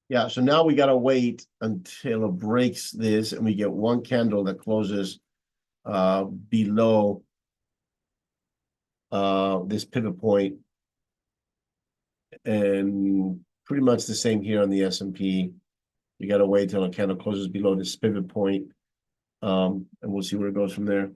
S1: Yeah, so now we gotta wait until it breaks this and we get one candle that closes below this pivot point. And pretty much the same here on the S&P. You gotta wait till a candle closes below this pivot point. And we'll see where it goes from there.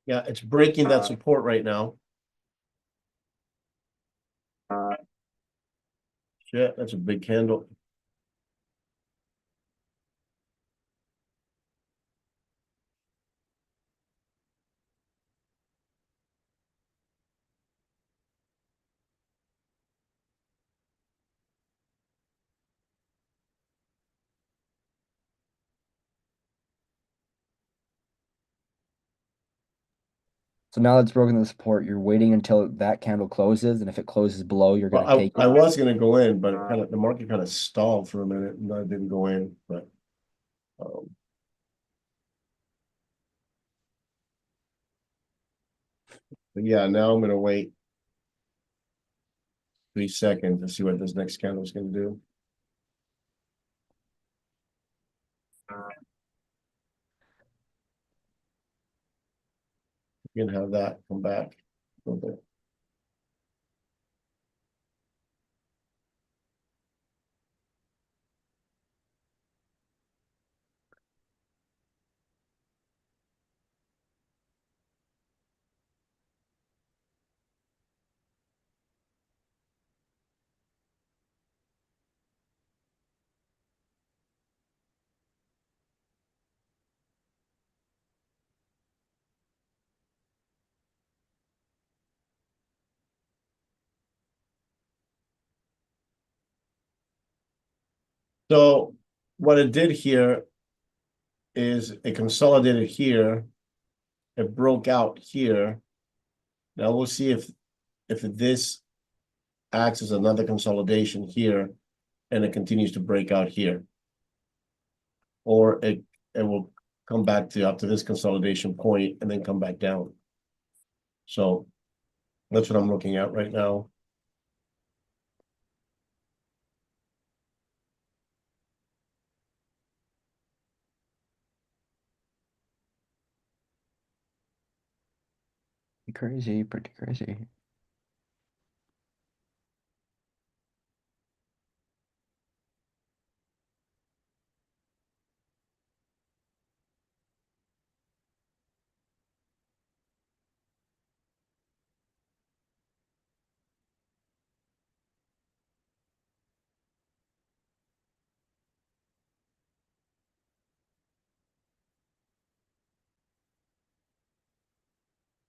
S1: Yeah, it's breaking that support right now. Shit, that's a big candle.
S4: So now that's broken the support, you're waiting until that candle closes, and if it closes below, you're gonna
S1: Well,
S4: take
S1: I
S4: it.
S1: was gonna go in, but the market kind of stalled for a minute and I didn't go in, but. Um, but yeah, now I'm gonna wait 3 seconds to see what this next candle is gonna do. You can have that come back a little bit. So what it did here is it consolidated here. It broke out here. Now we'll see if this acts as another consolidation here and it continues to break out here. Or it will come back to up to this consolidation point and then come back down. So that's what I'm looking at right now.
S4: Crazy, pretty crazy.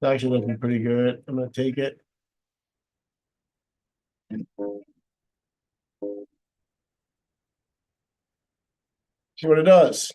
S1: It's actually looking pretty good. I'm gonna take it. See what it does.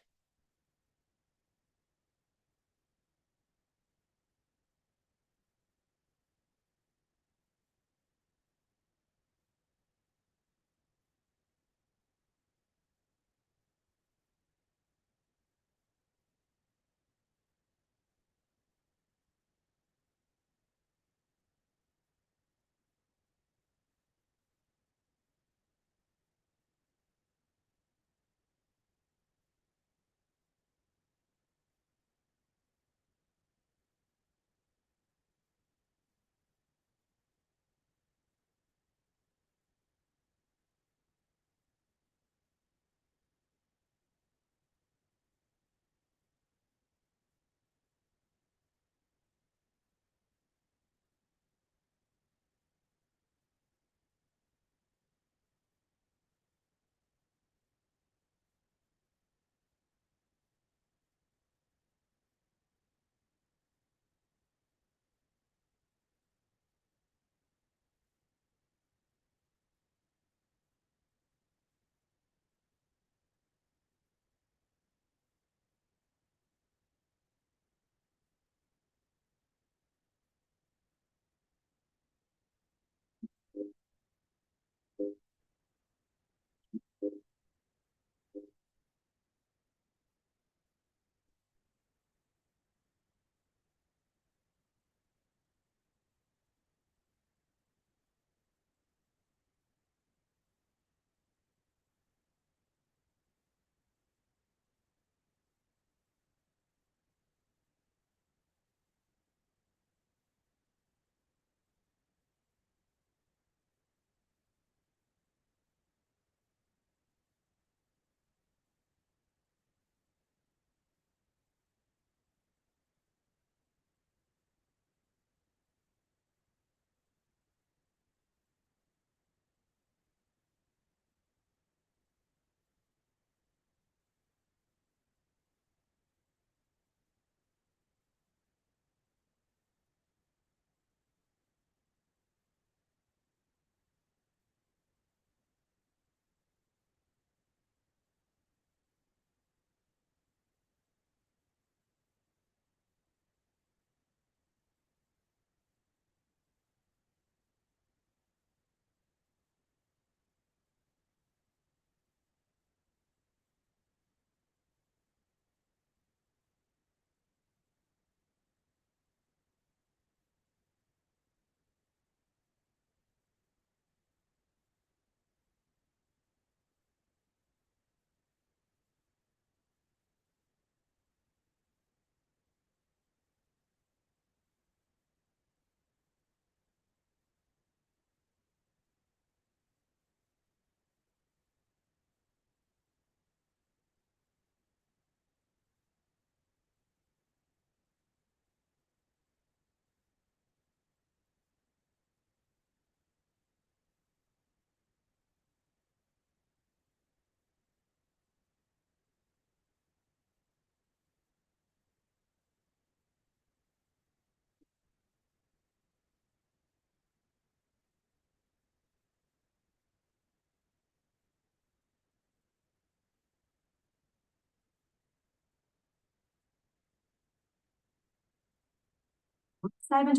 S13: Simon.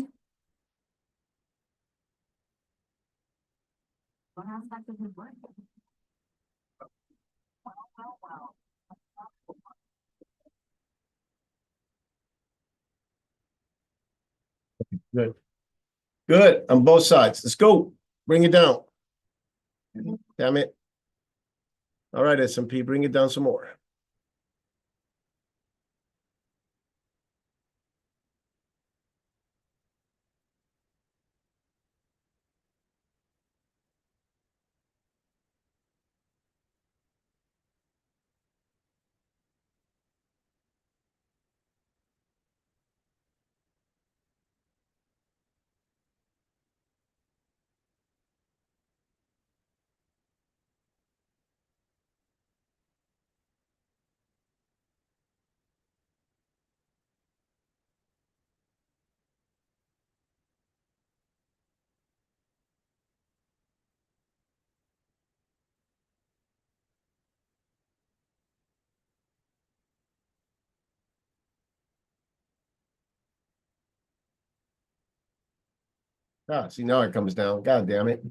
S13: What aspect of his work?
S1: Good. Good, on both sides. Let's go. Bring it down. Damn it. All right, S&P, bring it down some more. Ah, see, now it comes down. God damn it.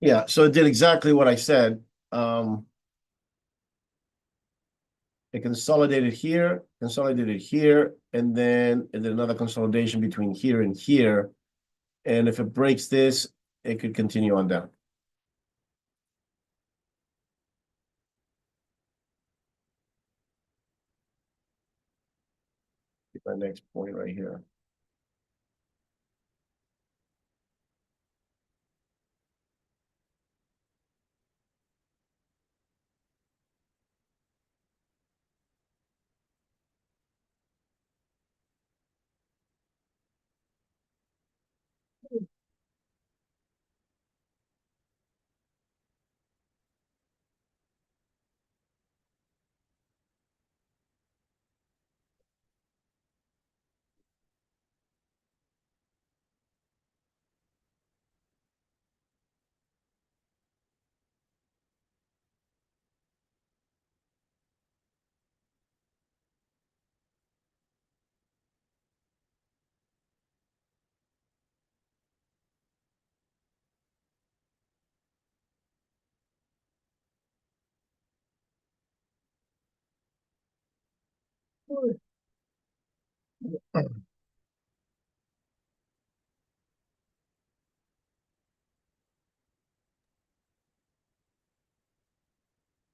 S1: Yeah, so it did exactly what I said. It consolidated here, and then it did another consolidation between here and here. And if it breaks this, it could continue on down. Get my next point right here.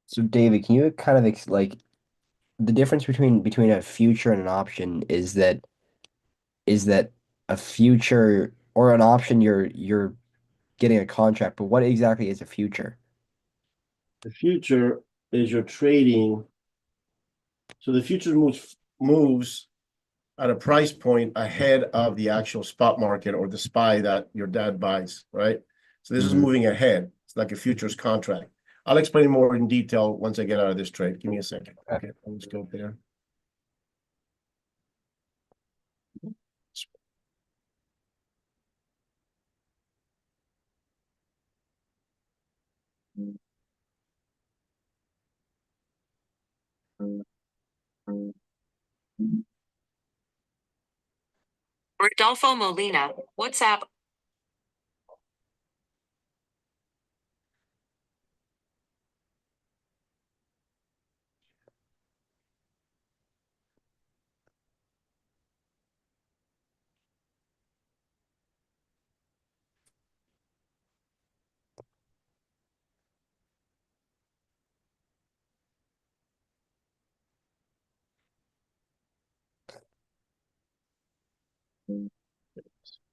S4: So David, can you kind of like the difference between a future and an option is that a future or an option you're getting a contract, but what exactly is a future?
S1: The future is you're trading. So the future moves at a price point ahead of the actual spot market or the SPY that your dad buys, right? So this is
S4: Mhm.
S1: moving ahead. It's like a futures contract. I'll explain more in detail once I get out of this trade. Give me a second. Okay, let's go there.
S13: Rodolfo Molina, WhatsApp.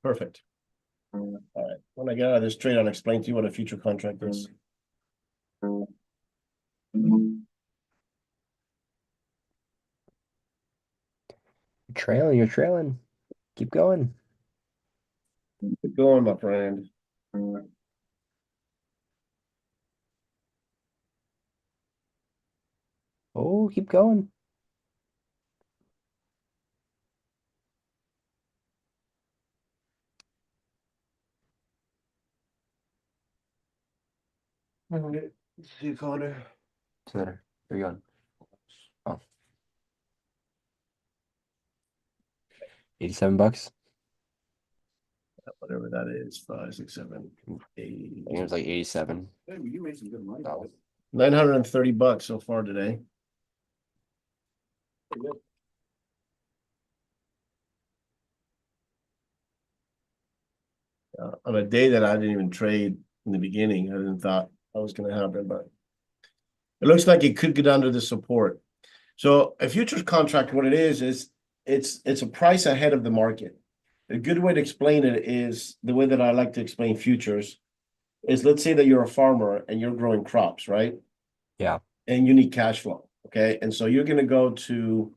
S1: Perfect. All right. When I get out of this trade, I'll explain to you what a future contract is.
S4: You're trailing. Keep going.
S1: Keep going, my friend.
S4: Oh, keep going.
S1: See, Connor.
S4: There you go. Oh. $87.
S1: Whatever that is, 5, 6, 7, 8.
S4: I think it was like 87.
S8: Hey, you made some good money.
S1: $930 so far today. On a day that I didn't even trade in the beginning, I didn't thought that was going to happen, but it looks like it could get under the support. So a futures contract, what it is it's a price ahead of the market. A good way to explain it is the way that I like to explain futures is, let's say that you're a farmer and you're growing crops, right?
S4: Yeah.
S1: And you need cash flow. Okay. And so you're going to go to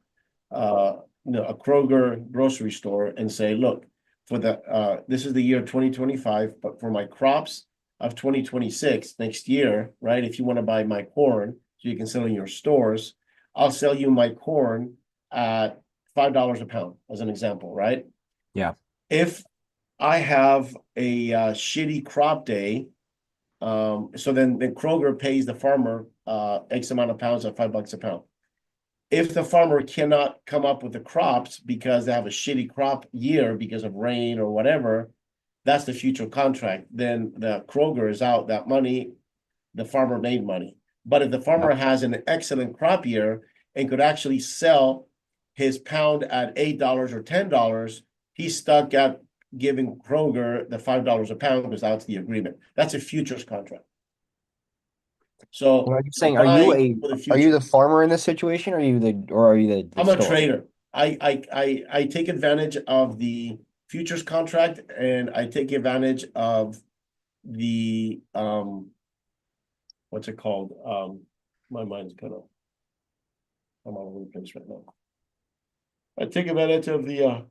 S1: a Kroger grocery store and say, look, for this is the year 2025, but for my crops of 2026 next year, right? If you want to buy my corn so you can sell in your stores, I'll sell you my corn at $5 a pound, as an example, right?
S4: Yeah.
S1: If I have a shitty crop day, so then Kroger pays the farmer X amount of pounds at $5 a pound. If the farmer cannot come up with the crops because they have a shitty crop year because of rain or whatever, that's the future contract. Then the Kroger is out that money, the farmer made money. But if the farmer has an excellent crop year and could actually sell his pound at $8 or $10, he's stuck at giving Kroger the $5 a pound because that's the agreement. That's a futures contract. So
S4: Well, are you saying,
S1: buying for the
S4: are you
S1: future.
S4: the farmer in this situation, or are you the
S1: I'm a
S4: store?
S1: trader. I take advantage of the futures contract and I take advantage of the what's it called? My mind's kind of, I'm all over the place right now. I take advantage of the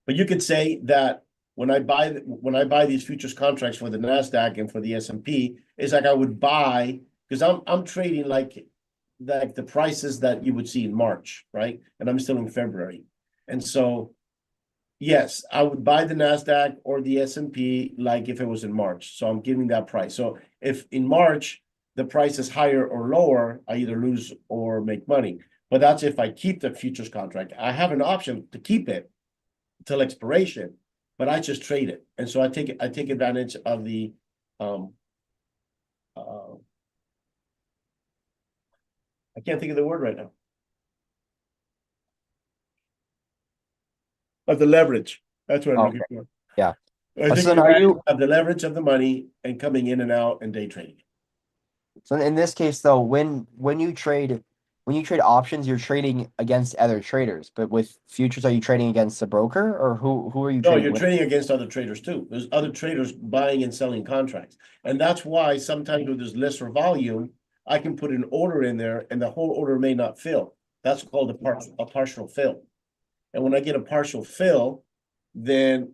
S1: but you could say that when I buy these futures contracts for the NASDAQ and for the S&P, it's like I would buy, because I'm trading like the prices that you would see in March, right? And I'm still in February. And so yes, I would buy the NASDAQ or the S&P like if it was in March. So I'm giving that price. So if in March the price is higher or lower, I either lose or make money. But that's if I keep the futures contract. I have an option to keep it till expiration, but I just trade it. And so I take advantage of the I can't think of the word right now. Of the leverage. That's what I'm looking for.
S4: Yeah.
S1: I think
S4: So
S1: you
S4: are
S1: guys
S4: you-
S1: have the leverage of the money and coming in and out and day trading.
S4: So in this case, though, when you trade options, you're trading against other traders. But with futures, are you trading against a broker, or who are you
S1: No,
S4: trading
S1: you're
S4: with?
S1: trading against other traders too. There's other traders buying and selling contracts. And that's why sometimes when there's lesser volume, I can put an order in there and the whole order may not fill. That's called a partial fill. And when I get a partial fill, then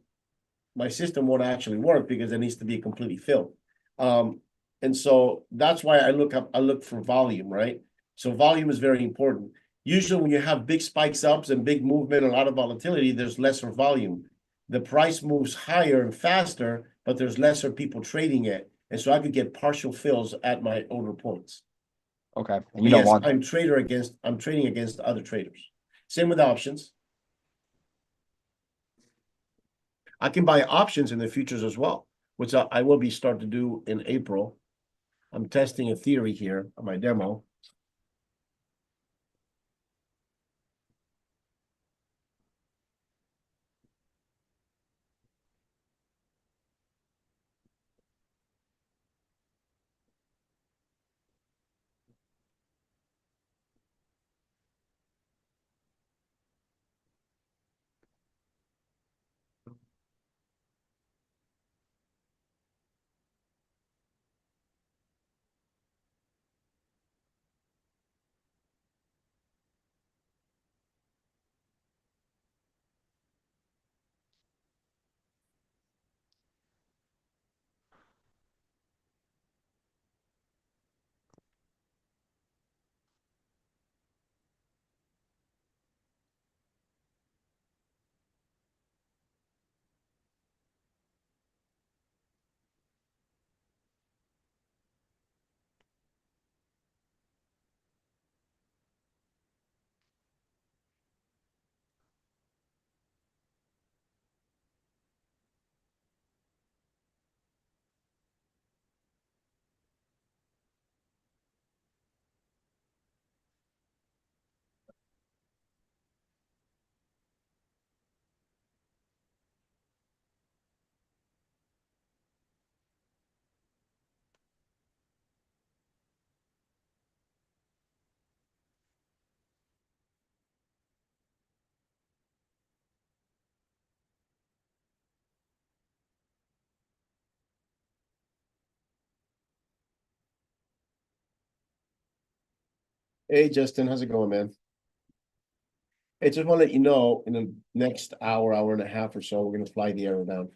S1: my system won't actually work because it needs to be completely filled. And so that's why I look for volume, right? So volume is very important. Usually when you have big spikes ups and big movement, a lot of volatility, there's lesser volume. The price moves higher and faster, but there's lesser people trading it. And so I could get partial fills at my order points.
S4: Okay, and you don't want.
S1: I'm trading against other traders. Same with options. I can buy options in the futures as well, which I will be starting to do in April. I'm testing a theory here on my demo. Hey, Justin, how's it going, man? Hey, just want to let you know, in the next hour and a half or so, we're going to fly the arrow down.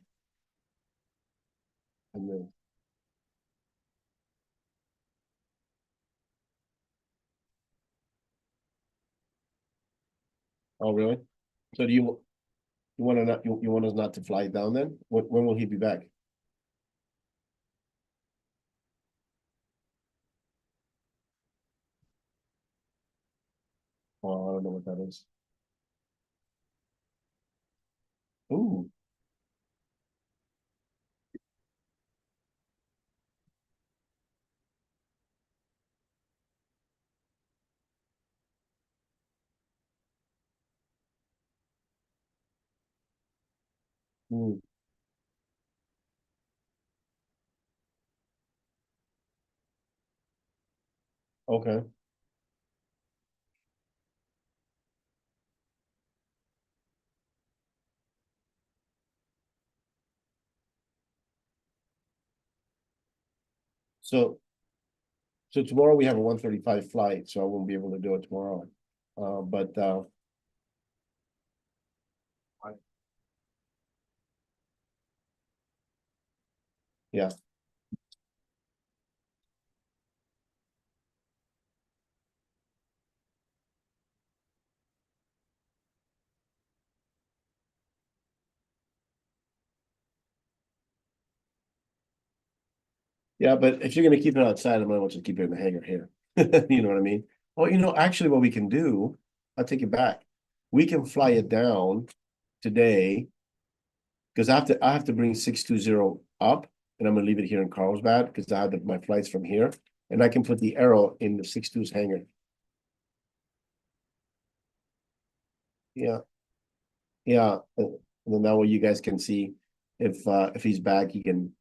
S1: And then, oh, really? So do you want to not, you want us not to fly it down then? When will he be back? Oh, I don't know what that is. Ooh. Hmm. Okay. So tomorrow we have a 1:35 flight, so I won't be able to do it tomorrow. But yeah. Yeah, but if you're gonna keep it outside, I might want you to keep it in the hangar here. You know what I mean? Well, actually what we can do, I'll take it back. We can fly it down today. Because I have to bring 620 up and I'm gonna leave it here in Carlsbad because I have my flights from here. And I can put the arrow in the 62's hangar. Yeah. Yeah. And then that way you guys can see if he's back, he can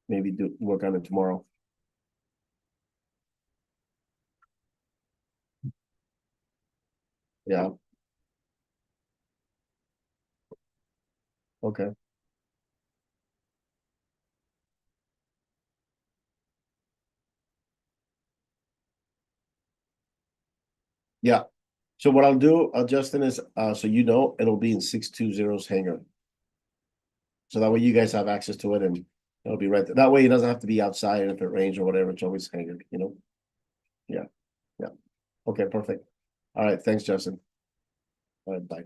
S1: maybe work on it tomorrow. Yeah. Okay. Yeah. So what I'll do, Justin, is so you know it'll be in 620's hangar. So that way you guys have access to it and it'll be right there. That way it doesn't have to be outside, and if it rains or whatever, it's always hangar, you know? Yeah. Yeah. Okay, perfect. All right, thanks, Justin. All right, bye.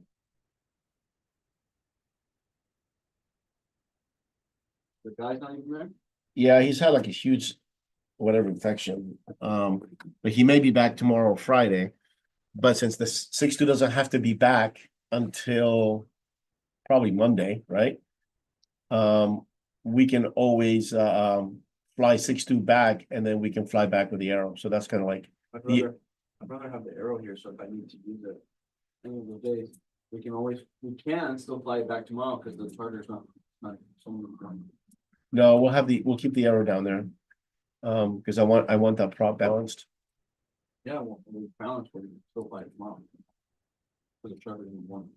S2: The guy's not even there?
S1: Yeah, he's had like a huge whatever infection. But he may be back tomorrow or Friday. But since the 6-2 doesn't have to be back until probably Monday, right? We can always fly 6-2 back, and then we can fly back with the arrow. So that's kind of like
S2: I'd rather have the arrow here, so if I need to use it any of the days, we can still fly it back tomorrow, because the charter's not someone.
S1: no, we'll keep the arrow down there. Because I want that prop balanced.
S2: Yeah, well, we balance, we can still fly it tomorrow. For the charter in one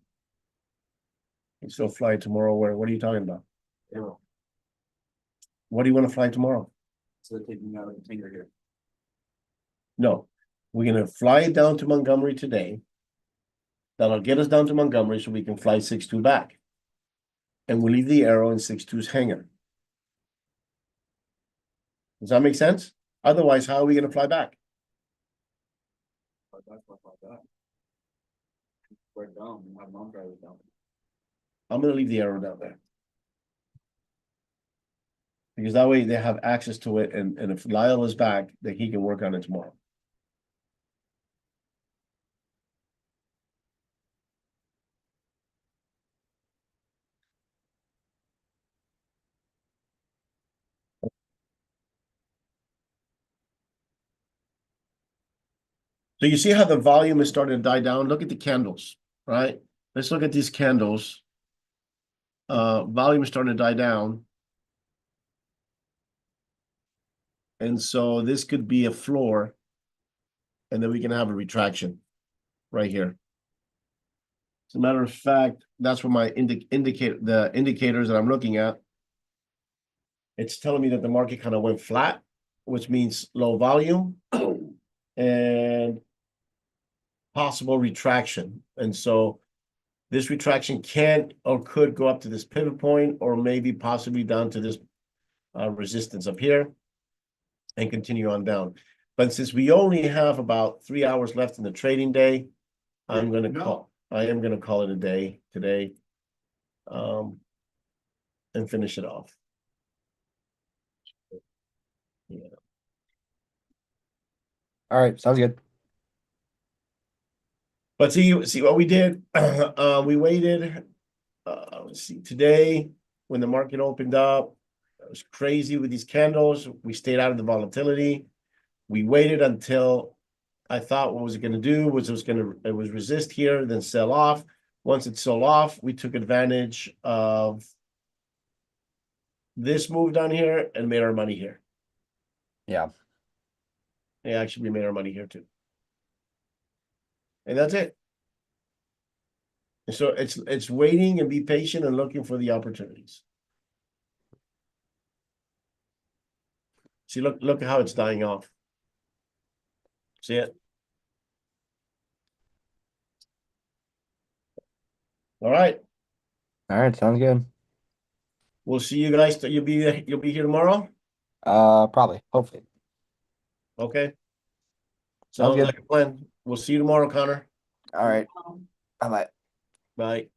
S1: You still fly tomorrow. What are you talking about?
S2: arrow,
S1: What do you want to fly tomorrow?
S2: so they're taking me out of the finger here.
S1: No, we're gonna fly it down to Montgomery today. That'll get us down to Montgomery so we can fly 6-2 back. And we'll leave the arrow in 6-2's hangar. Does that make sense? Otherwise, how are we gonna fly back?
S2: Like that. Right down, and have mom drive it down.
S1: I'm gonna leave the arrow down there. Because that way they have access to it, and if Lyle is back, then he can work on it tomorrow. So you see how the volume is starting to die down? Look at the candles, right? Let's look at these candles. Volume is starting to die down. And so this could be a floor. And then we can have a retraction right here. As a matter of fact, that's what my the indicators that I'm looking at. It's telling me that the market kind of went flat, which means low volume and possible retraction. And so this retraction can or could go up to this pivot point, or maybe possibly down to this resistance up here and continue on down. But since we only have about 3 hours left in the trading day, I am going to call it a day today, and finish it off. Yeah.
S4: All right, sounds good.
S1: But see what we did. We waited. Let's see, today when the market opened up, it was crazy with these candles. We stayed out of the volatility. We waited until I thought what was it going to do was it was resist here, then sell off. Once it sold off, we took advantage of this move down here and made our money here.
S4: Yeah.
S1: Yeah, actually, we made our money here too. And that's it. So it's waiting and be patient and looking for the opportunities. See, look how it's dying off. See it? All right.
S4: All right, sounds good.
S1: We'll see you guys. You'll be here tomorrow?
S4: Probably, hopefully.
S1: Okay.
S4: Sounds
S1: Sounds
S4: good.
S1: like a plan. We'll see you tomorrow, Connor.
S4: All right. Bye-bye.
S1: Bye.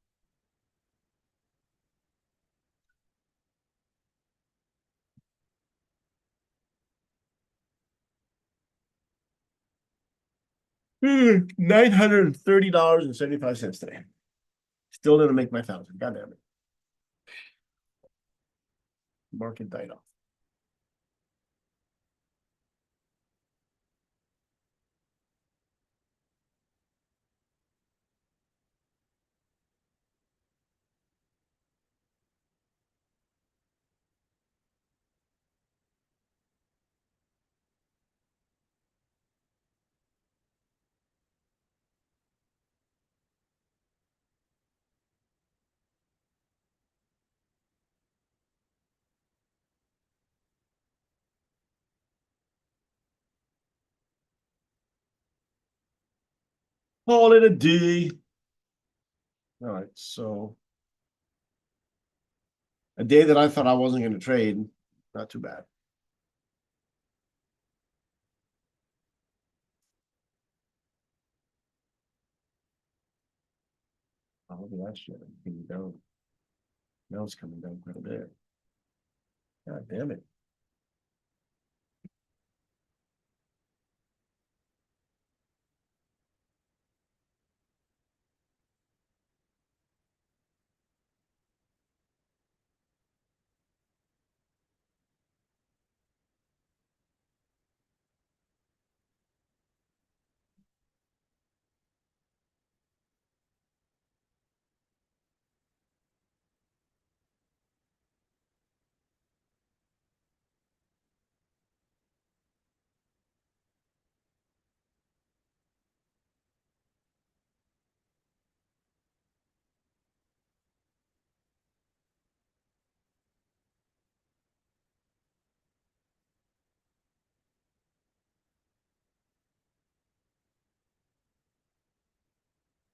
S1: $930.75 today. Still didn't make my 1,000. God damn it. Market died off. Call it a day. All right, so a day that I thought I wasn't going to trade, not too bad. Oh, look at that shit. Coming down. Now it's coming down quite a bit. God damn it.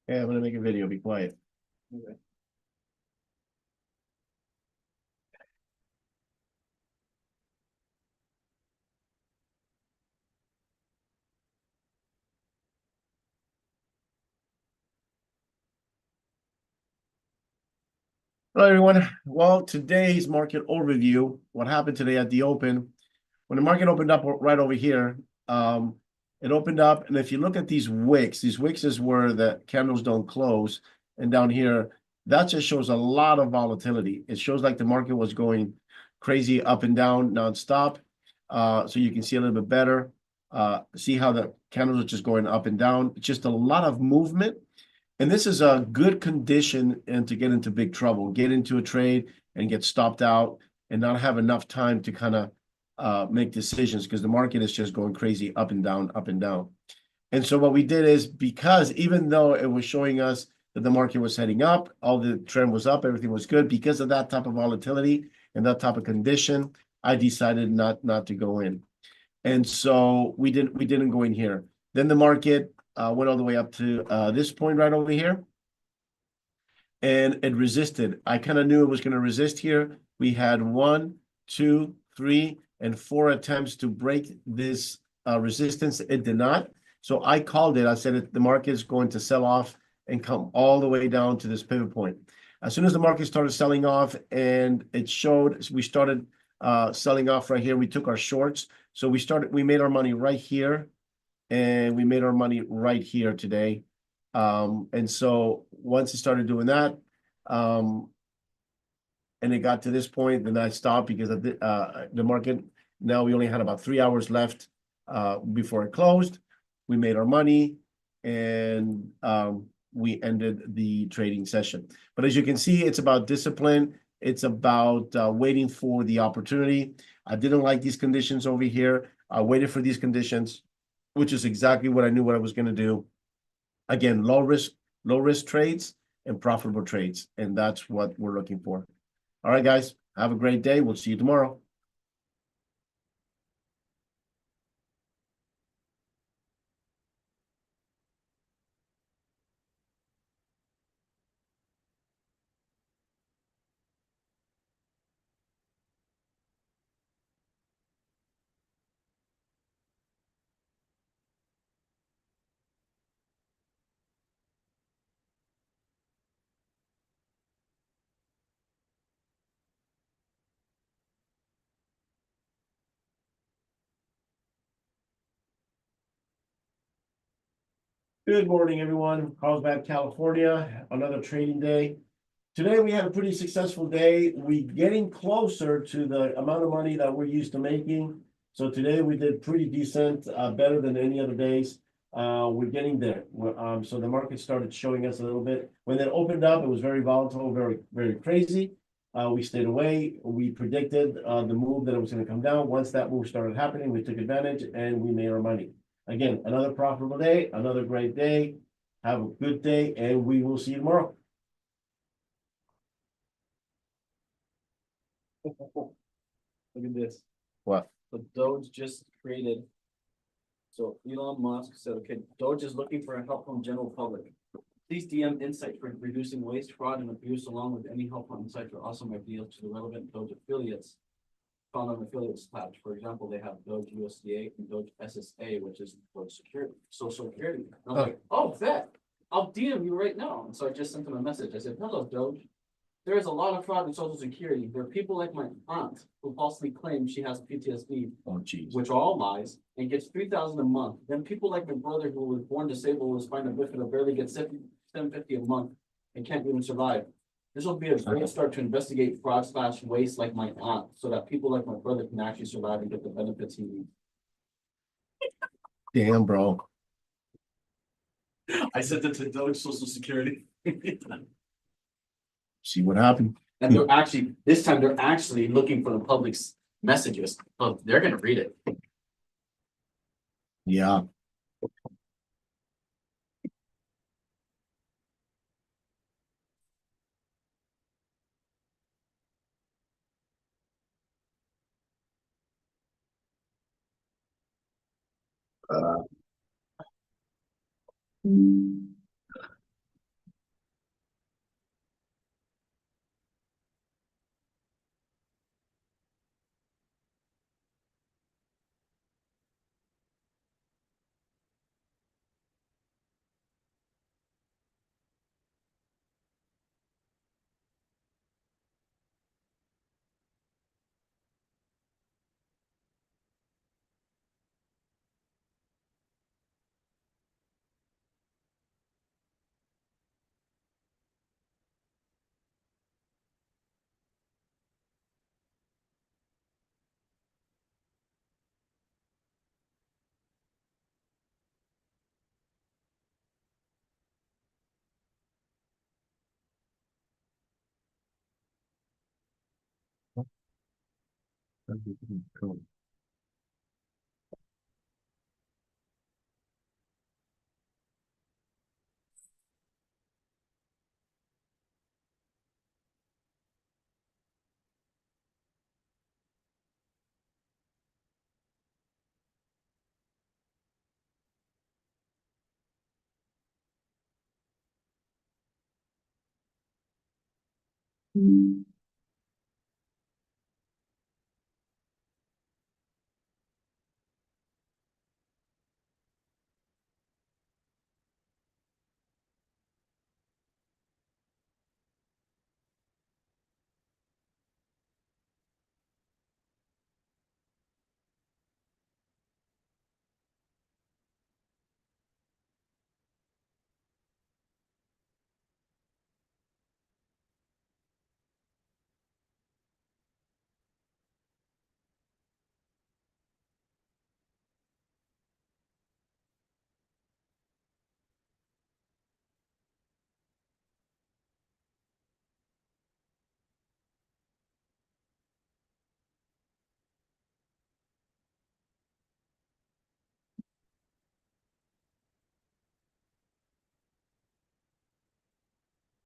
S1: Yeah, I'm gonna make a video. Be quiet.
S2: Okay.
S1: Hello, everyone. Well, today's market overview. What happened today at the open? When the market opened up right over here, it opened up, and if you look at these wicks is where the candles don't close, and down here, that just shows a lot of volatility. It shows like the market was going crazy up and down nonstop. So you can see a little bit better. See how the candles are just going up and down. Just a lot of movement. And this is a good condition and to get into big trouble, get into a trade and get stopped out and not have enough time to kind of make decisions because the market is just going crazy up and down, up and down. And so what we did is, because even though it was showing us that the market was heading up, all the trend was up, everything was good, because of that type of volatility and that type of condition, I decided not to go in. And so we didn't go in here. Then the market went all the way up to this point right over here. And it resisted. I kind of knew it was going to resist here. We had 1, 2, 3, and 4 attempts to break this resistance. It did not. So I called it. I said the market is going to sell off and come all the way down to this pivot point. As soon as the market started selling off and it showed, we started selling off right here. We took our shorts. So we made our money right here, and we made our money right here today. And so once it started doing that, and it got to this point, then I stopped because of the market. Now we only had about 3 hours left before it closed. We made our money, and we ended the trading session. But as you can see, it's about discipline. It's about waiting for the opportunity. I didn't like these conditions over here. I waited for these conditions, which is exactly what I knew what I was going to do. Again, low risk trades and profitable trades. And that's what we're looking for. All right, guys, have a great day. We'll see you tomorrow. Good morning, everyone. Carlsbad, California. Another trading day. Today we had a pretty successful day. We getting closer to the amount of money that we're used to making. So today we did pretty decent, better than any other days. We're getting there. So the market started showing us a little bit. When it opened up, it was very volatile, very, very crazy. We stayed away. We predicted the move that it was going to come down. Once that move started happening, we took advantage and we made our money. Again, another profitable day, another great day. Have a good day, and we will see you tomorrow.
S2: Look at this.
S1: What?
S2: The Doge just created So Elon Musk said, okay, Doge is looking for help from general public. Please DM insights for reducing waste, fraud, and abuse, along with any helpful insights or awesome ideas to the relevant Doge affiliates. Found on affiliates tab. For example, they have Doge USDA and Doge SSA, which is Doge Security, Social Security. And I was like, oh, that, I'll DM you right now. And so I just sent him a message. I said, hello, Doge. There is a lot of fraud in Social Security. There are people like my aunt who falsely claims she has PTSD,
S1: Oh, geez.
S2: which are all lies, and gets 3,000 a month. Then people like my brother who was born disabled with spina bifida barely gets 750 a month and can't even survive. This will be a great start to investigate fraud / waste like my aunt, so that people like my brother can actually survive and get the benefits he needs.
S1: Damn, bro.
S2: I sent it to Doge Social Security.
S1: See what happened.
S2: And they're actually, this time they're actually looking for the public's messages, but they're gonna read it.
S1: Yeah. Cool.